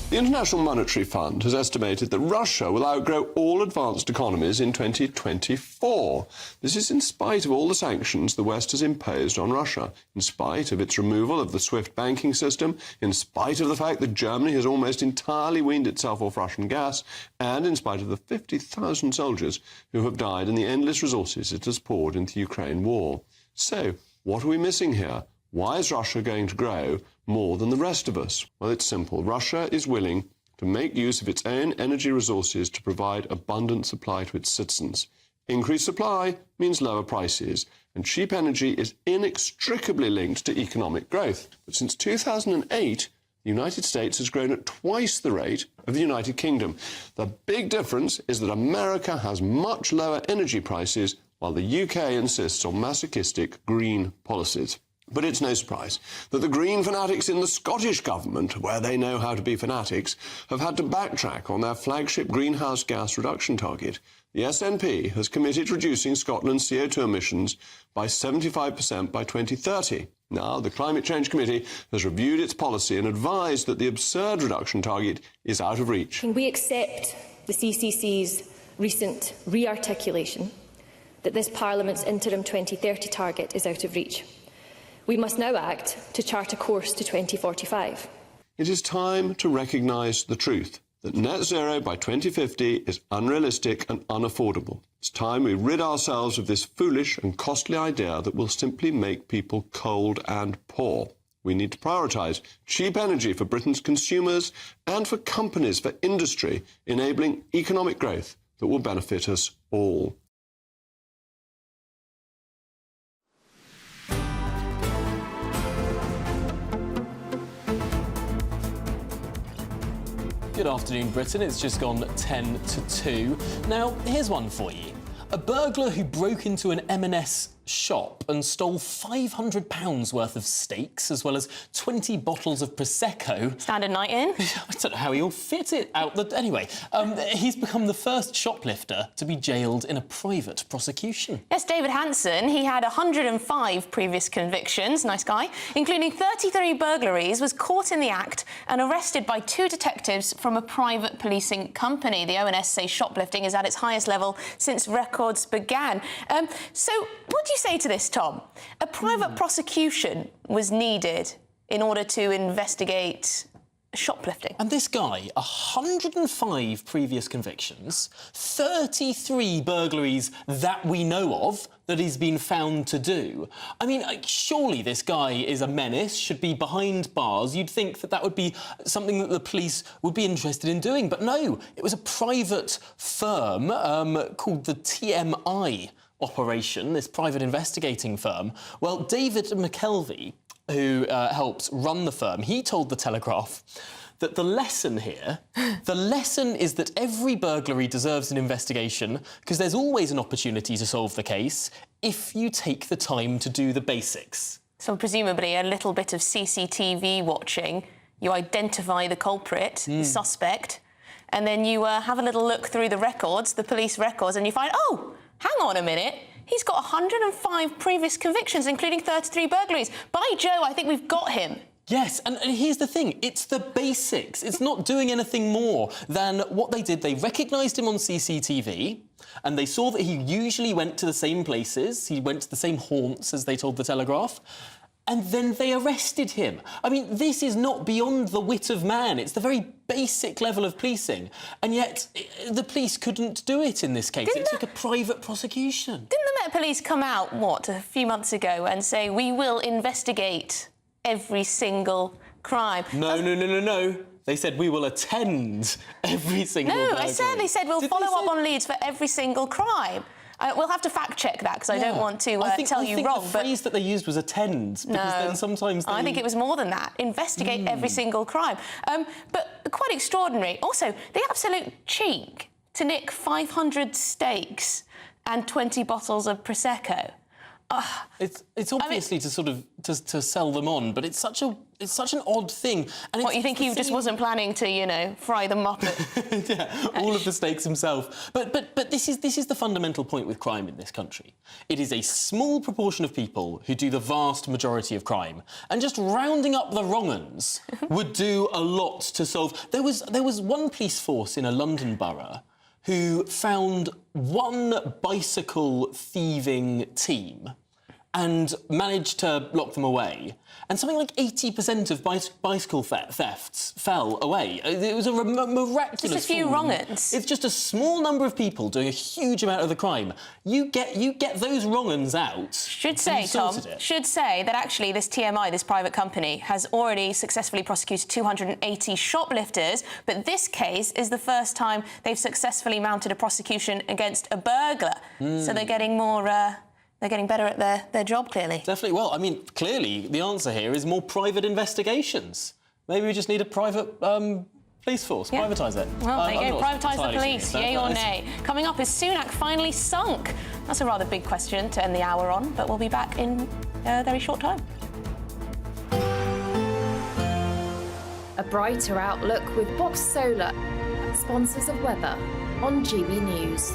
The International Monetary Fund has estimated that Russia will outgrow all advanced economies in 2024. This is in spite of all the sanctions the West has imposed on Russia, in spite of its removal of the SWIFT banking system, in spite of the fact that Germany has almost entirely weaned itself off Russian gas, and in spite of the 50,000 soldiers who have died and the endless resources it has poured into the Ukraine war. So, what are we missing here? Why is Russia going to grow more than the rest of us? Well, it's simple. Russia is willing to make use of its own energy resources to provide abundant supply to its citizens. Increased supply means lower prices, and cheap energy is inextricably linked to economic growth. But since 2008, the United States has grown at twice the rate of the United Kingdom. The big difference is that America has much lower energy prices, while the UK insists on masochistic green policies. But it's no surprise that the Green fanatics in the Scottish government, where they know how to be fanatics, have had to backtrack on their flagship greenhouse gas reduction target. The SNP has committed to reducing Scotland's CO2 emissions by 75% by 2030. Now, the Climate Change Committee has reviewed its policy and advised that the absurd reduction target is out of reach. Can we accept the CCC's recent re-articulation that this Parliament's interim 2030 target is out of reach? We must now act to chart a course to 2045. It is time to recognise the truth that net zero by 2050 is unrealistic and unaffordable. It's time we rid ourselves of this foolish and costly idea that will simply make people cold and poor. We need to prioritise cheap energy for Britain's consumers and for companies, for industry, enabling economic growth that will benefit us all. Good afternoon, Britain. It's just gone 10 to 2. Now, here's one for you. A burglar who broke into an M&S shop and stole £500 worth of steaks, as well as 20 bottles of Prosecco. Standard night in? I don't know how he'll fit it out. Anyway, he's become the first shoplifter to be jailed in a private prosecution. Yes, David Hansen, he had 105 previous convictions, nice guy, including 33 burglaries, was caught in the act and arrested by 2 detectives from a private policing company. The ONS say shoplifting is at its highest level since records began. So, what do you say to this, Tom? A private prosecution was needed in order to investigate shoplifting. And this guy, 105 previous convictions, 33 burglaries that we know of that he's been found to do. I mean, surely this guy is a menace, should be behind bars. You'd think that that would be something that the police would be interested in doing. But no, it was a private firm called the TMI operation, this private investigating firm. Well, David McKelvey, who helps run the firm, he told The Telegraph that the lesson here, the lesson is that every burglary deserves an investigation because there's always an opportunity to solve the case if you take the time to do the basics. So presumably a little bit of CCTV watching, you identify the culprit, the suspect, and then you have a little look through the records, the police records, and you find, oh, hang on a minute, he's got 105 previous convictions, including 33 burglaries. By Joe, I think we've got him. Yes, and here's the thing, it's the basics. It's not doing anything more than what they did. They recognised him on CCTV, and they saw that he usually went to the same places, he went to the same haunts, as they told The Telegraph, and then they arrested him. I mean, this is not beyond the wit of man. It's the very basic level of policing. And yet, the police couldn't do it in this case. It took a private prosecution. Didn't the Met Police come out, a few months ago and say, we will investigate every single crime? No. They said we will attend every single burglary. They said we'll follow up on leads for every single crime. We'll have to fact-check that, because I don't want to tell you wrong. The phrase that they used was attend, because then sometimes I think it was more than that. Investigate every single crime. But quite extraordinary. Also, the absolute cheek to nick 500 steaks and 20 bottles of Prosecco. It's obviously to sort of to sell them on, but it's such an odd thing. And what, you think he just wasn't planning to, you know, fry them up? Yeah, all of the steaks himself. But this is the fundamental point with crime in this country. It is a small proportion of people who do the vast majority of crime, and just rounding up the wrong-uns would do a lot to solve. There was one police force in a London borough who found one bicycle thieving team and managed to lock them away. And something like 80% of bicycle thefts fell away. It was a miraculous... Just a few wrong-uns. It's just a small number of people doing a huge amount of the crime. You get those wrong-uns out. Should say, Tom, should say that actually this TMI, this private company, has already successfully prosecuted 280 shoplifters, but this case is the first time they've successfully mounted a prosecution against a burglar. So they're getting more... They're getting better at their job, clearly. Definitely. Well, I mean, clearly the answer here is more private investigations. Maybe we just need a private police force. Yeah. Privatise it. Well, there you go. Privatise the police. Yay or nay? Coming up, is Sunak finally sunk? That's a rather big question to end the hour on, but we'll be back in a very short time. A brighter outlook with Box Solar, sponsors of weather on GB News.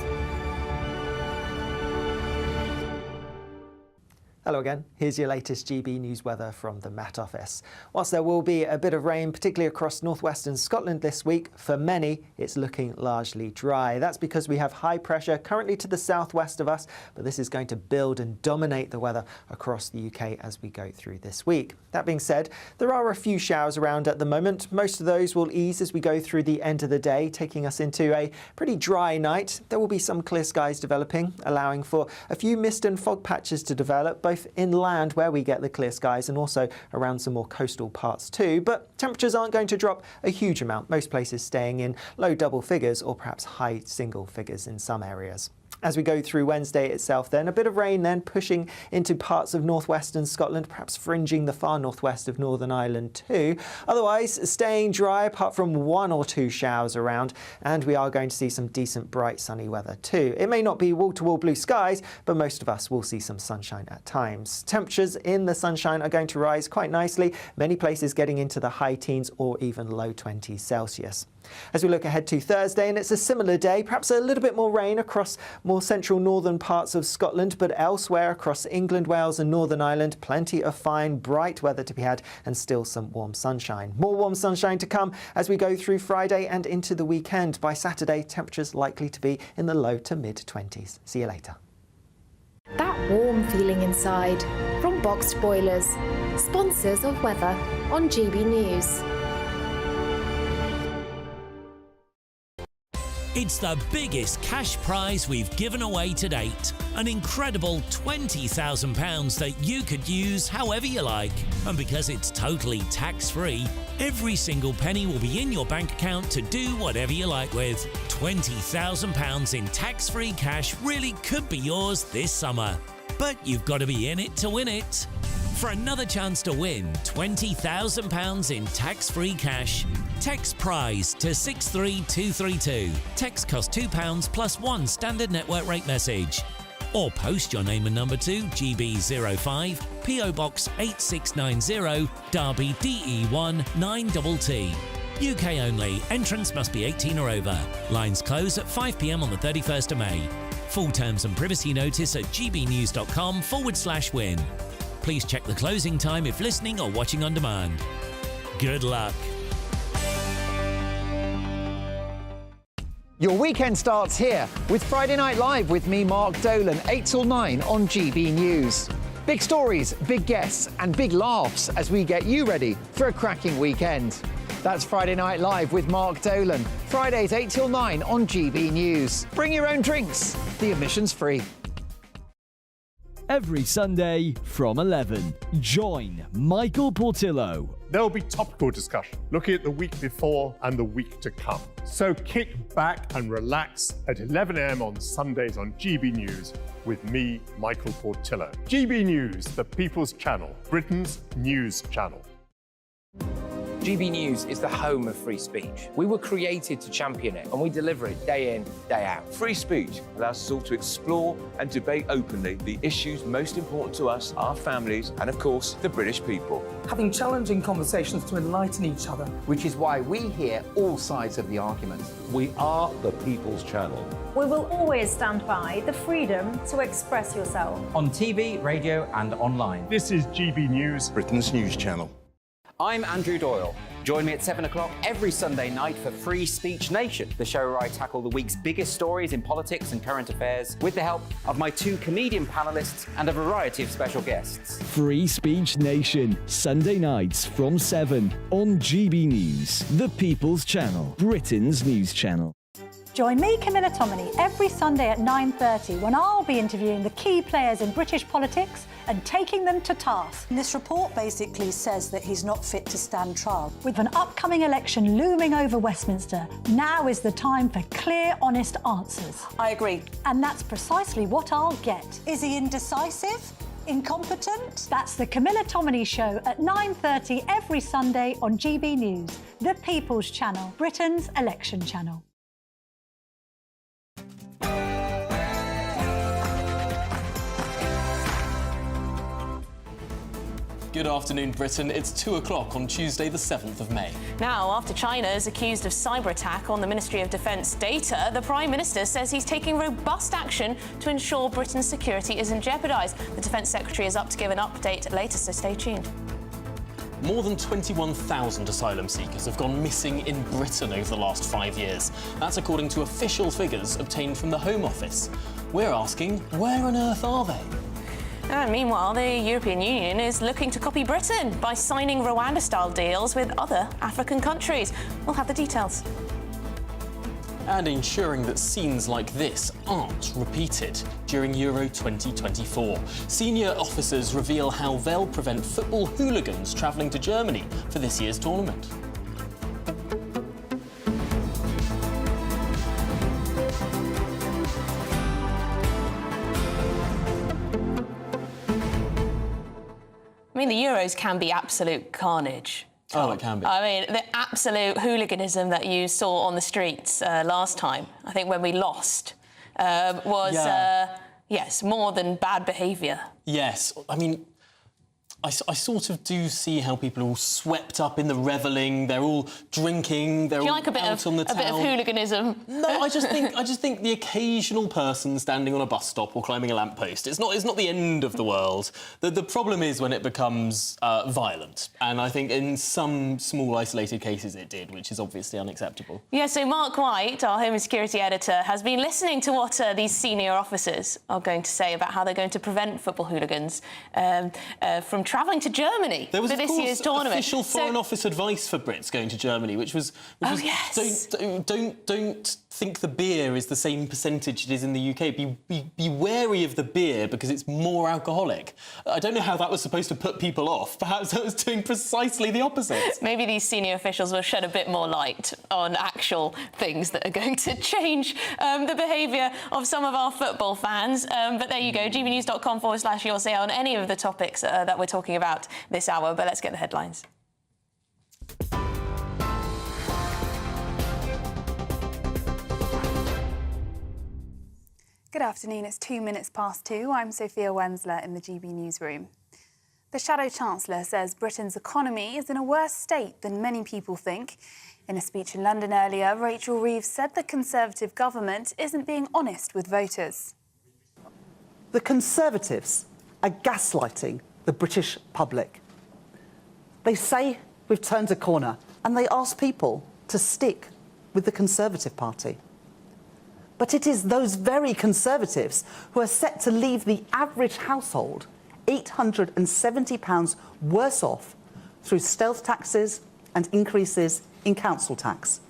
Hello again, here's your latest GB News weather from the Met Office. Whilst there will be a bit of rain, particularly across northwestern Scotland this week, for many it's looking largely dry. That's because we have high pressure currently to the southwest of us, but this is going to build and dominate the weather across the UK as we go through this week. That being said, there are a few showers around at the moment. Most of those will ease as we go through the end of the day, taking us into a pretty dry night. There will be some clear skies developing, allowing for a few mist and fog patches to develop, both inland where we get the clear skies and also around some more coastal parts too. But temperatures aren't going to drop a huge amount, most places staying in low double figures or perhaps high single figures in some areas. As we go through Wednesday itself then, a bit of rain then pushing into parts of northwestern Scotland, perhaps fringing the far northwest of Northern Ireland too. Otherwise, staying dry apart from one or two showers around, and we are going to see some decent bright sunny weather too. It may not be wall-to-wall blue skies, but most of us will see some sunshine at times. Temperatures in the sunshine are going to rise quite nicely, many places getting into the high teens or even low 20s Celsius. As we look ahead to Thursday, and it's a similar day, perhaps a little bit more rain across more central northern parts of Scotland, but elsewhere across England, Wales and Northern Ireland, plenty of fine, bright weather to be had and still some warm sunshine. More warm sunshine to come as we go through Friday and into the weekend. By Saturday, temperatures likely to be in the low to mid-20s. See you later. That warm feeling inside from Boxed Boilers, sponsors of weather on GB News. It's the biggest cash prize we've given away to date. An incredible £20,000 that you could use however you like. And because it's totally tax-free, every single penny will be in your bank account to do whatever you like with. £20,000 in tax-free cash really could be yours this summer. But you've got to be in it to win it. For another chance to win £20,000 in tax-free cash, text PRIZE to 63232. Text costs £2 plus one standard network rate message. Or post your name and number to GB05 PO Box 8690 Derby DE1 9TT. UK only. Entrance must be 18 or over. Lines close at 5 p.m. on the 31st of May. Full terms and privacy notice at gbnews.com/win. Please check the closing time if listening or watching on demand. Good luck. Your weekend starts here with Friday Night Live with me, Mark Dolan, 8 till 9 on GB News. Big stories, big guests and big laughs as we get you ready for a cracking weekend. That's Friday Night Live with Mark Dolan. Fridays 8 till 9 on GB News. Bring your own drinks. The admission's free. Every Sunday from 11, join Michael Portillo. There will be topical discussion, looking at the week before and the week to come. So kick back and relax at 11 a.m. on Sundays on GB News with me, Michael Portillo. GB News, the People's Channel, Britain's news channel. GB News is the home of free speech. We were created to champion it, and we deliver it day in, day out. Free speech allows us all to explore and debate openly the issues most important to us, our families, and of course, the British people. Having challenging conversations to enlighten each other. Which is why we hear all sides of the argument. We are the People's Channel. We will always stand by the freedom to express yourself. On TV, radio and online. This is GB News, Britain's news channel. I'm Andrew Doyle. Join me at 7 o'clock every Sunday night for Free Speech Nation, the show where I tackle the week's biggest stories in politics and current affairs with the help of my 2 comedian panellists and a variety of special guests. Free Speech Nation, Sunday nights from 7 on GB News, the People's Channel, Britain's news channel. Join me, Camilla Tominey, every Sunday at 9:30 when I'll be interviewing the key players in British politics and taking them to task. This report basically says that he's not fit to stand trial. With an upcoming election looming over Westminster, now is the time for clear, honest answers. I agree. And that's precisely what I'll get. Is he indecisive? Incompetent? That's the Camilla Tominey Show at 9:30 every Sunday on GB News, the People's Channel, Britain's election channel. Good afternoon, Britain. It's 2 o'clock on Tuesday, the 7th of May. Now, after China is accused of cyber attack on the Ministry of Defence data, the Prime Minister says he's taking robust action to ensure Britain's security isn't jeopardised. The Defence Secretary is up to give an update later, so stay tuned. More than 21,000 asylum seekers have gone missing in Britain over the last 5 years. That's according to official figures obtained from the Home Office. We're asking, where on earth are they? And meanwhile, the European Union is looking to copy Britain by signing Rwanda-style deals with other African countries. We'll have the details. And ensuring that scenes like this aren't repeated during Euro 2024. Senior officers reveal how they'll prevent football hooligans travelling to Germany for this year's tournament. I mean, the Euros can be absolute carnage. Oh, it can be. I mean, the absolute hooliganism that you saw on the streets last time, I think when we lost, was, yes, more than bad behaviour. Yes, I mean, I sort of do see how people are all swept up in the revelling. They're all drinking. They're all out on the town. A bit of hooliganism? No, I just think the occasional person standing on a bus stop or climbing a lamppost. It's not the end of the world. The problem is when it becomes violent, and I think in some small isolated cases it did, which is obviously unacceptable. Yeah. So Mark White, our Home and Security editor, has been listening to what these senior officers are going to say about how they're going to prevent football hooligans from travelling to Germany for this year's tournament. Official Foreign Office advice for Brits going to Germany, which was yes. Don't think the beer is the same percentage it is in the UK. Be wary of the beer because it's more alcoholic. I don't know how that was supposed to put people off. Perhaps that was doing precisely the opposite. Maybe these senior officials will shed a bit more light on actual things that are going to change the behaviour of some of our football fans. But there you go, gbnews.com/you'll see on any of the topics that we're talking about this hour. But let's get the headlines. Good afternoon, it's 2 minutes past 2. I'm Sophia Wensler in the GB newsroom. The Shadow Chancellor says Britain's economy is in a worse state than many people think. In a speech in London earlier, Rachel Reeves said the Conservative government isn't being honest with voters. The Conservatives are gaslighting the British public. They say we've turned a corner and they ask people to stick with the Conservative Party. But it is those very Conservatives who are set to leave the average household £870 worse off through stealth taxes and increases in council tax.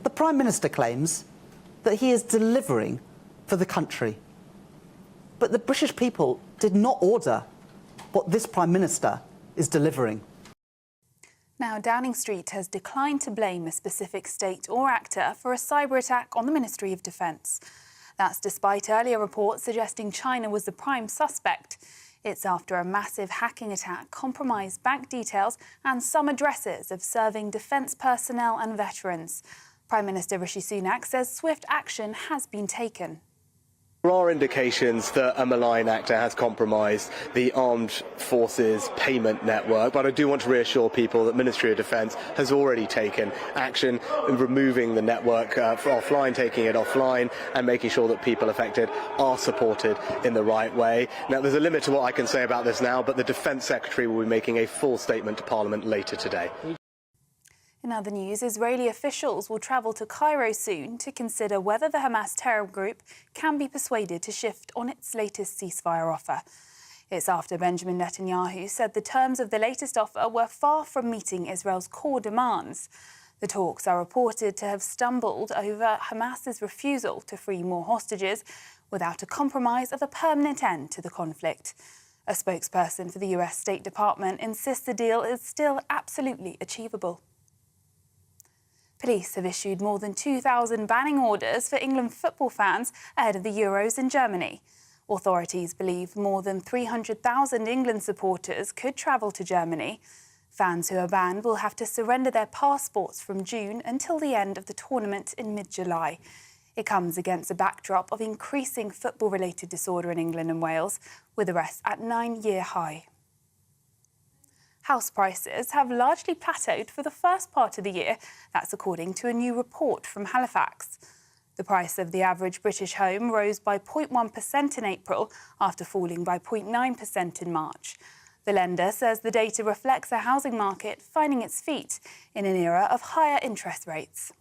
The Prime Minister claims that he is delivering for the country. But the British people did not order what this Prime Minister is delivering. Now, Downing Street has declined to blame a specific state or actor for a cyber attack on the Ministry of Defence. That's despite earlier reports suggesting China was the prime suspect. It's after a massive hacking attack compromised bank details and some addresses of serving defence personnel and veterans. Prime Minister Rishi Sunak says swift action has been taken. There are indications that a malign actor has compromised the armed forces payment network, but I do want to reassure people that Ministry of Defence has already taken action in removing the network offline, taking it offline and making sure that people affected are supported in the right way. Now, there's a limit to what I can say about this now, but the Defence Secretary will be making a full statement to Parliament later today. In other news, Israeli officials will travel to Cairo soon to consider whether the Hamas terror group can be persuaded to shift on its latest ceasefire offer. It's after Benjamin Netanyahu said the terms of the latest offer were far from meeting Israel's core demands. The talks are reported to have stumbled over Hamas's refusal to free more hostages without a compromise of a permanent end to the conflict. A spokesperson for the US State Department insists the deal is still absolutely achievable. Police have issued more than 2,000 banning orders for England football fans ahead of the Euros in Germany. Authorities believe more than 300,000 England supporters could travel to Germany. Fans who are banned will have to surrender their passports from June until the end of the tournament in mid-July. It comes against a backdrop of increasing football-related disorder in England and Wales, with arrests at 9-year high. House prices have largely plateaued for the first part of the year. That's according to a new report from Halifax. The price of the average British home rose by 0.1% in April after falling by 0.9% in March. The lender says the data reflects a housing market finding its feet in an era of higher interest rates.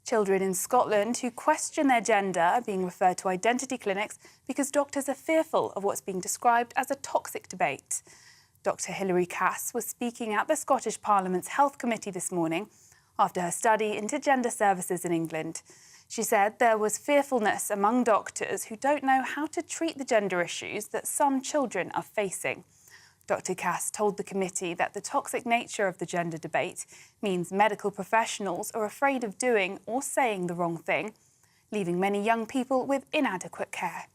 Children in Scotland who question their gender are being referred to identity clinics because doctors are fearful of what's being described as a toxic debate. Dr Hilary Cass was speaking at the Scottish Parliament's Health Committee this morning after her study into gender services in England. She said there was fearfulness among doctors who don't know how to treat the gender issues that some children are facing. Dr Cass told the committee that the toxic nature of the gender debate means medical professionals are afraid of doing or saying the wrong thing, leaving many young people with inadequate care.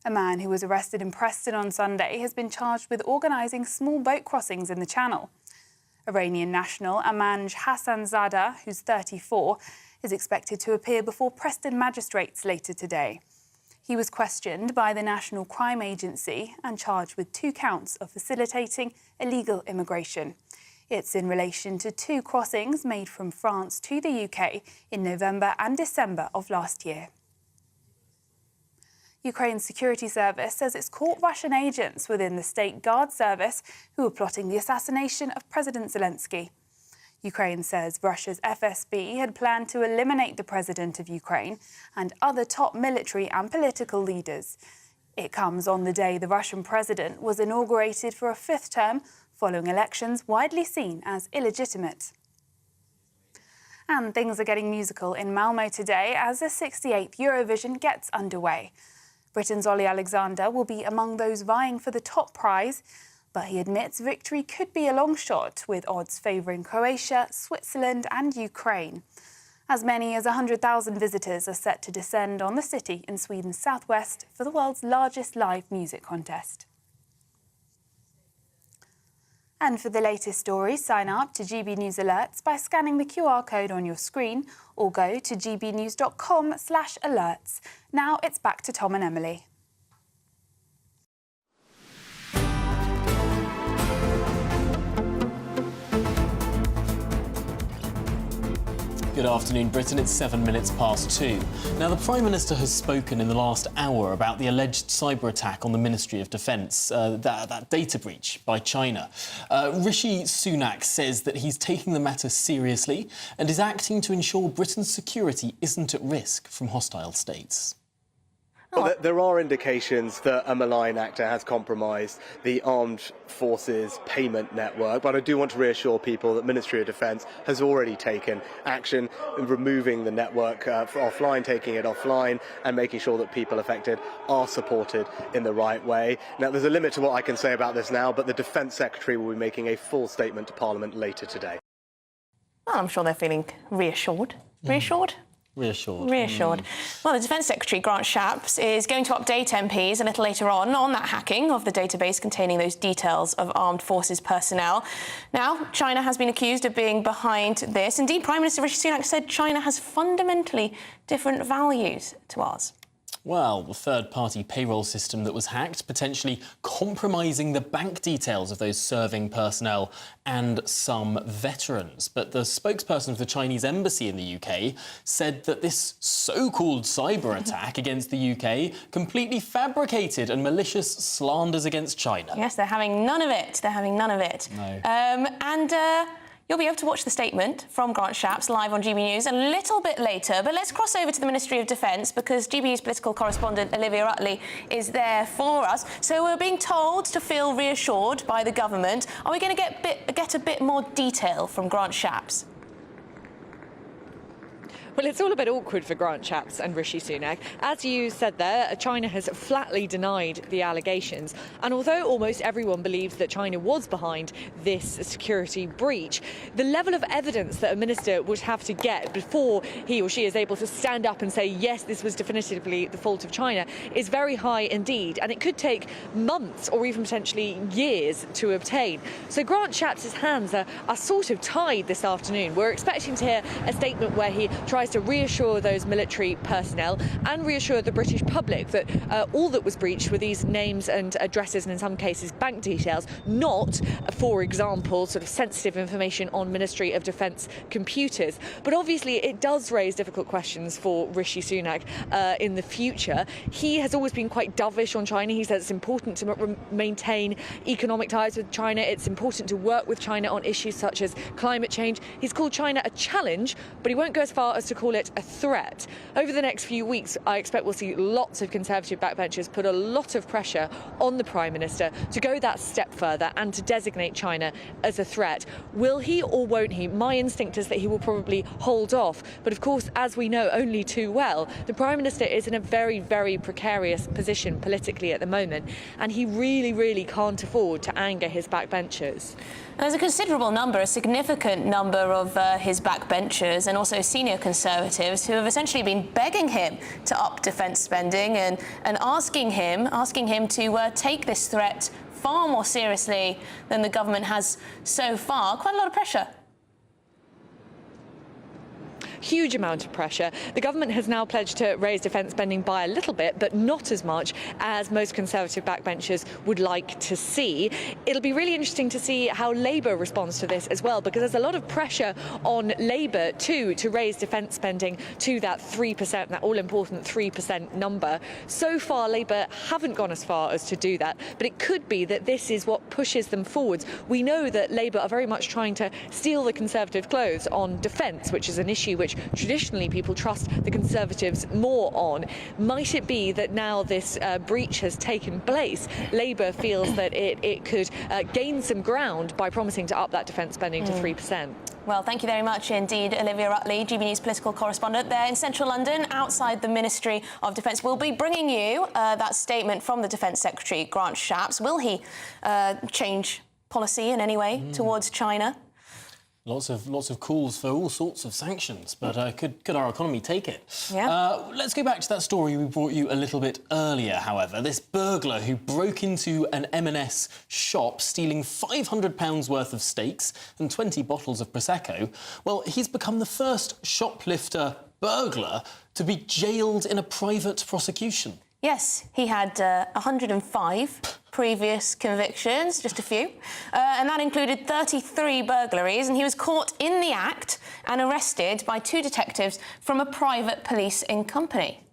A man who was arrested in Preston on Sunday has been charged with organising small boat crossings in the Channel. Iranian national Amanj Hassanzadeh, who's 34, is expected to appear before Preston magistrates later today. He was questioned by the National Crime Agency and charged with 2 counts of facilitating illegal immigration. It's in relation to 2 crossings made from France to the UK in November and December of last year. Ukraine's security service says it's caught Russian agents within the State Guard service who were plotting the assassination of President Zelensky. Ukraine says Russia's FSB had planned to eliminate the president of Ukraine and other top military and political leaders. It comes on the day the Russian president was inaugurated for a 5th term, following elections widely seen as illegitimate. And things are getting musical in Malmö today as the 68th Eurovision gets underway. Britain's Ollie Alexander will be among those vying for the top prize, but he admits victory could be a long shot, with odds favouring Croatia, Switzerland and Ukraine. As many as 100,000 visitors are set to descend on the city in Sweden's southwest for the world's largest live music contest. And for the latest stories, sign up to GB News Alerts by scanning the QR code on your screen or go to gbnews.com/alerts. Now it's back to Tom and Emily. Good afternoon, Britain. It's 7 minutes past 2. Now, the Prime Minister has spoken in the last hour about the alleged cyber attack on the Ministry of Defence, that data breach by China. Rishi Sunak says that he's taking the matter seriously and is acting to ensure Britain's security isn't at risk from hostile states. Well, there are indications that a malign actor has compromised the armed forces payment network, but I do want to reassure people that Ministry of Defence has already taken action in removing the network offline, taking it offline and making sure that people affected are supported in the right way. Now, there's a limit to what I can say about this now, but the Defence Secretary will be making a full statement to Parliament later today. Well, I'm sure they're feeling reassured. Reassured? Reassured. Reassured. Well, the Defence Secretary, Grant Shapps, is going to update MPs a little later on that hacking of the database containing those details of armed forces personnel. Now, China has been accused of being behind this. Indeed, Prime Minister Rishi Sunak said China has fundamentally different values to ours. Well, the third-party payroll system that was hacked, potentially compromising the bank details of those serving personnel and some veterans. But the spokesperson for the Chinese embassy in the UK said that this so-called cyber attack against the UK completely fabricated and malicious slanders against China. Yes, they're having none of it. They're having none of it. No. You'll be able to watch the statement from Grant Shapps live on GB News a little bit later. But let's cross over to the Ministry of Defence because GB News political correspondent Olivia Utley is there for us. So we're being told to feel reassured by the government. Are we going to get a bit more detail from Grant Shapps? Well, it's all a bit awkward for Grant Shapps and Rishi Sunak. As you said there, China has flatly denied the allegations. And although almost everyone believes that China was behind this security breach, the level of evidence that a minister would have to get before he or she is able to stand up and say, yes, this was definitively the fault of China, is very high indeed. And it could take months or even potentially years to obtain. So Grant Shapps' hands are sort of tied this afternoon. We're expecting to hear a statement where he tries to reassure those military personnel and reassure the British public that all that was breached were these names and addresses and in some cases bank details, not, for example, sort of sensitive information on Ministry of Defence computers. But obviously it does raise difficult questions for Rishi Sunak in the future. He has always been quite dovish on China. He says it's important to maintain economic ties with China. It's important to work with China on issues such as climate change. He's called China a challenge, but he won't go as far as to call it a threat. Over the next few weeks, I expect we'll see lots of Conservative backbenchers put a lot of pressure on the Prime Minister to go that step further and to designate China as a threat. Will he or won't he? My instinct is that he will probably hold off. But of course, as we know only too well, the Prime Minister is in a very, very precarious position politically at the moment, and he really, really can't afford to anger his backbenchers. There's a considerable number, a significant number of his backbenchers and also senior Conservatives who have essentially been begging him to up defence spending and asking him to take this threat far more seriously than the government has so far. Quite a lot of pressure. Huge amount of pressure. The government has now pledged to raise defence spending by a little bit, but not as much as most Conservative backbenchers would like to see. It'll be really interesting to see how Labour responds to this as well, because there's a lot of pressure on Labour too to raise defence spending to that 3%, that all-important 3% number. So far, Labour haven't gone as far as to do that, but it could be that this is what pushes them forwards. We know that Labour are very much trying to steal the Conservative clothes on defence, which is an issue which traditionally people trust the Conservatives more on. Might it be that now this breach has taken place, Labour feels that it could gain some ground by promising to up that defence spending to 3%? Well, thank you very much indeed, Olivia Utley, GB News political correspondent there in central London, outside the Ministry of Defence. We'll be bringing you that statement from the Defence Secretary, Grant Shapps. Will he change policy in any way towards China? Lots of calls for all sorts of sanctions, but could our economy take it? Yeah. Let's go back to that story we brought you a little bit earlier, however. This burglar who broke into an M&S shop, stealing £500 worth of steaks and 20 bottles of Prosecco. Well, he's become the first shoplifter burglar to be jailed in a private prosecution. Yes, he had 105 previous convictions, just a few, and that included 33 burglaries, and he was caught in the act and arrested by 2 detectives from a private policing company.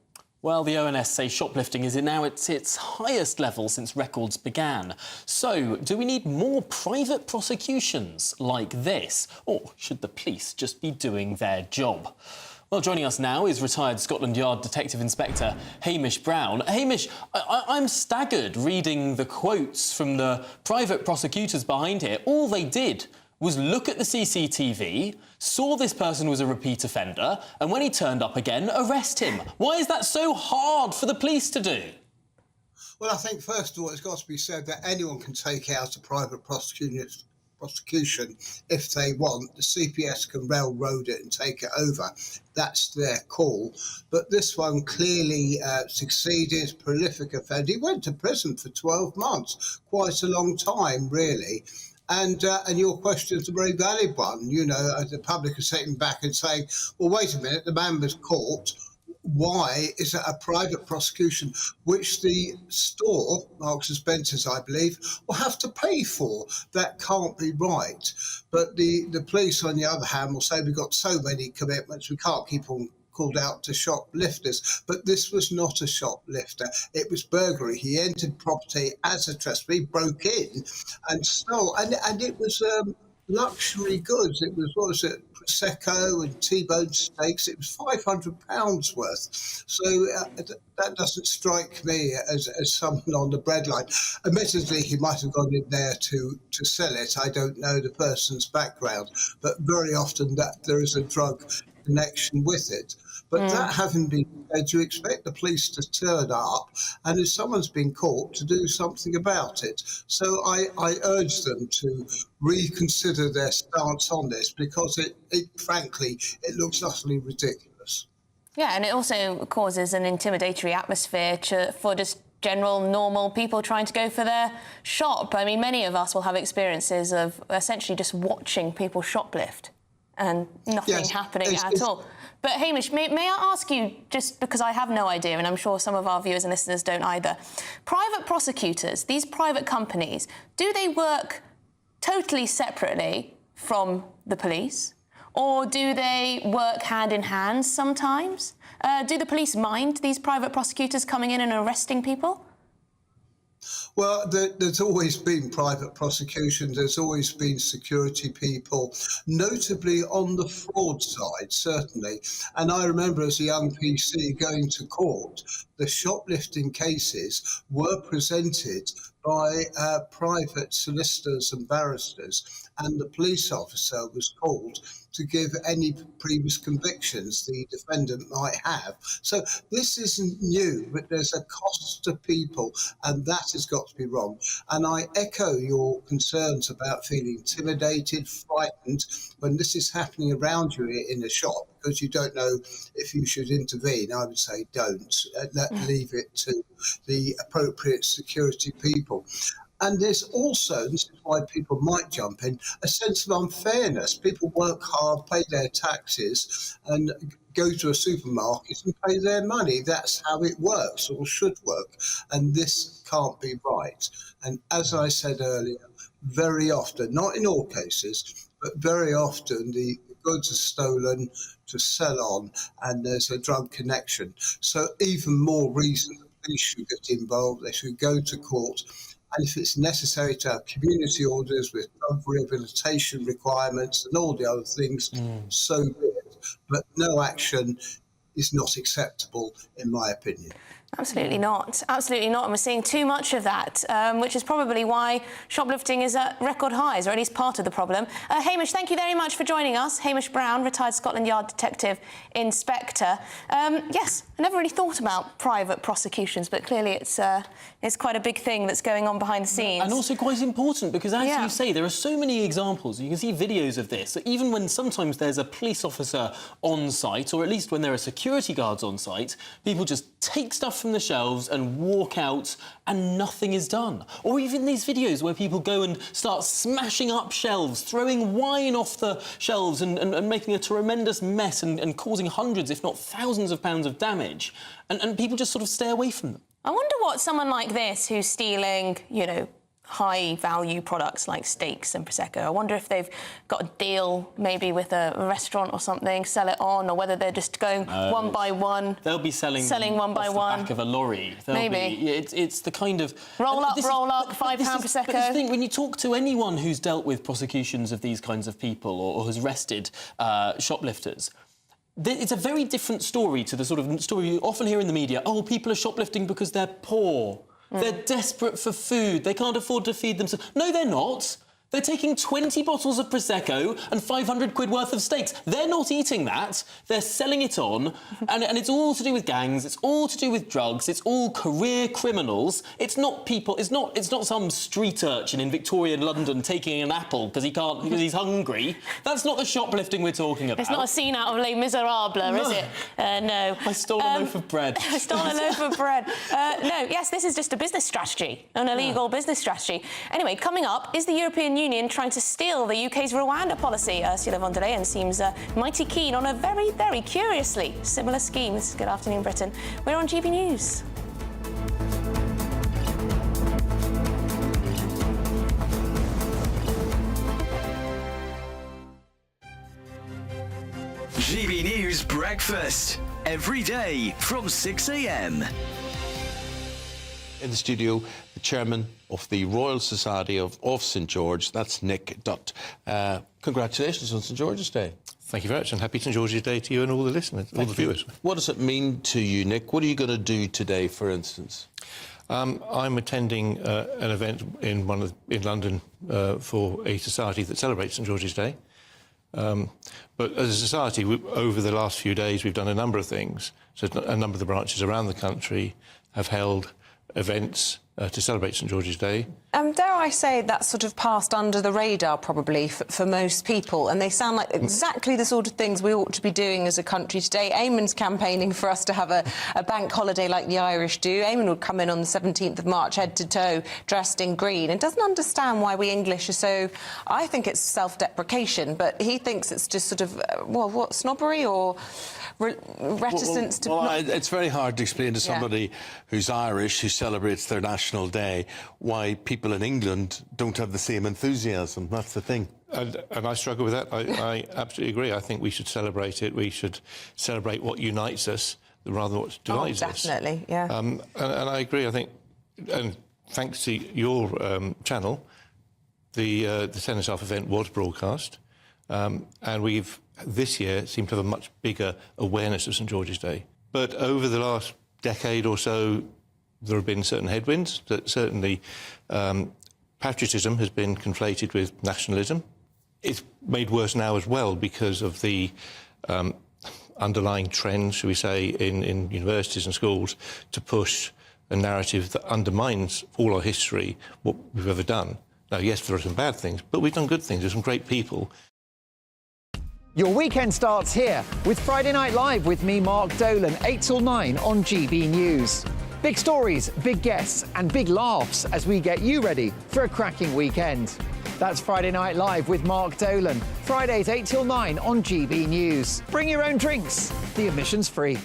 Well, the ONS say shoplifting is now at its highest level since records began. So, do we need more private prosecutions like this, or should the police just be doing their job? Well, joining us now is retired Scotland Yard Detective Inspector Hamish Brown. Hamish, I'm staggered reading the quotes from the private prosecutors behind here. All they did was look at the CCTV, saw this person was a repeat offender, and when he turned up again, arrest him. Why is that so hard for the police to do? Well, I think, first of all, it's got to be said that anyone can take out a private prosecution if they want. The CPS can railroad it and take it over. That's their call. But this one clearly succeeded, prolific offender. He went to prison for 12 months, quite a long time, really. And your question is a very valid one. You know, the public is sitting back and saying, well, wait a minute, the man was caught. Why is it a private prosecution, which the store, Marks and Spencer's, I believe, will have to pay for? That can't be right. But the police, on the other hand, will say we've got so many commitments, we can't keep on called out to shoplifters. But this was not a shoplifter. It was burglary. He entered property as a trespasser. He broke in and stole. And it was luxury goods. It was, what was it, Prosecco and T-bone steaks. It was £500 worth. So that doesn't strike me as someone on the breadline. Admittedly, he might have gone in there to sell it. I don't know the person's background. But very often that there is a drug connection with it. But that having been said, you expect the police to turn up, and if someone's been caught, to do something about it. So I urge them to reconsider their stance on this, because it frankly, it looks utterly ridiculous. Yeah, and it also causes an intimidatory atmosphere for just general, normal people trying to go for their shop. I mean, many of us will have experiences of essentially just watching people shoplift and nothing happening at all. But Hamish, may I ask you, just because I have no idea, and I'm sure some of our viewers and listeners don't either, private prosecutors, these private companies, do they work totally separately from the police? Or do they work hand in hand sometimes? Do the police mind these private prosecutors coming in and arresting people? Well, there's always been private prosecution. There's always been security people, notably on the fraud side, certainly. And I remember as a young PC going to court, the shoplifting cases were presented by private solicitors and barristers, and the police officer was called to give any previous convictions the defendant might have. So this isn't new, but there's a cost to people, and that has got to be wrong. And I echo your concerns about feeling intimidated, frightened, when this is happening around you in a shop, because you don't know if you should intervene. I would say don't. Leave it to the appropriate security people. And there's also, this is why people might jump in, a sense of unfairness. People work hard, pay their taxes, and go to a supermarket and pay their money. That's how it works, or should work. And this can't be right. And as I said earlier, very often, not in all cases, but very often the goods are stolen to sell on, and there's a drug connection. So even more reason the police should get involved. They should go to court. And if it's necessary to have community orders with drug rehabilitation requirements and all the other things, so be it. But no action is not acceptable, in my opinion. Absolutely not. Absolutely not. And we're seeing too much of that, which is probably why shoplifting is at record highs, or at least part of the problem. Hamish, thank you very much for joining us. Hamish Brown, retired Scotland Yard Detective Inspector. Yes, I never really thought about private prosecutions, but clearly it's quite a big thing that's going on behind the scenes. And also quite important, because as you say, there are so many examples. You can see videos of this. So even when sometimes there's a police officer on site, or at least when there are security guards on site, people just take stuff from the shelves and walk out and nothing is done. Or even these videos where people go and start smashing up shelves, throwing wine off the shelves and making a tremendous mess and causing hundreds, if not thousands of pounds of damage. And people just sort of stay away from them. I wonder what someone like this, who's stealing, you know, high-value products like steaks and Prosecco, I wonder if they've got a deal maybe with a restaurant or something, sell it on, or whether they're just going one by one. They'll be selling one by one. Back of a lorry. Maybe. It's the kind of... Roll up, £5 Prosecco. But this thing, when you talk to anyone who's dealt with prosecutions of these kinds of people or has arrested shoplifters, it's a very different story to the sort of story you often hear in the media. Oh, people are shoplifting because they're poor. They're desperate for food. They can't afford to feed themselves. No, they're not. They're taking 20 bottles of Prosecco and 500 quid worth of steaks. They're not eating that. They're selling it on. and it's all to do with gangs. It's all to do with drugs. It's all career criminals. It's not people... It's not some street urchin in Victorian London taking an apple because he's hungry. That's not the shoplifting we're talking about. It's not a scene out of Les Miserables, is it? No. I stole a loaf of bread. I stole a loaf of bread. No, yes, this is just a business strategy, an illegal business strategy. Anyway, coming up, is the European Union trying to steal the UK's Rwanda policy? Ursula von der Leyen seems mighty keen on a very, very curiously similar scheme. This is Good Afternoon Britain. We're on GB News. GB News Breakfast, every day from 6 a.m. In the studio, the chairman of the Royal Society of St George, that's Nick Dutt. Congratulations on St George's Day. Thank you very much, and happy St George's Day to you and all the listeners, all the viewers. What does it mean to you, Nick? What are you going to do today, for instance? I'm attending an event in London for a society that celebrates St George's Day. But as a society, over the last few days, we've done a number of things. So a number of the branches around the country have held events to celebrate St George's Day. Dare I say that's sort of passed under the radar, probably, for most people, and they sound like exactly the sort of things we ought to be doing as a country today. Eamon's campaigning for us to have a bank holiday like the Irish do. Eamon would come in on the 17th of March, head to toe, dressed in green, and doesn't understand why we English are so... I think it's self-deprecation, but he thinks it's just sort of, what, snobbery or... reticence to... it's very hard to explain to somebody who's Irish, who celebrates their national day, why people in England don't have the same enthusiasm. That's the thing. And I struggle with that. I absolutely agree. I think we should celebrate it. We should celebrate what unites us rather than what divides us. Definitely, yeah. And I agree. I think, and thanks to your channel, the Tennis Off event was broadcast, and we've this year seem to have a much bigger awareness of St George's Day. But over the last decade or so, there have been certain headwinds. That certainly patriotism has been conflated with nationalism. It's made worse now as well because of the underlying trends, shall we say, in universities and schools to push a narrative that undermines all our history, what we've ever done. Now, yes, there are some bad things, but we've done good things. There's some great people. Your weekend starts here with Friday Night Live with me, Mark Dolan, 8 till 9 on GB News. Big stories, big guests and big laughs as we get you ready for a cracking weekend. That's Friday Night Live with Mark Dolan. Fridays 8 till 9 on GB News. Bring your own drinks. The admission's free.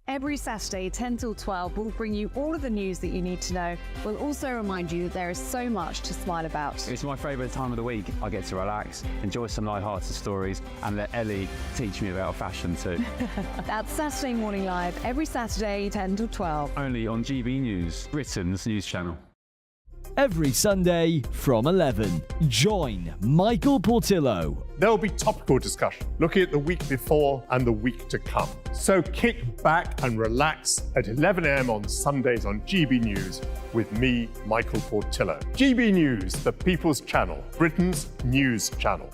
Every Saturday, 10 till 12, we'll bring you all of the news that you need to know. We'll also remind you that there is so much to smile about. It's my favourite time of the week. I get to relax, enjoy some light-hearted stories, and let Ellie teach me about fashion too. That's Saturday Morning Live, every Saturday, 10 till 12. Only on GB News, Britain's news channel. Every Sunday from 11, join Michael Portillo. There'll be topical discussion, looking at the week before and the week to come. So kick back and relax at 11 a.m. on Sundays on GB News with me, Michael Portillo. GB News, the People's Channel, Britain's news channel.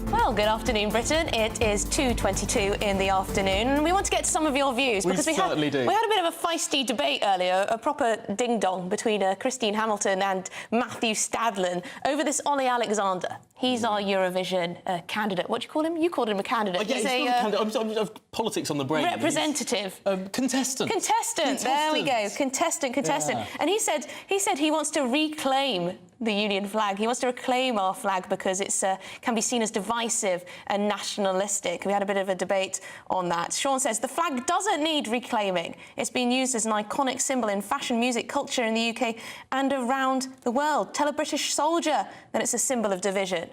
Well, good afternoon, Britain. It is 2:22 in the afternoon, and we want to get to some of your views because we had a bit of a feisty debate earlier, a proper ding-dong between Christine Hamilton and Matthew Stadlen over this Ollie Alexander. He's our Eurovision candidate. What do you call him? You called him a candidate. Yeah, he's not a candidate. I'm politics on the brain. Representative. Contestant. Contestant. There we go. Contestant. Yeah. And he said he wants to reclaim the Union flag. He wants to reclaim our flag because it's can be seen as divisive and nationalistic. We had a bit of a debate on that. Sean says the flag doesn't need reclaiming. It's been used as an iconic symbol in fashion, music, culture in the UK and around the world. Tell a British soldier that it's a symbol of division.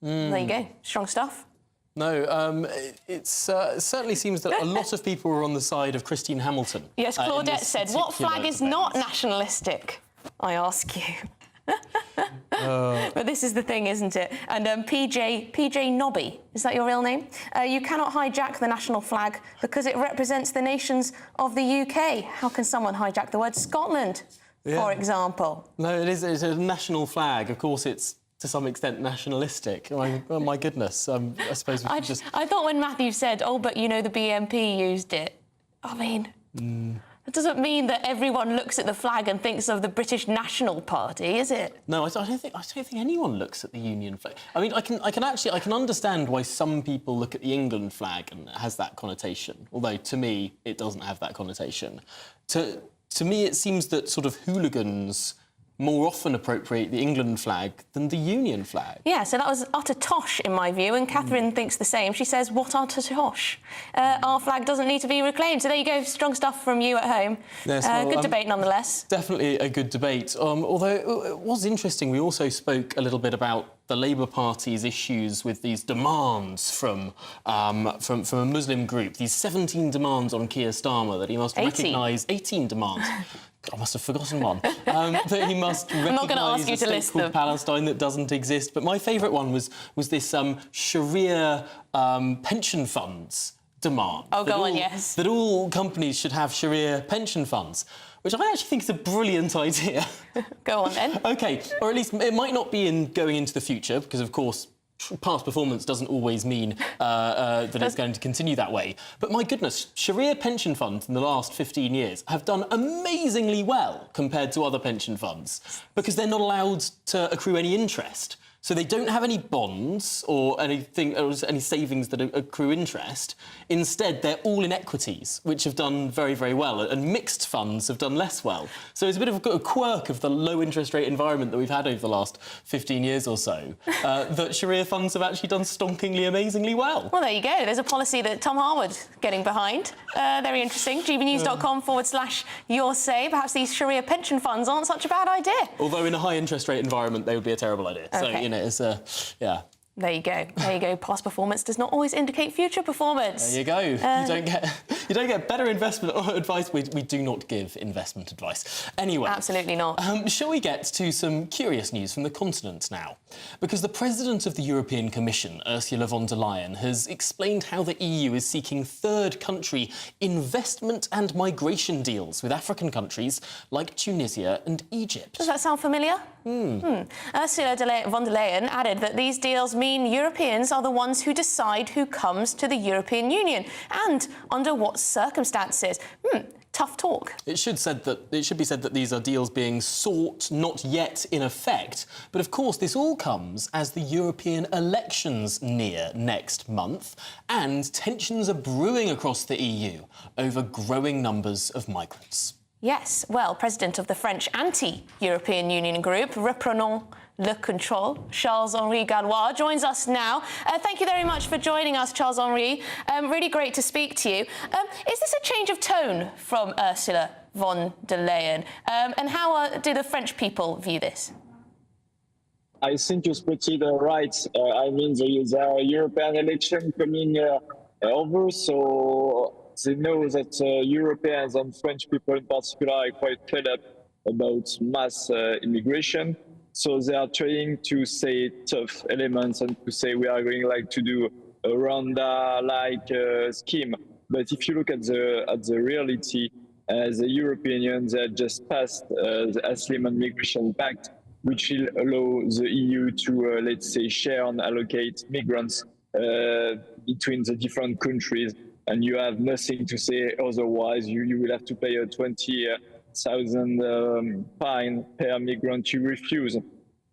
There you go. Strong stuff. No, it certainly seems that a lot of people were on the side of Christine Hamilton. Yes, Claudette said, what flag is not nationalistic? I ask you. But this is the thing, isn't it? And PJ Nobby, is that your real name? You cannot hijack the national flag because it represents the nations of the UK. How can someone hijack the word Scotland, for example? No, it's a national flag. Of course, it's to some extent nationalistic. Oh my goodness. I suppose we should I thought when Matthew said, oh, but, you know, the BNP used it, I mean... It doesn't mean that everyone looks at the flag and thinks of the British National Party, is it? No, I don't think anyone looks at the Union flag. I mean, I can understand why some people look at the England flag and it has that connotation. Although to me, it doesn't have that connotation. To me, it seems that sort of hooligans more often appropriate the England flag than the Union flag. Yeah, so that was utter tosh in my view, and Catherine thinks the same. She says, what utter tosh? Our flag doesn't need to be reclaimed. So there you go, strong stuff from you at home. Yes, well, good debate nonetheless. Definitely a good debate. Although it was interesting, we also spoke a little bit about the Labour Party's issues with these demands from a Muslim group, these 17 demands on Keir Starmer that he must recognise... 18 demands. I must have forgotten one. That he must recognise a state called Palestine that doesn't exist. But my favourite one was this Sharia pension funds demand. Oh, go on, yes. That all companies should have Sharia pension funds, which I actually think is a brilliant idea. Go on, then. OK, or at least it might not be in going into the future, because, of course, past performance doesn't always mean that it's going to continue that way. But my goodness, Sharia pension funds in the last 15 years have done amazingly well compared to other pension funds because they're not allowed to accrue any interest. So they don't have any bonds or anything, or any savings that accrue interest. Instead, they're all in equities, which have done very, very well, and mixed funds have done less well. So it's a bit of a quirk of the low interest rate environment that we've had over the last 15 years or so, that Sharia funds have actually done stonkingly, amazingly well. Well, there you go. There's a policy that Tom Harwood's getting behind. Very interesting. gbnews.com/your say. Perhaps these Sharia pension funds aren't such a bad idea. Although in a high interest rate environment, they would be a terrible idea. Okay. So, you know, it's yeah. There you go. There you go. Past performance does not always indicate future performance. There you go. You don't get better investment advice. We do not give investment advice. Anyway, absolutely not. Shall we get to some curious news from the continent now? Because the President of the European Commission, Ursula von der Leyen, has explained how the EU is seeking third country investment and migration deals with African countries like Tunisia and Egypt. Does that sound familiar? Ursula von der Leyen added that these deals mean Europeans are the ones who decide who comes to the European Union and under what circumstances. Tough talk. It should be said that these are deals being sought, not yet in effect. But of course, this all comes as the European elections near next month, and tensions are brewing across the EU over growing numbers of migrants. Yes, well, President of the French anti-European Union group, Reprenons le Contrôle, Charles-Henri Gallois, joins us now. Thank you very much for joining us, Charles-Henri. Really great to speak to you. Is this a change of tone from Ursula von der Leyen? And how do the French people view this? I think you spot it right. I mean, there is a European election coming over, so they know that Europeans and French people in particular are quite fed up about mass immigration. So they are trying to say tough elements and to say we are going to do a roundup scheme. But if you look at the reality, the European Union they just passed the Asylum and Migration Pact, which will allow the EU to let's say share and allocate migrants between the different countries. And you have nothing to say otherwise. You will have to pay a 20,000 fine per migrant you refuse.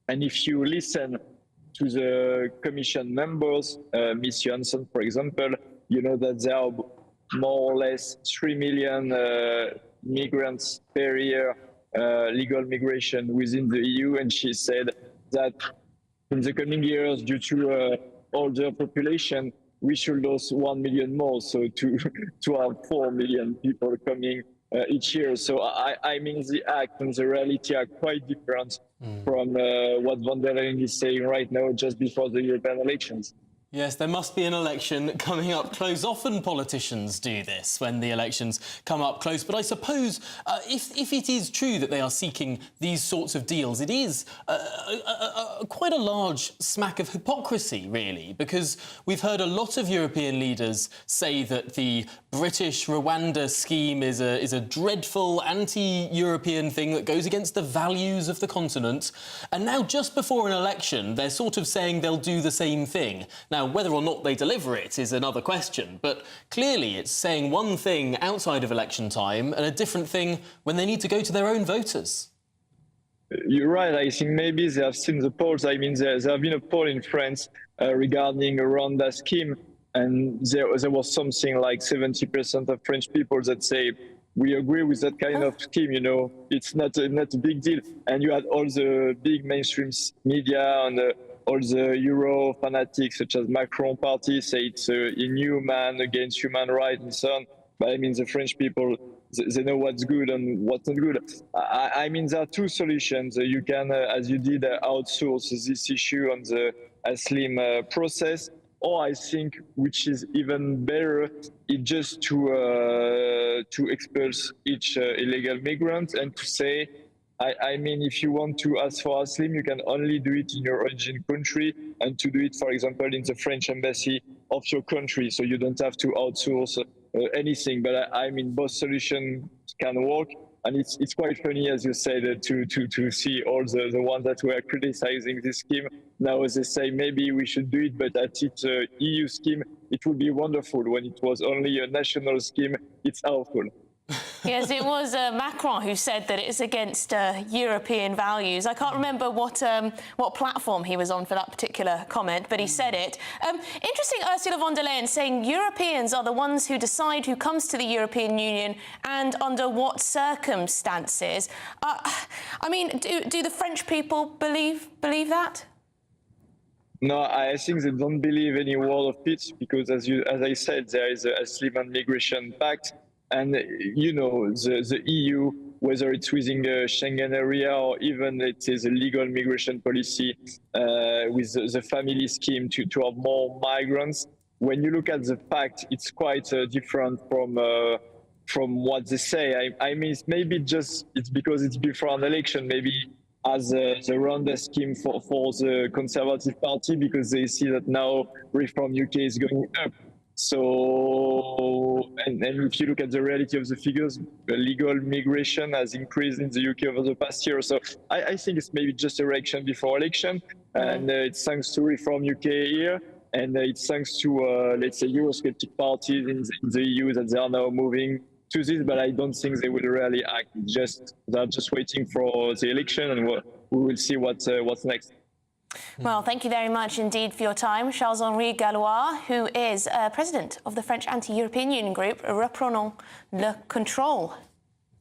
And if you listen to the Commission members, Ms. Johnson, for example, you know that there are more or less 3 million migrants per year, legal migration within the EU. And she said that in the coming years, due to older population, we should lose 1 million more, so to have 4 million people coming each year. So I mean, the act and the reality are quite different from what von der Leyen is saying right now, just before the European elections. Yes, there must be an election coming up close. Often politicians do this when the elections come up close. But I suppose if it is true that they are seeking these sorts of deals, it is quite a large smack of hypocrisy, really, because we've heard a lot of European leaders say that the British Rwanda scheme is a dreadful anti-European thing that goes against the values of the continent. And now, just before an election, they're sort of saying they'll do the same thing. Now, whether or not they deliver it is another question, but clearly it's saying one thing outside of election time and a different thing when they need to go to their own voters. You're right. I think maybe they have seen the polls. I mean, there have been a poll in France regarding a Rwanda scheme, and there was something like 70% of French people that say, we agree with that kind of scheme, you know, it's not a big deal. And you had all the big mainstream media and all the Euro fanatics, such as Macron party, say it's inhuman, against human rights and so on. But I mean, the French people, they know what's good and what's not good. I mean, there are two solutions. You can, as you did, outsource this issue on the Asylum process, or I think, which is even better, is just to expulse each illegal migrant and to say, I mean, if you want to ask for asylum, you can only do it in your origin country, and to do it, for example, in the French embassy of your country, so you don't have to outsource anything. But I mean, both solutions can work, and it's quite funny, as you said, to see all the ones that were criticizing this scheme. Now they say maybe we should do it, but at its EU scheme, it would be wonderful. When it was only a national scheme, it's awful. Yes, it was Macron who said that it's against European values. I can't remember what platform he was on for that particular comment, but he said it. Interesting, Ursula von der Leyen saying Europeans are the ones who decide who comes to the European Union and under what circumstances. I mean, do the French people believe that? No, I think they don't believe any word of it, because as I said, there is a Asylum and Migration Pact. And, you know, the EU, whether it's within the Schengen area or even it is a legal migration policy with the family scheme to have more migrants, when you look at the pact, it's quite different from what they say. I mean, it's because it's before an election, maybe as the Rwanda scheme for the Conservative Party, because they see that now Reform UK is going up. So, and if you look at the reality of the figures, legal migration has increased in the UK over the past year. So I think it's maybe just a reaction before election. And it's thanks to Reform UK here. And it's thanks to, let's say, Eurosceptic parties in the EU that they are now moving to this. But I don't think they will really act. They're just waiting for the election, and we will see what's next. Well, thank you very much indeed for your time, Charles-Henri Gallois, who is president of the French anti-European Union group, Reprenons le Contrôle.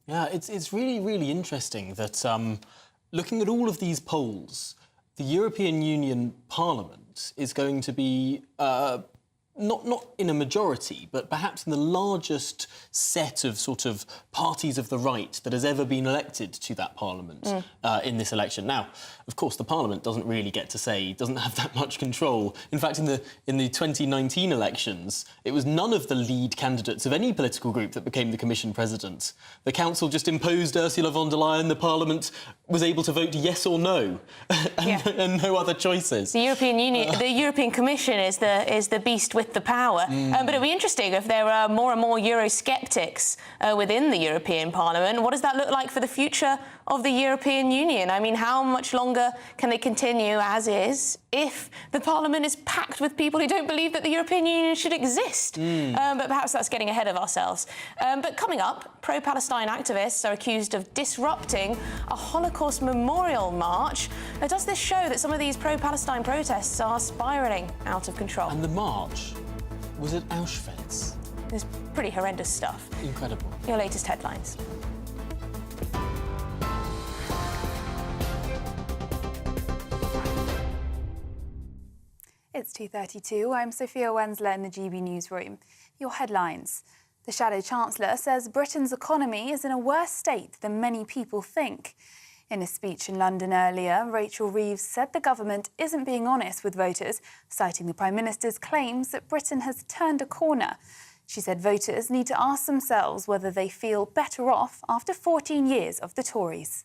Yeah, it's really, really interesting that looking at all of these polls, the European Union Parliament is going to be not in a majority, but perhaps in the largest set of sort of parties of the right that has ever been elected to that parliament in this election. Now, of course, the parliament doesn't really get to say, doesn't have that much control. In fact, in the 2019 elections, it was none of the lead candidates of any political group that became the Commission president. The council just imposed Ursula von der Leyen. The parliament was able to vote yes or no, and no other choices. The European Union, the European Commission is the beast with the power. But it'll be interesting if there are more and more Eurosceptics within the European Parliament. What does that look like for the future of the European Union? I mean, how much longer can they continue as is if the Parliament is packed with people who don't believe that the European Union should exist? But perhaps that's getting ahead of ourselves. But coming up, pro-Palestine activists are accused of disrupting a Holocaust memorial march. Does this show that some of these pro-Palestine protests are spiralling out of control? And the march was at Auschwitz. It's pretty horrendous stuff. Incredible. Your latest headlines. It's 2:32. I'm Sophia Wensler in the GB newsroom. Your headlines. The Shadow Chancellor says Britain's economy is in a worse state than many people think. In a speech in London earlier, Rachel Reeves said the government isn't being honest with voters, citing the Prime Minister's claims that Britain has turned a corner. She said voters need to ask themselves whether they feel better off after 14 years of the Tories.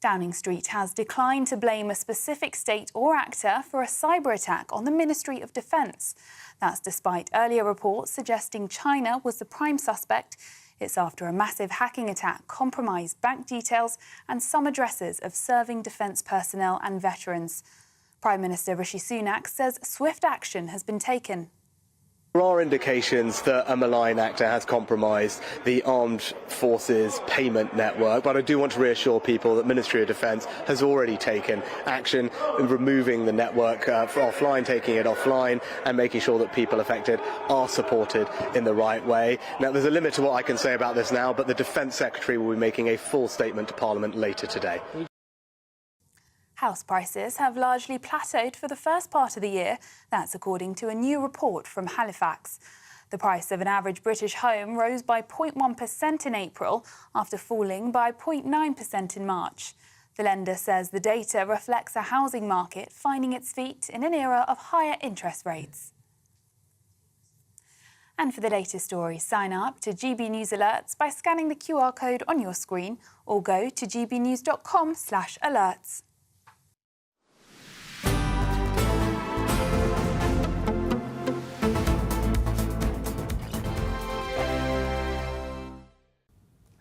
Downing Street has declined to blame a specific state or actor for a cyber attack on the Ministry of Defence. That's despite earlier reports suggesting China was the prime suspect. It's after a massive hacking attack compromised bank details and some addresses of serving defence personnel and veterans. Prime Minister Rishi Sunak says swift action has been taken. There are indications that a malign actor has compromised the armed forces payment network, but I do want to reassure people that Ministry of Defence has already taken action in removing the network offline, taking it offline and making sure that people affected are supported in the right way. Now, there's a limit to what I can say about this now, but the Defence Secretary will be making a full statement to Parliament later today. House prices have largely plateaued for the first part of the year. That's according to a new report from Halifax. The price of an average British home rose by 0.1% in April after falling by 0.9% in March. The lender says the data reflects a housing market finding its feet in an era of higher interest rates. And for the latest stories, sign up to GB News Alerts by scanning the QR code on your screen or go to gbnews.com/alerts.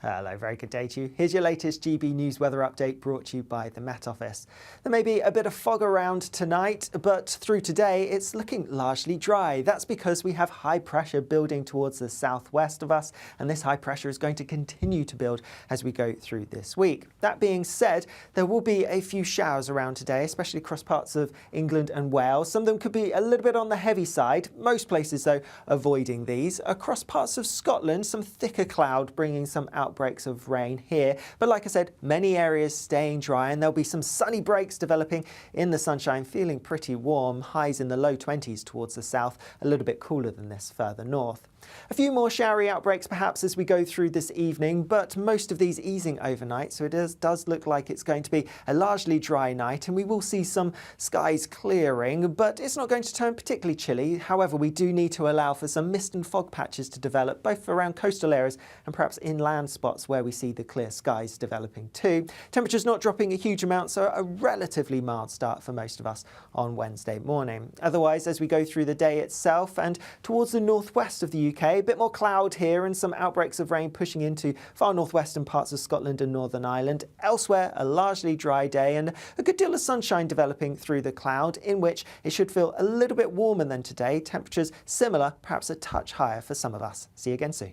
Hello, very good day to you. Here's your latest GB News weather update brought to you by the Met Office. There may be a bit of fog around tonight, but through today it's looking largely dry. That's because we have high pressure building towards the southwest of us, and this high pressure is going to continue to build as we go through this week. That being said, there will be a few showers around today, especially across parts of England and Wales. Some of them could be a little bit on the heavy side. Most places, though, avoiding these. Across parts of Scotland, some thicker cloud bringing some outbreaks of rain here, but like I said, many areas staying dry, and there'll be some sunny breaks developing in the sunshine, feeling pretty warm, highs in the low 20s towards the south, a little bit cooler than this further north. A few more showery outbreaks perhaps as we go through this evening, but most of these easing overnight, so it does look like it's going to be a largely dry night, and we will see some skies clearing, but it's not going to turn particularly chilly. However, we do need to allow for some mist and fog patches to develop, both around coastal areas and perhaps inland spots where we see the clear skies developing too. Temperatures not dropping a huge amount, so a relatively mild start for most of us on Wednesday morning. Otherwise, as we go through the day itself and towards the northwest of the UK, a bit more cloud here and some outbreaks of rain pushing into far northwestern parts of Scotland and Northern Ireland. Elsewhere, a largely dry day and a good deal of sunshine developing through the cloud, in which it should feel a little bit warmer than today. Temperatures similar, perhaps a touch higher for some of us. See you again soon.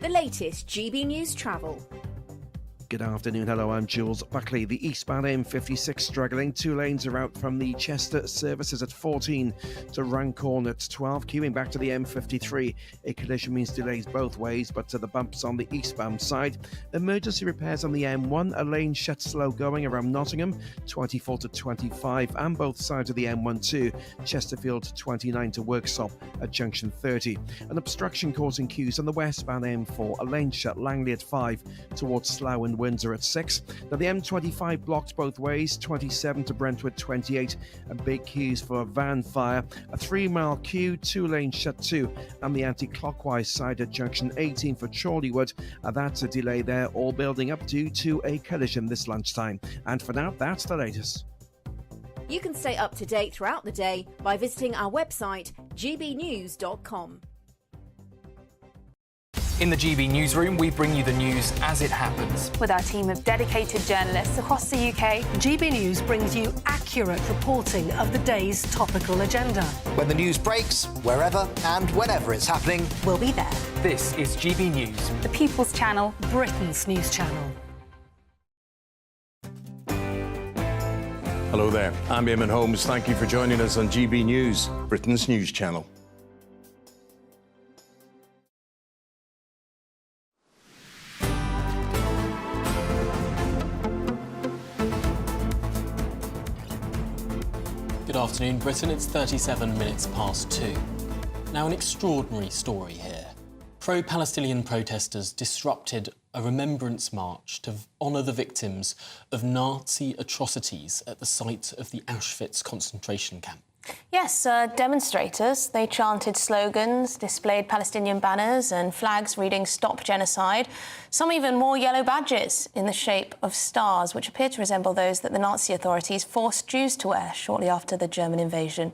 The latest GB News travel. Good afternoon. Hello, I'm Jules Buckley. The eastbound M56 struggling. 2 lanes are out from the Chester services at 14 to Runcorn at 12. Queuing back to the M53. A collision means delays both ways, but to the bumps on the eastbound side. Emergency repairs on the M1. A lane shut slow going around Nottingham, 24 to 25, and both sides of the M12. Chesterfield 29 to Worksop at junction 30. An obstruction causing queues on the westbound M4. A lane shut Langley at 5 towards Slough and Windsor at 6. Now the M25 blocked both ways, 27 to Brentwood 28, and big queues for a van fire. A 3-mile queue, 2 lanes shut too, and the anti-clockwise side at junction 18 for Chorleywood. That's a delay there, all building up due to a collision this lunchtime. And for now, that's the latest. You can stay up to date throughout the day by visiting our website, gbnews.com. In the GB Newsroom, we bring you the news as it happens. With our team of dedicated journalists across the UK, GB News brings you accurate reporting of the day's topical agenda. When the news breaks, wherever and whenever it's happening, we'll be there. This is GB News, the People's Channel, Britain's news channel. Hello there, I'm Eamon Holmes. Thank you for joining us on GB News, Britain's news channel. Good afternoon, Britain. It's 37 minutes past 2. Now, an extraordinary story here. Pro-Palestinian protesters disrupted a remembrance march to honour the victims of Nazi atrocities at the site of the Auschwitz concentration camp. Yes, demonstrators, they chanted slogans, displayed Palestinian banners and flags reading "Stop Genocide." Some even wore yellow badges in the shape of stars, which appear to resemble those that the Nazi authorities forced Jews to wear shortly after the German invasion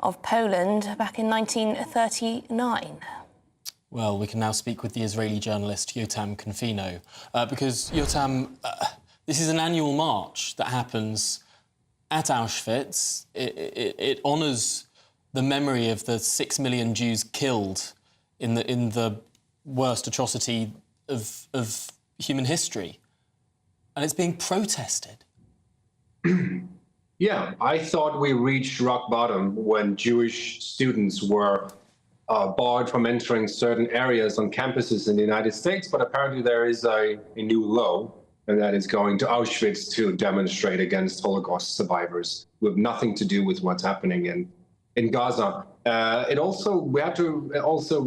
of Poland back in 1939. Well, we can now speak with the Israeli journalist Yotam Confino, because, Yotam, this is an annual march that happens at Auschwitz. It honours the memory of the 6 million Jews killed in the worst atrocity of human history. And it's being protested. Yeah, I thought we reached rock bottom when Jewish students were barred from entering certain areas on campuses in the United States, but apparently there is a new low, and that is going to Auschwitz to demonstrate against Holocaust survivors who have nothing to do with what's happening in Gaza. We have to also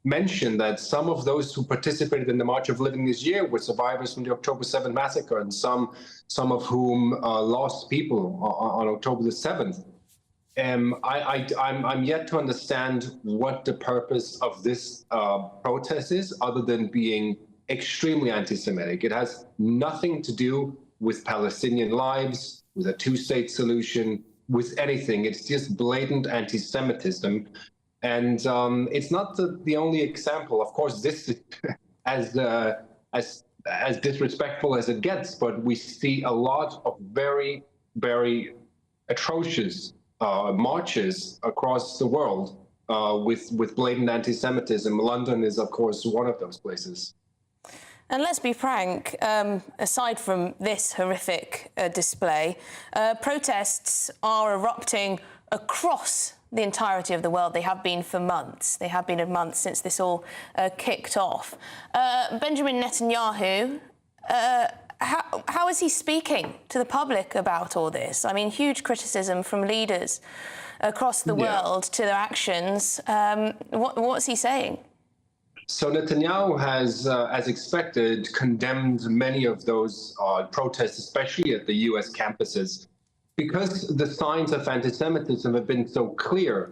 mention that some of those who participated in the March of Living this year were survivors from the October 7th massacre, and some of whom lost people on October the 7th. I'm yet to understand what the purpose of this protest is, other than being extremely anti-Semitic. It has nothing to do with Palestinian lives, with a two-state solution, with anything. It's just blatant anti-Semitism. And it's not the only example. Of course, this is as disrespectful as it gets, but we see a lot of very, very atrocious marches across the world with blatant anti-Semitism. London is, of course, one of those places. And let's be frank, aside from this horrific display, protests are erupting across the entirety of the world. They have been for months. They have been for months since this all kicked off. Benjamin Netanyahu, how is he speaking to the public about all this? I mean, huge criticism from leaders across the world to their actions. What's he saying? So Netanyahu has, as expected, condemned many of those protests, especially at the US campuses, because the signs of anti-Semitism have been so clear.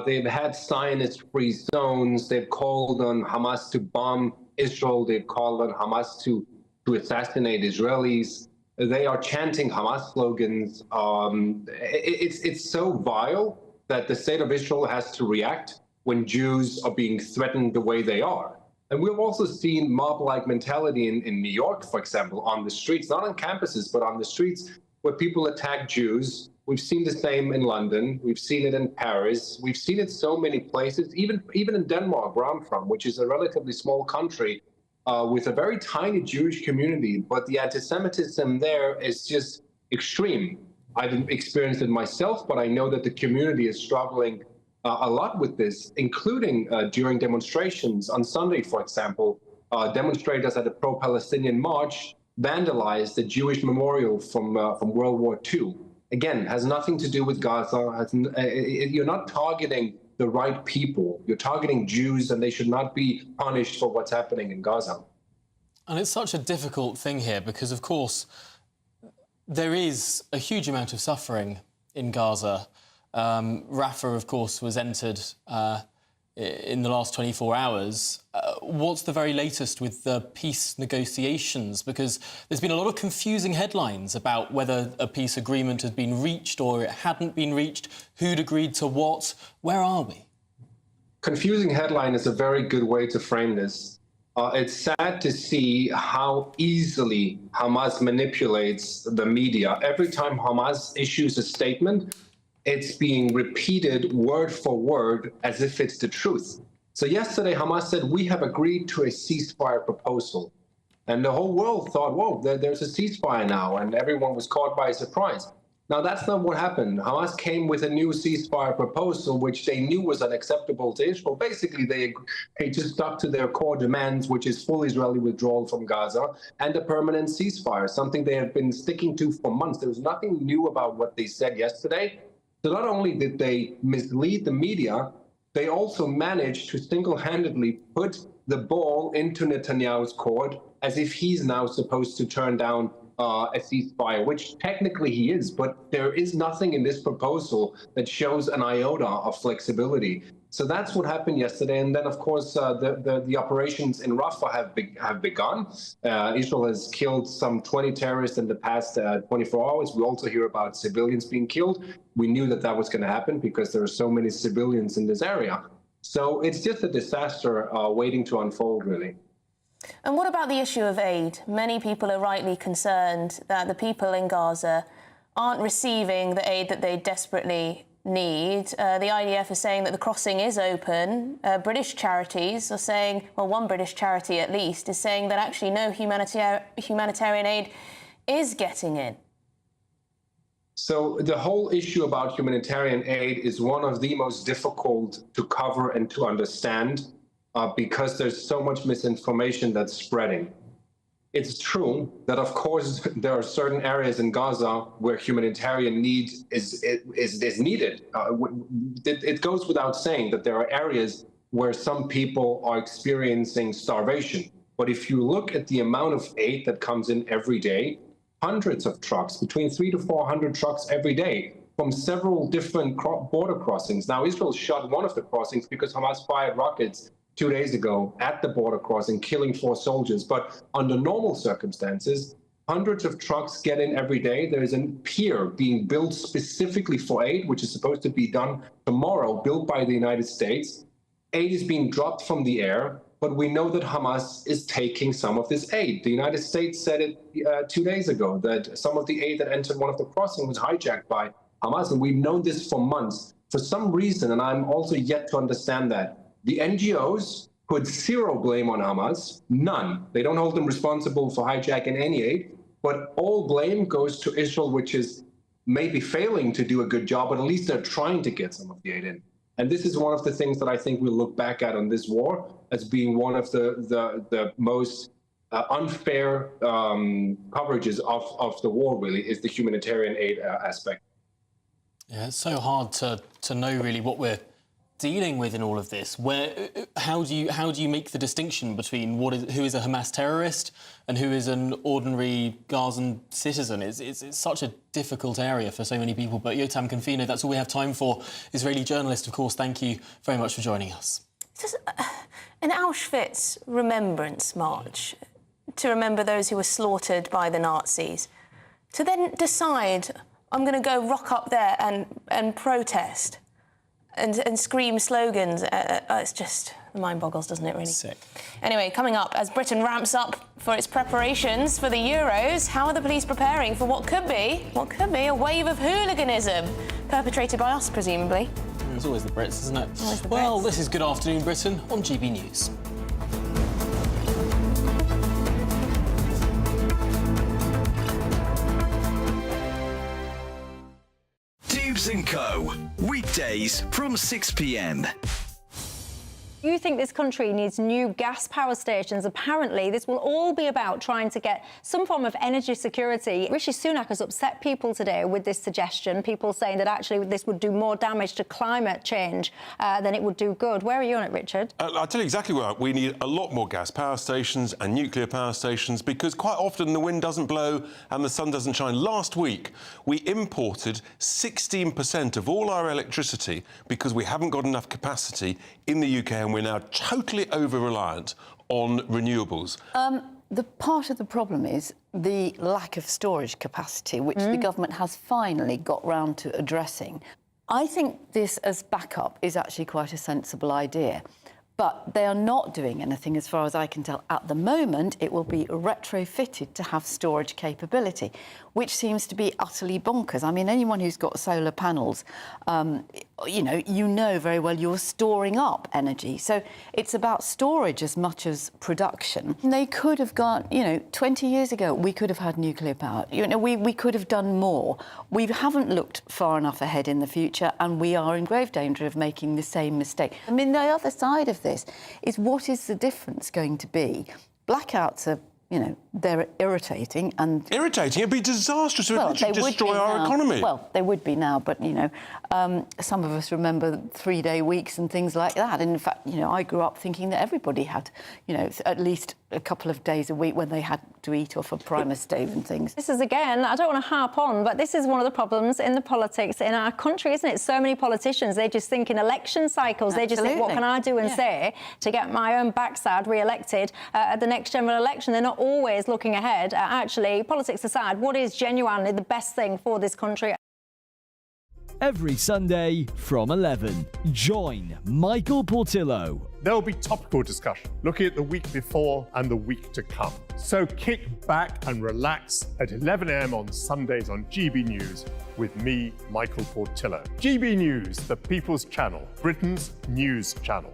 They've had Zionist-free zones. They've called on Hamas to bomb Israel. They've called on Hamas to assassinate Israelis. They are chanting Hamas slogans. It's so vile that the state of Israel has to react when Jews are being threatened the way they are. And we've also seen mob-like mentality in New York, for example, on the streets, not on campuses, but on the streets, where people attack Jews. We've seen the same in London. We've seen it in Paris. We've seen it so many places, even in Denmark, where I'm from, which is a relatively small country with a very tiny Jewish community. But the anti-Semitism there is just extreme. I've experienced it myself, but I know that the community is struggling a lot with this, including during demonstrations. On Sunday, for example, demonstrators at a pro-Palestinian march vandalized the Jewish memorial from World War II. Again, has nothing to do with Gaza. You're not targeting the right people. You're targeting Jews, and they should not be punished for what's happening in Gaza. And it's such a difficult thing here because, of course, there is a huge amount of suffering in Gaza. Rafah, of course, was entered in the last 24 hours. What's the very latest with the peace negotiations? Because there's been a lot of confusing headlines about whether a peace agreement had been reached or it hadn't been reached, who'd agreed to what. Where are we? Confusing headline is a very good way to frame this. It's sad to see how easily Hamas manipulates the media. Every time Hamas issues a statement, it's being repeated word for word as if it's the truth. So yesterday, Hamas said, we have agreed to a ceasefire proposal. And the whole world thought, whoa, there's a ceasefire now, and everyone was caught by surprise. Now, that's not what happened. Hamas came with a new ceasefire proposal, which they knew was unacceptable to Israel. Basically, they just stuck to their core demands, which is full Israeli withdrawal from Gaza and a permanent ceasefire, something they have been sticking to for months. There was nothing new about what they said yesterday. So not only did they mislead the media, they also managed to single-handedly put the ball into Netanyahu's court as if he's now supposed to turn down a ceasefire, which technically he is, but there is nothing in this proposal that shows an iota of flexibility. So that's what happened yesterday. And then, of course, the operations in Rafah have begun. Israel has killed some 20 terrorists in the past 24 hours. We also hear about civilians being killed. We knew that that was going to happen because there are so many civilians in this area. So it's just a disaster waiting to unfold, really. And what about the issue of aid? Many people are rightly concerned that the people in Gaza aren't receiving the aid that they desperately need. The IDF is saying that the crossing is open. British charities are saying, well, one British charity at least, is saying that actually no humanitarian aid is getting in. So the whole issue about humanitarian aid is one of the most difficult to cover and to understand because there's so much misinformation that's spreading. It's true that, of course, there are certain areas in Gaza where humanitarian need is needed. It goes without saying that there are areas where some people are experiencing starvation. But if you look at the amount of aid that comes in every day, hundreds of trucks, between 300 to 400 trucks every day from several different border crossings. Now, Israel shut one of the crossings because Hamas fired rockets 2 days ago at the border crossing, killing 4 soldiers. But under normal circumstances, hundreds of trucks get in every day. There is a pier being built specifically for aid, which is supposed to be done tomorrow, built by the United States. Aid is being dropped from the air, but we know that Hamas is taking some of this aid. The United States said it 2 days ago, that some of the aid that entered one of the crossings was hijacked by Hamas, and we've known this for months. For some reason, and I'm also yet to understand that, the NGOs put zero blame on Hamas, none. They don't hold them responsible for hijacking any aid, but all blame goes to Israel, which is maybe failing to do a good job, but at least they're trying to get some of the aid in. And this is one of the things that I think we'll look back at on this war as being one of the most unfair coverages of the war, really, is the humanitarian aid aspect. Yeah, it's so hard to know really what we're dealing with in all of this. How do you make the distinction between who is a Hamas terrorist and who is an ordinary Gazan citizen? It's such a difficult area for so many people. But Yotam Confino, that's all we have time for. Israeli journalist, of course. Thank you very much for joining us. Just an Auschwitz remembrance march to remember those who were slaughtered by the Nazis, to then decide I'm going to go rock up there and protest. And scream slogans. It's just, the mind boggles, doesn't it, really? Sick. Anyway, coming up, as Britain ramps up for its preparations for the Euros, how are the police preparing for what could be a wave of hooliganism perpetrated by us, presumably? It's always the Brits, isn't it? Always the Brits. Well, this is Good Afternoon Britain on GB News. Dubes & Co. Weekdays from 6 p.m. You think this country needs new gas power stations? Apparently, this will all be about trying to get some form of energy security. Rishi Sunak has upset people today with this suggestion, people saying that actually this would do more damage to climate change than it would do good. Where are you on it, Richard? I'll tell you exactly where we need a lot more gas power stations and nuclear power stations because quite often the wind doesn't blow and the sun doesn't shine. Last week, we imported 16% of all our electricity because we haven't got enough capacity in the UK, and we're now totally over-reliant on renewables. The part of the problem is the lack of storage capacity, which the government has finally got round to addressing. I think this as backup is actually quite a sensible idea. But they are not doing anything, as far as I can tell. At the moment, it will be retrofitted to have storage capability, which seems to be utterly bonkers. I mean, anyone who's got solar panels, you know very well you're storing up energy. So it's about storage as much as production. And they could have gone, 20 years ago, we could have had nuclear power. We could have done more. We haven't looked far enough ahead in the future, and we are in grave danger of making the same mistake. The other side of this is, what is the difference going to be? Blackouts are you know, they're irritating and... Irritating? It'd be disastrous. It would Well, literally they would destroy be our now. economy. Well, they would be now, but, you know, some of us remember 3-day weeks and things like that. And in fact, you know, I grew up thinking that everybody had, you know, at least a couple of days a week when they had to eat off a primer stove and things. This is, again, I don't want to harp on, but this is one of the problems in the politics in our country, isn't it? So many politicians, they just think in election cycles. Absolutely. They just think, what can I do and say to get my own backside re-elected at the next general election? They're not always looking ahead at actually, politics aside, what is genuinely the best thing for this country. Every Sunday from 11, join Michael Portillo. There'll be topical discussion, looking at the week before and the week to come. So kick back and relax at 11 a.m. on Sundays on GB News with me, Michael Portillo. GB News, the People's Channel, Britain's news channel.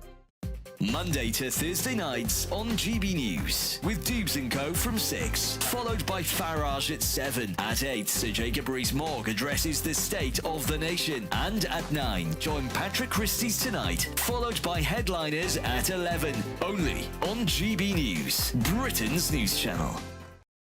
Monday to Thursday nights on GB News with Dubes & Co from 6, followed by Farage at 7. At 8, Sir Jacob Rees-Mogg addresses the state of the nation. And at 9, join Patrick Christie's Tonight, followed by Headliners at 11. Only on GB News, Britain's news channel.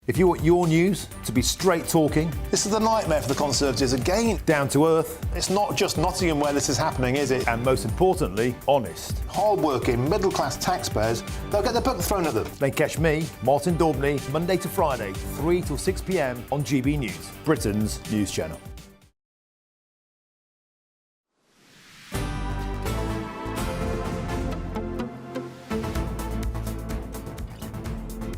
If you want your news to be straight talking, this is a nightmare for the Conservatives again. Down to earth. It's not just Nottingham where this is happening, is it? And most importantly, honest. Hard-working, middle-class taxpayers, they'll get their book thrown at them. Then catch me, Martin Daubney, Monday to Friday, 3 till 6 p.m. on GB News, Britain's news channel.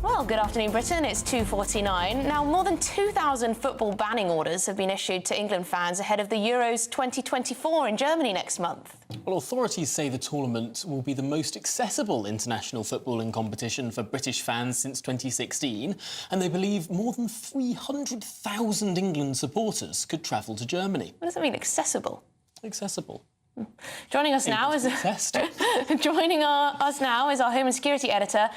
Well, good afternoon, Britain. It's 2:49. Now, more than 2,000 football banning orders have been issued to England fans ahead of the Euros 2024 in Germany next month. Well, authorities say the tournament will be the most accessible international footballing competition for British fans since 2016, and they believe more than 300,000 England supporters could travel to Germany. What does that mean, accessible? Accessible. Joining us now is us now is our Home and Security editor,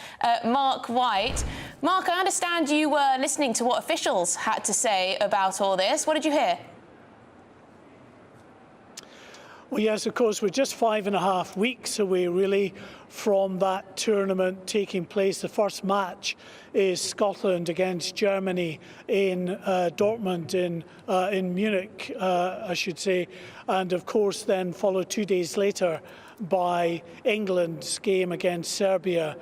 Mark White. Mark, I understand you were listening to what officials had to say about all this. What did you hear? Well, yes, of course, we're just 5.5 weeks away, really, from that tournament taking place. The first match is Scotland against Germany in Dortmund, in Munich, I should say, and of course then followed 2 days later by England's game against Serbia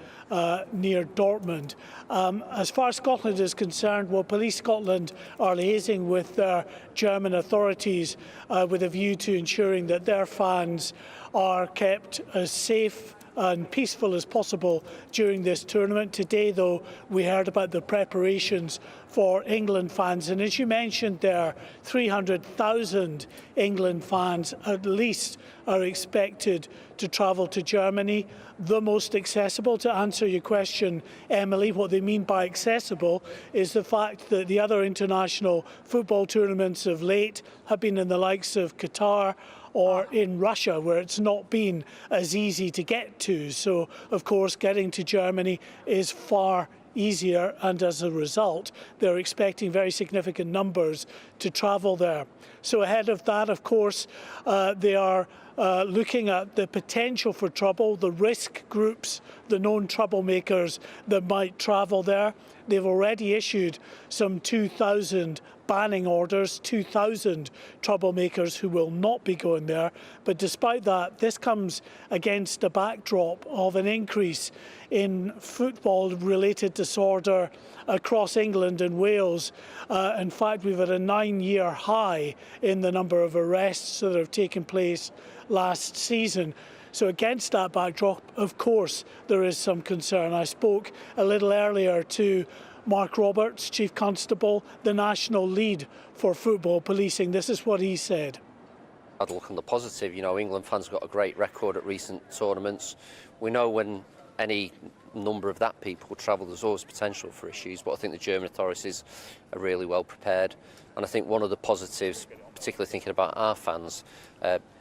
near Dortmund. As far as Scotland is concerned, well, Police Scotland are liaising with their German authorities with a view to ensuring that their fans are kept as safe and peaceful as possible during this tournament. Today, though, we heard about the preparations for England fans, and as you mentioned there, 300,000 England fans at least are expected to travel to Germany. The most accessible, to answer your question, Emily, what they mean by accessible is the fact that the other international football tournaments of late have been in the likes of Qatar or in Russia, where it's not been as easy to get to. So, of course, getting to Germany is far easier, and as a result, they're expecting very significant numbers to travel there. So ahead of that, of course, they are looking at the potential for trouble, the risk groups, the known troublemakers that might travel there. They've already issued some 2,000 banning orders, 2,000 troublemakers who will not be going there. But despite that, this comes against a backdrop of an increase in football-related disorder across England and Wales. In fact, we've had a 9-year high in the number of arrests that have taken place last season. So against that backdrop, of course, there is some concern. I spoke a little earlier to Mark Roberts, Chief Constable, the national lead for football policing. This is what he said. I'd look on the positive. You know, England fans got a great record at recent tournaments. We know when any number of that people travel, there's always potential for issues, but I think the German authorities are really well prepared. And I think one of the positives, particularly thinking about our fans,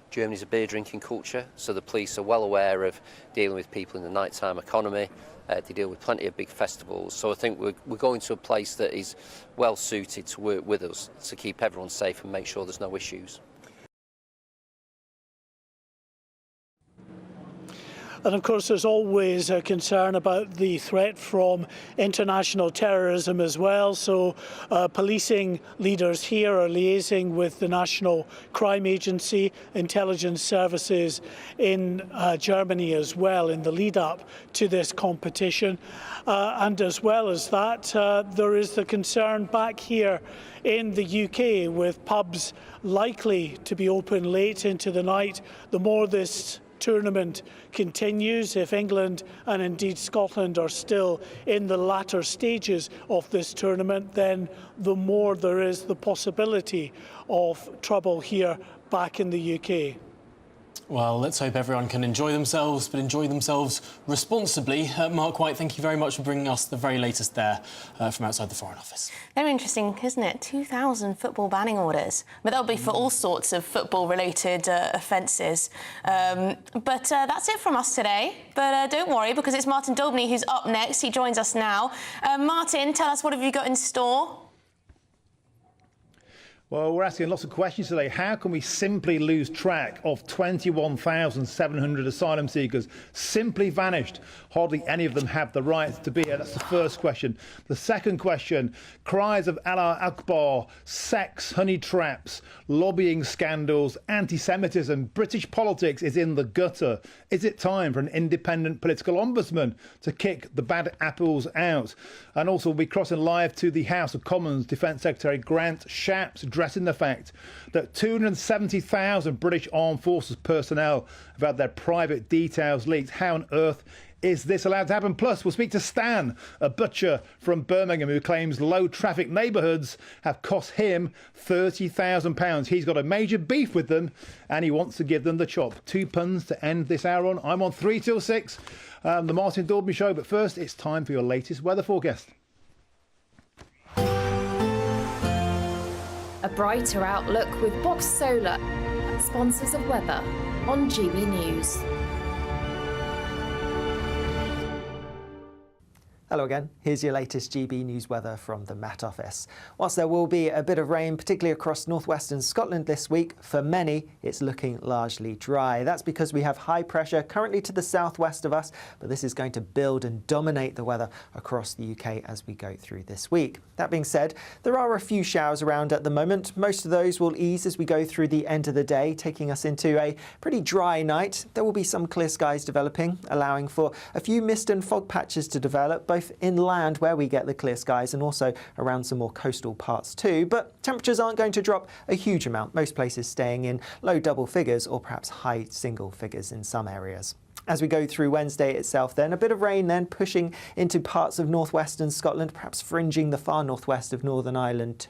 Germany's a beer drinking culture, so the police are well aware of dealing with people in the nighttime economy. They deal with plenty of big festivals, so I think we're going to a place that is well suited to work with us to keep everyone safe and make sure there's no issues. And of course, there's always a concern about the threat from international terrorism as well. So policing leaders here are liaising with the National Crime Agency, intelligence services in Germany as well in the lead up to this competition. And as well as that, there is the concern back here in the UK with pubs likely to be open late into the night. The more this tournament continues, if England and indeed Scotland are still in the latter stages of this tournament, then the more there is the possibility of trouble here back in the UK. Well, let's hope everyone can enjoy themselves, but enjoy themselves responsibly. Mark White, thank you very much for bringing us the very latest there from outside the Foreign Office. Very interesting, isn't it? 2,000 football banning orders. But that'll be for all sorts of football-related offences. But that's it from us today. But don't worry, because it's Martin Daubney who's up next. He joins us now. Martin, tell us, what have you got in store? Well, we're asking lots of questions today. How can we simply lose track of 21,700 asylum seekers? Simply vanished. Hardly any of them have the right to be here. That's the first question. The second question, cries of Allah Akbar, sex, honey traps, lobbying scandals, anti-Semitism. British politics is in the gutter. Is it time for an independent political ombudsman to kick the bad apples out? And also, we'll be crossing live to the House of Commons. Defence Secretary Grant Shapps addressing the fact that 270,000 British Armed Forces personnel have had their private details leaked. How on earth is this allowed to happen? Plus, we'll speak to Stan, a butcher from Birmingham who claims low traffic neighbourhoods have cost him £30,000. He's got a major beef with them and he wants to give them the chop. 2 puns to end this hour on. I'm on 3 till 6, the Martin Daubney Show. But first, it's time for your latest weather forecast. A brighter outlook with Box Solar, sponsors of weather on GB News. Hello again, here's your latest GB News weather from the Met Office. Whilst there will be a bit of rain, particularly across northwestern Scotland this week, for many it's looking largely dry. That's because we have high pressure currently to the southwest of us, but this is going to build and dominate the weather across the UK as we go through this week. That being said, there are a few showers around at the moment. Most of those will ease as we go through the end of the day, taking us into a pretty dry night. There will be some clear skies developing, allowing for a few mist and fog patches to develop, both inland where we get the clear skies and also around some more coastal parts too. But temperatures aren't going to drop a huge amount, most places staying in low double figures or perhaps high single figures in some areas. As we go through Wednesday itself then, a bit of rain then pushing into parts of northwestern Scotland, perhaps fringing the far northwest of Northern Ireland too.